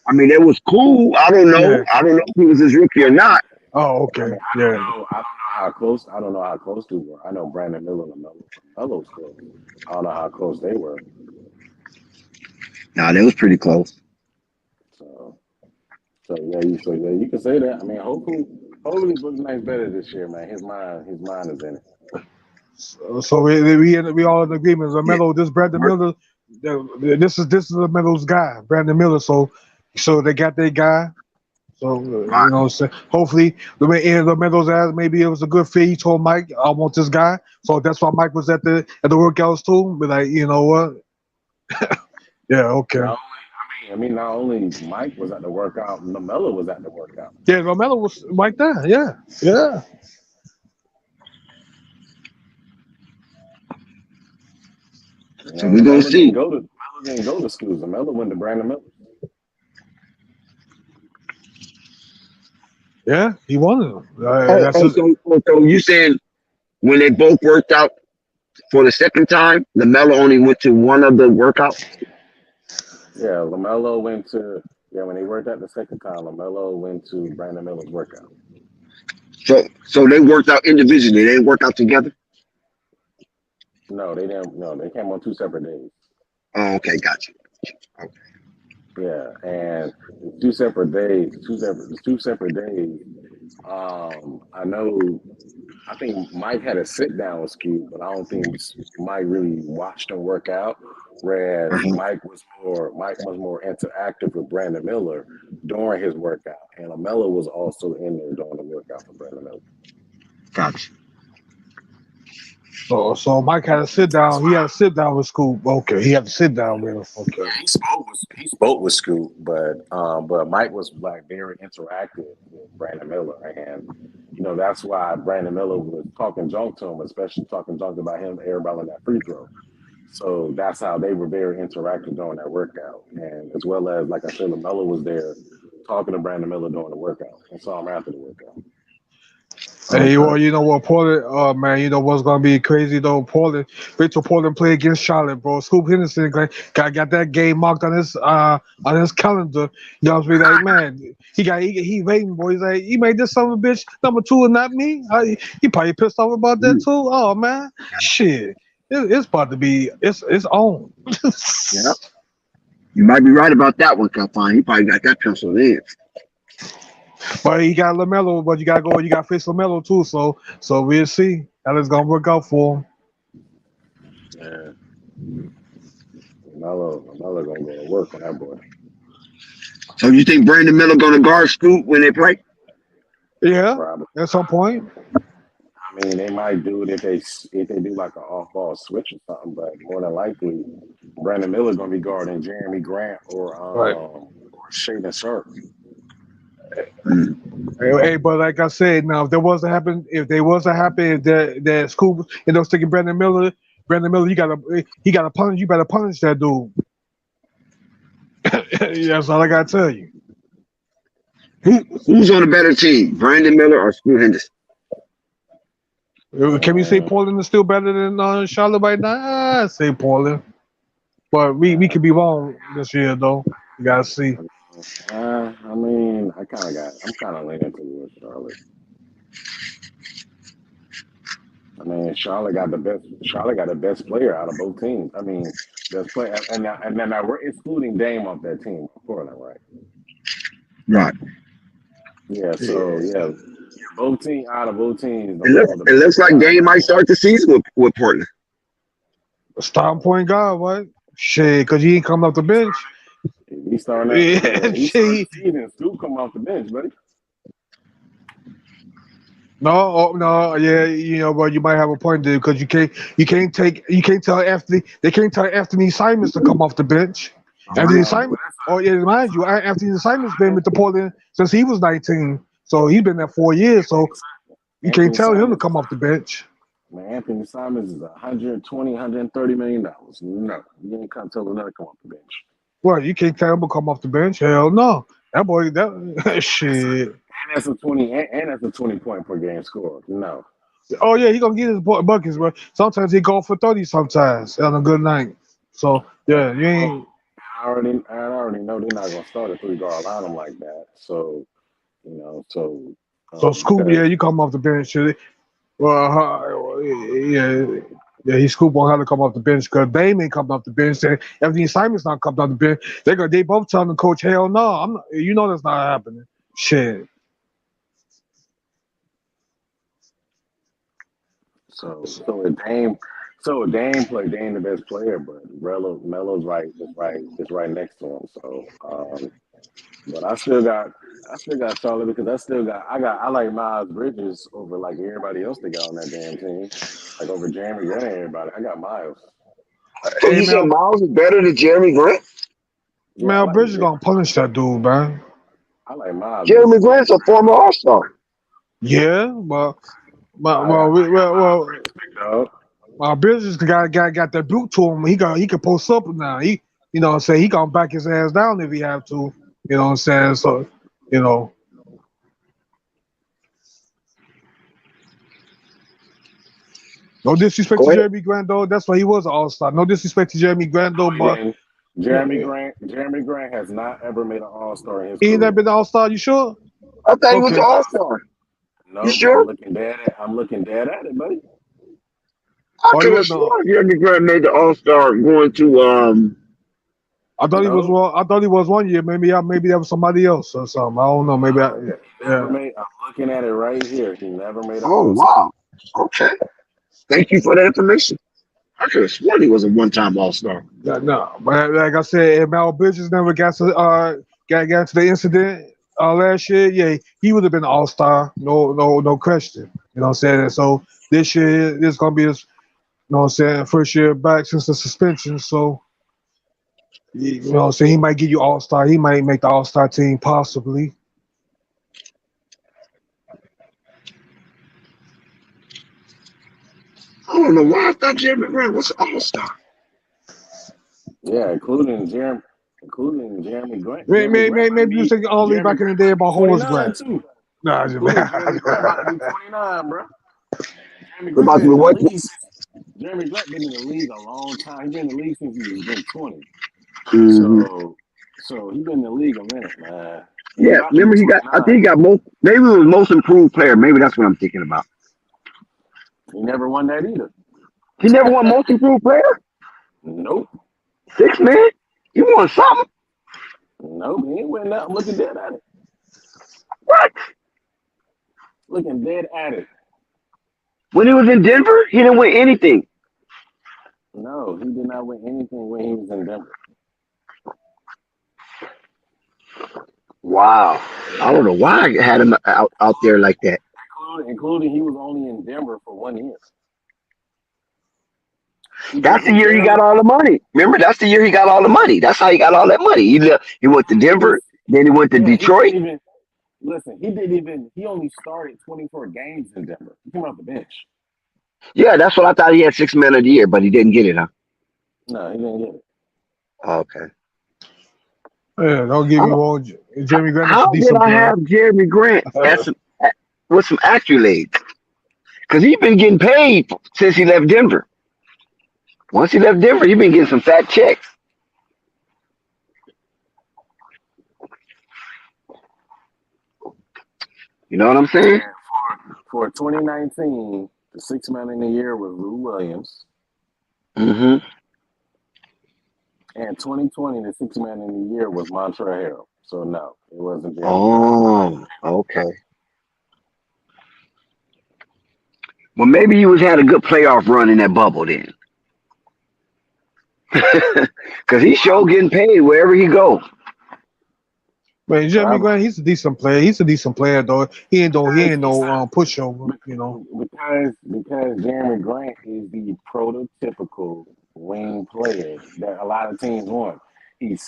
I mean, it was cool. I don't know. Yeah. I don't know if he was his rookie or not. Oh, okay. I don't know how close. I don't know how close they were. I know Brandon Miller and Melo's close. I don't know how close they were. Nah, they was pretty close. So you can say that. I mean, hopefully Book Knight's better this year, man. His mind is in it. So we all in agreement. LaMelo, this Brandon Miller, this is LaMelo's guy, Brandon Miller. So they got their guy. So you know, so hopefully LaMelo's ass, maybe it was a good fit. He told Mike, "I want this guy." So that's why Mike was at the workouts too. But like, you know what? Yeah, okay. I mean, not only Mike was at the workout, Lamelo was at the workout. Yeah, Lamelo was like that. Yeah, yeah. You So know, we're gonna see. Lamelo didn't go to school. Lamelo went to Brandon Miller. Yeah, he wanted him. Oh, That's oh, his. so you saying when they both worked out for the second time, LaMelo only went to one of the workouts? Yeah, Lamelo went to when they worked out the second time. Lamelo went to Brandon Miller's workout. So they worked out individually. They didn't work out together. No, they didn't. No, they came on 2 separate days. Oh, okay, gotcha. Okay. Yeah, and 2 separate days. 2 separate days. I think Mike had a sit down with Scoot, but I don't think Mike really watched him work out. Whereas Uh-huh. Mike was more interactive with Brandon Miller during his workout, and Lamelo was also in there during the workout for Brandon Miller. Gotcha. So Mike had to sit down. He had to sit down with Scoop. Okay, he had to sit down with him. Okay. Yeah, he spoke with Scoot, but Mike was like very interactive with Brandon Miller, and that's why Brandon Miller was talking junk to him, especially talking junk about him, everybody on that free throw. So that's how they were very interactive during that workout, and as well as like I said, LaMelo was there talking to Brandon Miller during the workout, and saw him after the workout. Hey, well, you know what, Portland? Man, you know what's gonna be crazy though? Portland, wait till Portland play against Charlotte, bro. Scoop Henderson got that game marked on his calendar. You know what I'm saying? Like, man, he waiting, boy. He's like, he made this son of a bitch number 2 and not me. He probably pissed off about that too. Oh man, shit, it's about to be it's on. Yeah, you might be right about that one, Calpine. He probably got that penciled in. But he got LaMelo, but you got to face LaMelo too. So we'll see how it's gonna work out for him. Yeah, LaMelo gonna go to work on that boy. So you think Brandon Miller gonna guard Scoot when they play? Yeah, Probably. at some point. I mean, they might do it if they do like an off-ball switch or something, but more than likely, Brandon Miller gonna be guarding Jeremy Grant or Shaden Sharp. Hey, but like I said, now if they was to happen that Scoop sticking Brandon Miller, you gotta punish. You better punish that dude. That's all I gotta tell you. Who's on a better team, Brandon Miller or Scoot Henderson? Can we say Portland is still better than Charlotte right now? I say Portland, but we could be wrong this year though. You gotta see. I mean, I'm kind of leaning towards Charlotte. I mean, Charlotte got the best player out of both teams. I mean, best player, and now we're excluding Dame off that team, Portland, right? Right. Yeah. So both teams. It looks like Dame might start the season with Portland. Starting point guard, what? Shit, because he ain't coming off the bench. He's starting the season. Scoop come off the bench, buddy. No, yeah, but you might have a point there because you can't tell Anthony Simons to come off the bench. Anthony Simons, mind you, Anthony Simons been with the Portland since he was 19, so he's been there 4 years. So you can't tell him to come off the bench. Man, Anthony Simons is $120, $130 million. No, you ain't can't tell him to come off the bench. Well, you can't tell him to come off the bench. Hell no, that boy, that shit. And that's a 20-point per game score. No. Oh yeah, he gonna get his buckets, bro. Sometimes he go for 30 sometimes on a good night. So yeah, you ain't. I already know they're not gonna start a 3-guard lineup like that. So so Scoop, you come off the bench. Well, yeah, he Scoop on how to come off the bench because they may come off the bench. And Anthony Simons not coming off the bench. They both telling the coach, hell no, I'm not. You know that's not happening. Shit. So if Dame the best player, but Melo's right next to him. So but I still got Charlotte because I like Miles Bridges over like everybody else they got on that damn team. Like over Jeremy Grant and everybody. I got Miles. So you said Miles is better than Jeremy Grant? Yeah, I Man, like Bridges gonna punish that dude, man. I like Miles Jeremy Bridges. Grant's a former All Star. Yeah, but I got Miles well, Bridges, big dog. Bridges got that boot to him. He can post up now. You know what I'm saying, he gonna back his ass down if he have to. You know what I'm saying? So, you know. No disrespect to Go ahead. Jeremy Grant though. That's why he was an All Star. No disrespect to Jeremy Grant though, No, he but didn't. Jeremy Grant has not ever made an All Star in his he ain't never career. been an All Star. You sure? I thought he was an Okay. All Star. You Nope, sure? I'm looking dead at it, buddy. I Oh, he could have was no. sworn Jeremy Grant made the All Star going to I thought he was No, one. I thought he was 1 year. Maybe that was somebody else or something. I don't know. Maybe no, he never yeah. made. I'm looking at it right here. He never made an Oh All Star. wow. Okay. Thank you for that information. I could have sworn he was a one-time All-Star. No. But like I said, if Mal Bridges never got to the incident last year, yeah, he would have been an All Star. No question. You know what I'm saying? So this year it's gonna be his. You know what I'm saying? First year back since the suspension. So you know what I'm saying? He might give you All Star. He might make the All Star team possibly. I don't know why I thought Jeremy Grant was an All-Star. Yeah, including Jeremy Grant. Jeremy Grant about to Maybe you be think only Jeremy back in the Grant day about to be about Horace 29 Grant. too. Nah, Including Jeremy Grant about to be 29, bro. Jeremy We're Grant about to been be in the what? league since Jeremy Grant been in the league a long time. He been in the league since he's been 20. Mm-hmm. So he been in the league a minute, man. And he Yeah, about to be remember he got. I 29. think he got most. Maybe it was most improved player. Maybe that's what I'm thinking about. He never won that either. He never won most improved player. Nope. 6 man. He won something. Nope. He ain't winning that. I'm looking dead at it. What? Looking dead at it. When he was in Denver, he didn't win anything. No, he did not win anything when he was in Denver. Wow. I don't know why I had him out there like that. Including he was only in Denver for 1 year. That's the He year he got barely. all the money. Remember, that's the year he got all the money. That's how he got all that money. He went to He was. Denver, then he went to Yeah, he didn't Detroit. even listen. He didn't even. He only started 24 games in Denver. He came off the bench. Yeah, that's what I thought he had 6 man of the year, but he didn't get it, huh? No, he didn't get it. Okay. Yeah, don't give me How, wrong. Jeremy Grant is a how did decent I player. have Jeremy Grant with some accolades? Because he's been getting paid since he left Denver. Once he left Denver, he's been getting some fat checks. You know what I'm saying? For 2019, the 6 man in the year was Lou Williams, Mm-hmm. and 2020, the 6 man in the year was Montrezl Harrell. So no, it wasn't Jeremy Grant. Oh, okay. Well, maybe he was had a good playoff run in that bubble then. Because he's sure getting paid wherever he go. Man, Jeremy Probably. Grant, he's a decent player. He's a decent player though. He ain't no pushover. You know. Because Jeremy Grant is the prototypical wing player that a lot of teams want. He's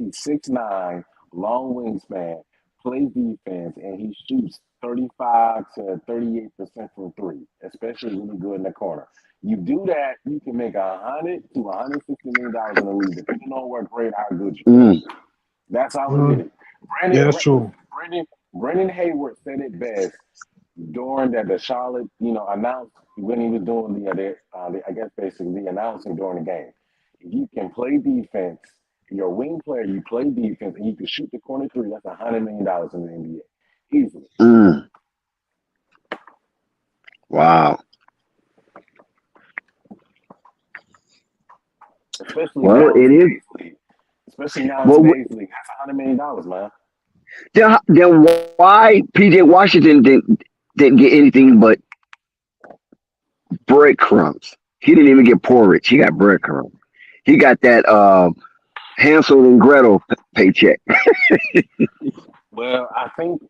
6'9", long wingspan, plays defense, and he shoots 35 to 38% from three, especially when you go in the corner. You do that, you can make $100 to $160 million in the league, depending on what grade, how good you are. Mm. That's how we Mhm. get it. Yeah, that's true. Brendan Hayward said it best during the Charlotte, announced when he was doing I guess basically the announcing during the game. If you can play defense, you're a wing player, you play defense, and you can shoot the corner three, that's $100 million in the NBA. Easily. Mm. Wow. Especially Well, now in it is. today's league. Especially now in Well, today's league. That's $100 million, man. then why PJ Washington didn't get anything but breadcrumbs? He didn't even get porridge. He got breadcrumbs. He got that Hansel and Gretel paycheck. Well, I think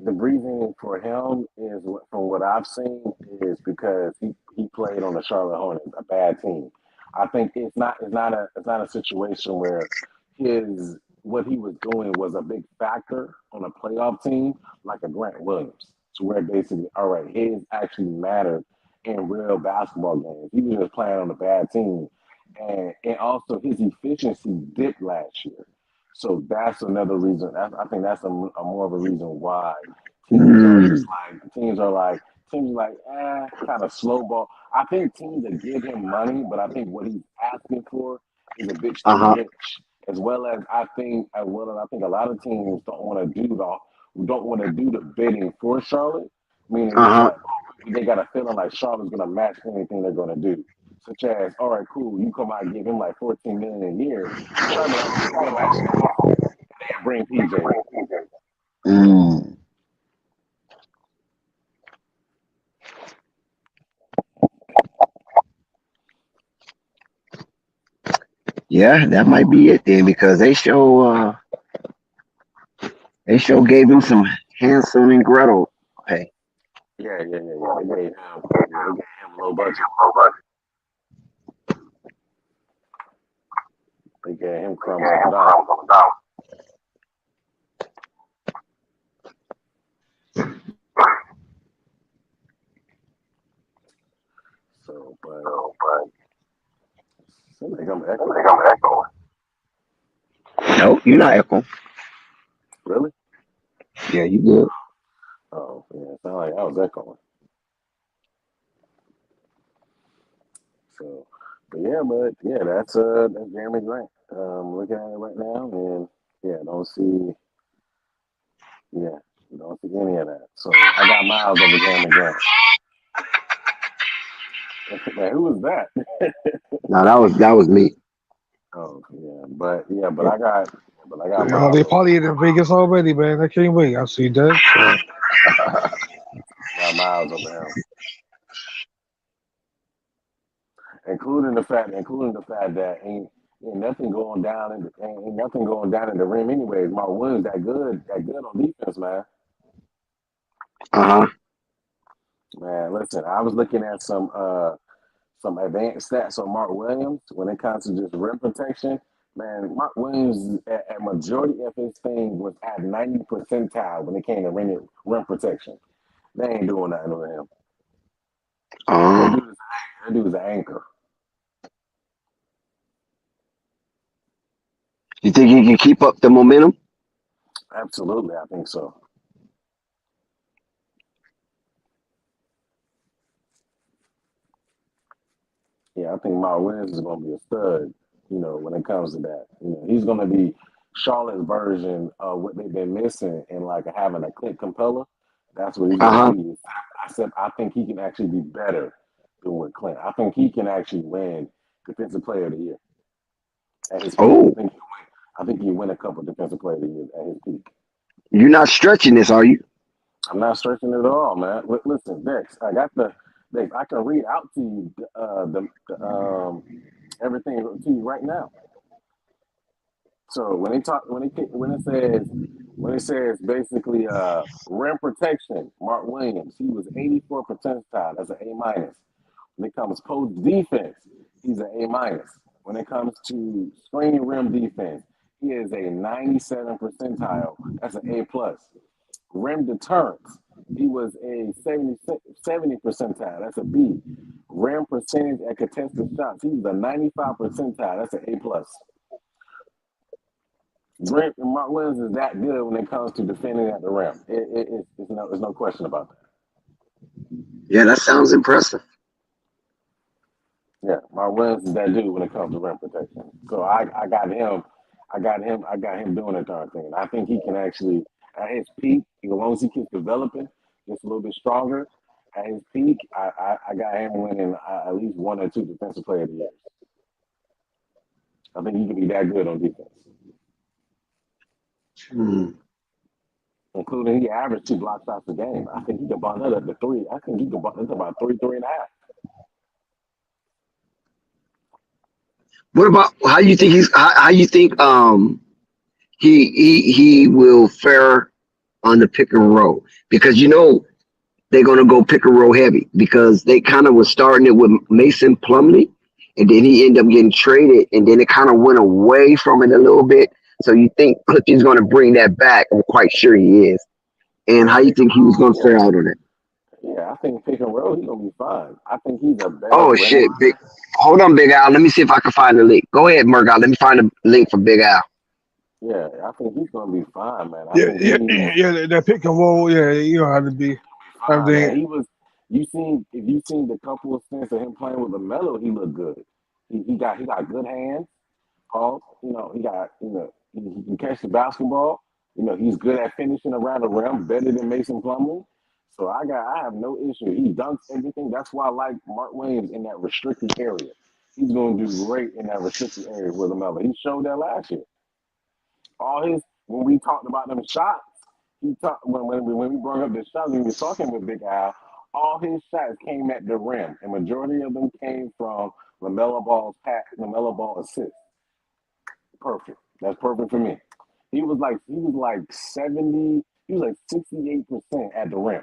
the reason for him is from what I've seen is because he played on the Charlotte Hornets, a bad team. I think it's not a situation where his what he was doing was a big factor on a playoff team like a Grant Williams, to where basically, all right, his actually mattered in real basketball games. He was just playing on a bad team, and also his efficiency dipped last year. So that's another reason. I think that's a more of a reason why teams are just like kind of slow ball. I think teams that give him money, but I think what he's asking for is a bit too rich. As well as I think a lot of teams don't want to do the bidding for Charlotte, meaning it's like they got a feeling like Charlotte's gonna match anything they're gonna do. Such as, all right, cool, you come out and give him like $14 million a year. Charlotte, we gotta match that and bring PJ in. Yeah, that might be it then, because they show gave him some Hansel and Gretel pay. Yeah. They gave him low budget. They gave him crumbs on the dollar. So, but seems like I'm echoing. No, you're not echoing. Really? Yeah, you good. Oh, yeah, it sounded like I was echoing. So, but that's Jeremy Grant. Looking at it right now, and don't see any of that. So I got Miles over Jeremy Grant. Man, who was that? No, that was me. Oh yeah, but I got Miles. They probably in Vegas already, man. I can't wait. I see that. I got Miles over him. Including the fact that ain't nothing going down in the rim anyways. Mark Williams that good on defense, man. Man, listen, I was looking at some advanced stats on Mark Williams when it comes to just rim protection. Man, Mark Williams at majority of his thing was at 90 percentile when it came to rim protection. They ain't doing nothing with him. That dude is an anchor. You think he can keep up the momentum? Absolutely, I think so. Yeah, I think Mark Williams is going to be a stud, when it comes to that. He's going to be Charlotte's version of what they've been missing in like having a Clint Capella. That's what he's going to be. I think he can actually be better than with Clint. I think he can actually win Defensive Player of the Year at his peak. I think he win a couple Defensive Player of the Year at his peak. You're not stretching this, are you? I'm not stretching it at all, man. Listen, Dex, I can read out to you everything to you right now. So when it says basically rim protection, Mark Williams, he was 84 percentile. That's an A-. When it comes post defense, he's an A-. When it comes to screen rim defense, he is a 97 percentile. That's an A+. Rim deterrence, he was a 70 percentile. That's a B. Rim percentage at contested shots, he was a 95 percentile. That's an A+. Mark Williams is that good when it comes to defending at the rim. There's no question about that. Yeah, that sounds impressive. Yeah, Mark Williams is that dude when it comes to rim protection. So I got him doing that darn thing. And I think he can actually, at his peak, as long as he keeps developing, just a little bit stronger, at his peak, I got him winning at least 1 or 2 Defensive Player of the Year. I think he can be that good on defense. Including he averaged 2 block shots a game. I think he can bump that up to 3. I think he can bump that about 3.5. What about how you think he will fare on the pick and roll? Because they're gonna go pick and roll heavy, because they kind of was starting it with Mason Plumlee, and then he ended up getting traded, and then it kind of went away from it a little bit. So you think Clifton's going to bring that back? I'm quite sure he is. And how you think he was going to fare out on it? Yeah, I think pick and roll, he's gonna be fine. I think he's a better Oh rim shit! runner. Hold on, Big Al. Let me see if I can find the link. Go ahead, Murgot. Let me find the link for Big Al. Yeah, I think he's gonna be fine, man. I Yeah, think yeah, he's yeah. That pick and roll. Yeah, you know how to be. fine, man. Everything. He was. You seen if you seen the couple of stints of him playing with Lamelo, he looked good. He got good hands. Paul, he can catch the basketball. He's good at finishing around the rim, better than Mason Plumlee. So I have no issue. He dunks everything. That's why I like Mark Williams in that restricted area. He's going to do great in that restricted area with Lamelo. He showed that last year. All his when we talked about them shots, he talked when we brought up the shots. When we was talking with Big Al, all his shots came at the rim, and majority of them came from Lamelo Ball assist. Perfect. That's perfect for me. He was like 70. He was like 68% at the rim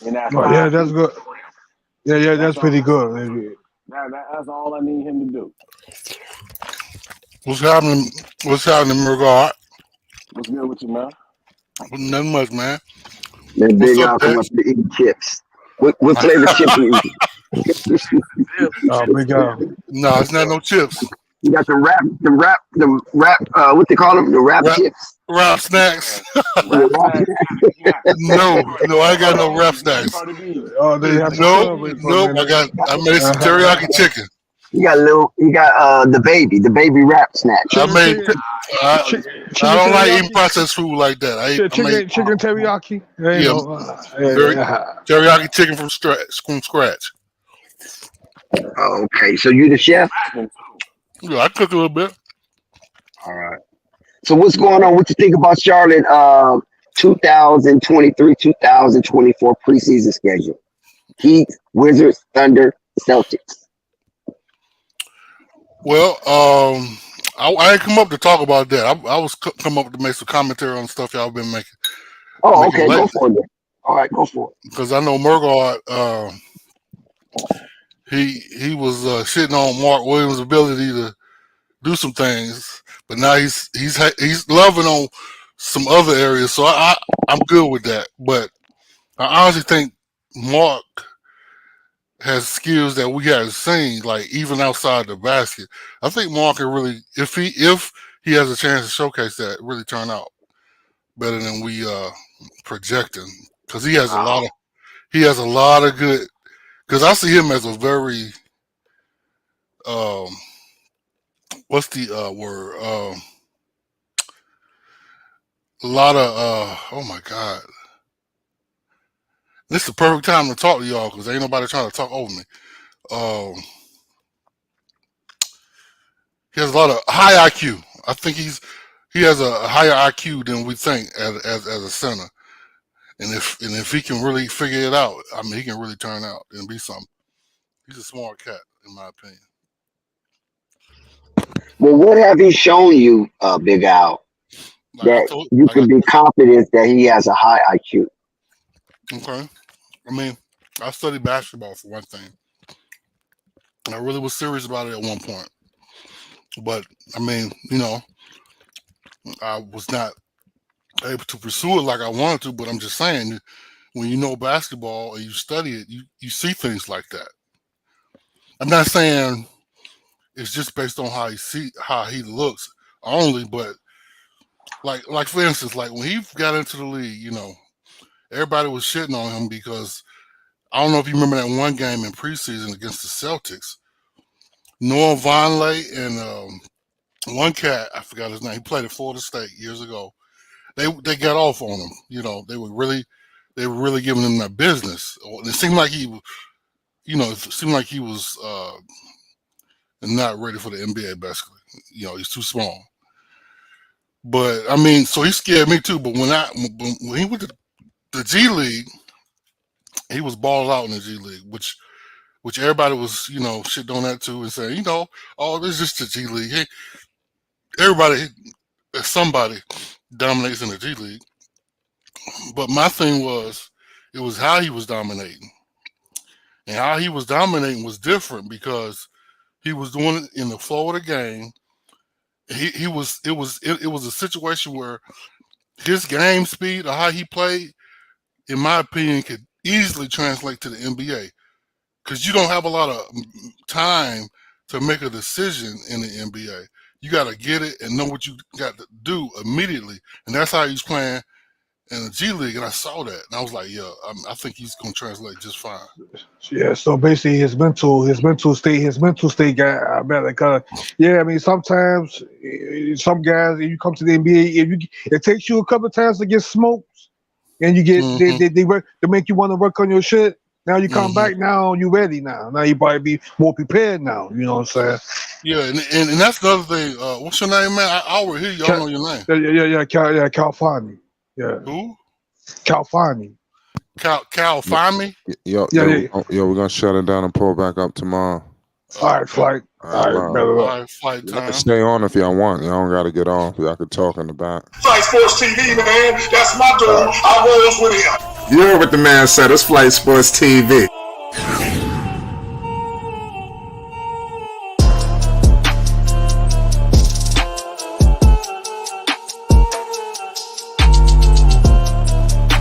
in that Oh yeah, 5 that's feet good. from the rim. Yeah, yeah, That's that's all. pretty good. That's all I need him to do. What's happening? What's happening, Murgot? What's good with you, man? Nothing much, man. Then What's Big up, Al come up Dex? to eat chips. What flavor chip you eat? Oh, Big Al. No, it's not no chips. You got the rap. What they call them? The rap Rap, chips. rap snacks. The Rap rap. snacks. You got No, no, I ain't got no rap you got snacks. Cardi B. Oh, they have to Nope, celebrate for a nope. minute. I made some teriyaki chicken. You got the baby rap I snacks. Chicken, made. chicken, I, I chicken don't like eating teriyaki. processed food like that. I made Chicken teriyaki. There you yeah, go. very Yeah. teriyaki chicken from scratch. Okay, so you the chef. Rapping too. Yeah, I cook a little bit. All right. So what's going on? What you think about Charlotte? 2023-2024 preseason schedule. Heat, Wizards, Thunder, Celtics. Well, I ain't come up to talk about that. I was come up to make some commentary on stuff y'all been Oh, making okay, go lately for it. Then. All right, go for it. because I know Murgaard. He was shitting on Mark Williams' ability to do some things, but now he's loving on some other areas. So I'm good with that. But I honestly think Mark has skills that we haven't seen, like even outside the basket. I think Mark can really, if he has a chance to showcase that, really turn out better than we projecting, because he has a lot of good. Because I see him as a very um, what's the word? A lot of oh my god, this is the perfect time to talk to y'all because ain't nobody trying to talk over me. Um, he has a lot of high IQ. I think he has a higher IQ than we think as a center. And if he can really figure it out, I mean, he can really turn out and be something. He's a smart cat, in my opinion. Well, what have he shown you, Big Al, that you Like I can be told confident that he has a high IQ? you, okay. I mean, I studied basketball for one thing. And I really was serious about it at one point. But I mean, I was not able to pursue it like I wanted to. But I'm just saying, when you know basketball and you study it, you see things like that. I'm not saying it's just based on how he looks only, but like for instance, like when he got into the league, everybody was shitting on him because I don't know if you remember that one game in preseason against the Celtics. Noah Vonleh and one cat, I forgot his name. He played at Florida State years ago. They got off on him. They were really giving him that business. It seemed like he was not ready for the NBA. Basically, he's too small. But I mean, so he scared me too. But when he went to the G League, he was balled out in the G League, which everybody was shit on that too and saying oh, this is just the G League. Hey, somebody dominates in the G League. But my thing was, it was how he was dominating. And how he was dominating was different because he was doing it in the flow of the game It was a situation where his game speed or how he played, in my opinion, could easily translate to the NBA because you don't have a lot of time to make a decision in the NBA. You got to get it and know what you got to do immediately, and that's how he's playing in the G League. And I saw that, and I was like, yeah, I think he's gonna translate just fine. Yeah, so basically his mental state got better. Cause yeah, I mean sometimes some guys, if you come to the NBA, it takes you a couple of times to get smoked, and you get they make you want to work on your shit. Now you come back, now you ready now. Now you probably be more prepared now. You know what I'm saying? Yeah, and that's the other thing. What's your name, man? I already hear you. I don't know your name. Yeah, Calfani. Yeah. Who? Calfani. Calfani? Yo, we're gonna shut it down and pull back up tomorrow. All right, flight. All right, flight time. Y'all can stay on if y'all want. Y'all don't gotta get off. Y'all can talk in the back. Flight Sports TV, man. That's my dude. I rolls with him. You heard what the man said. It's Flight Sports TV.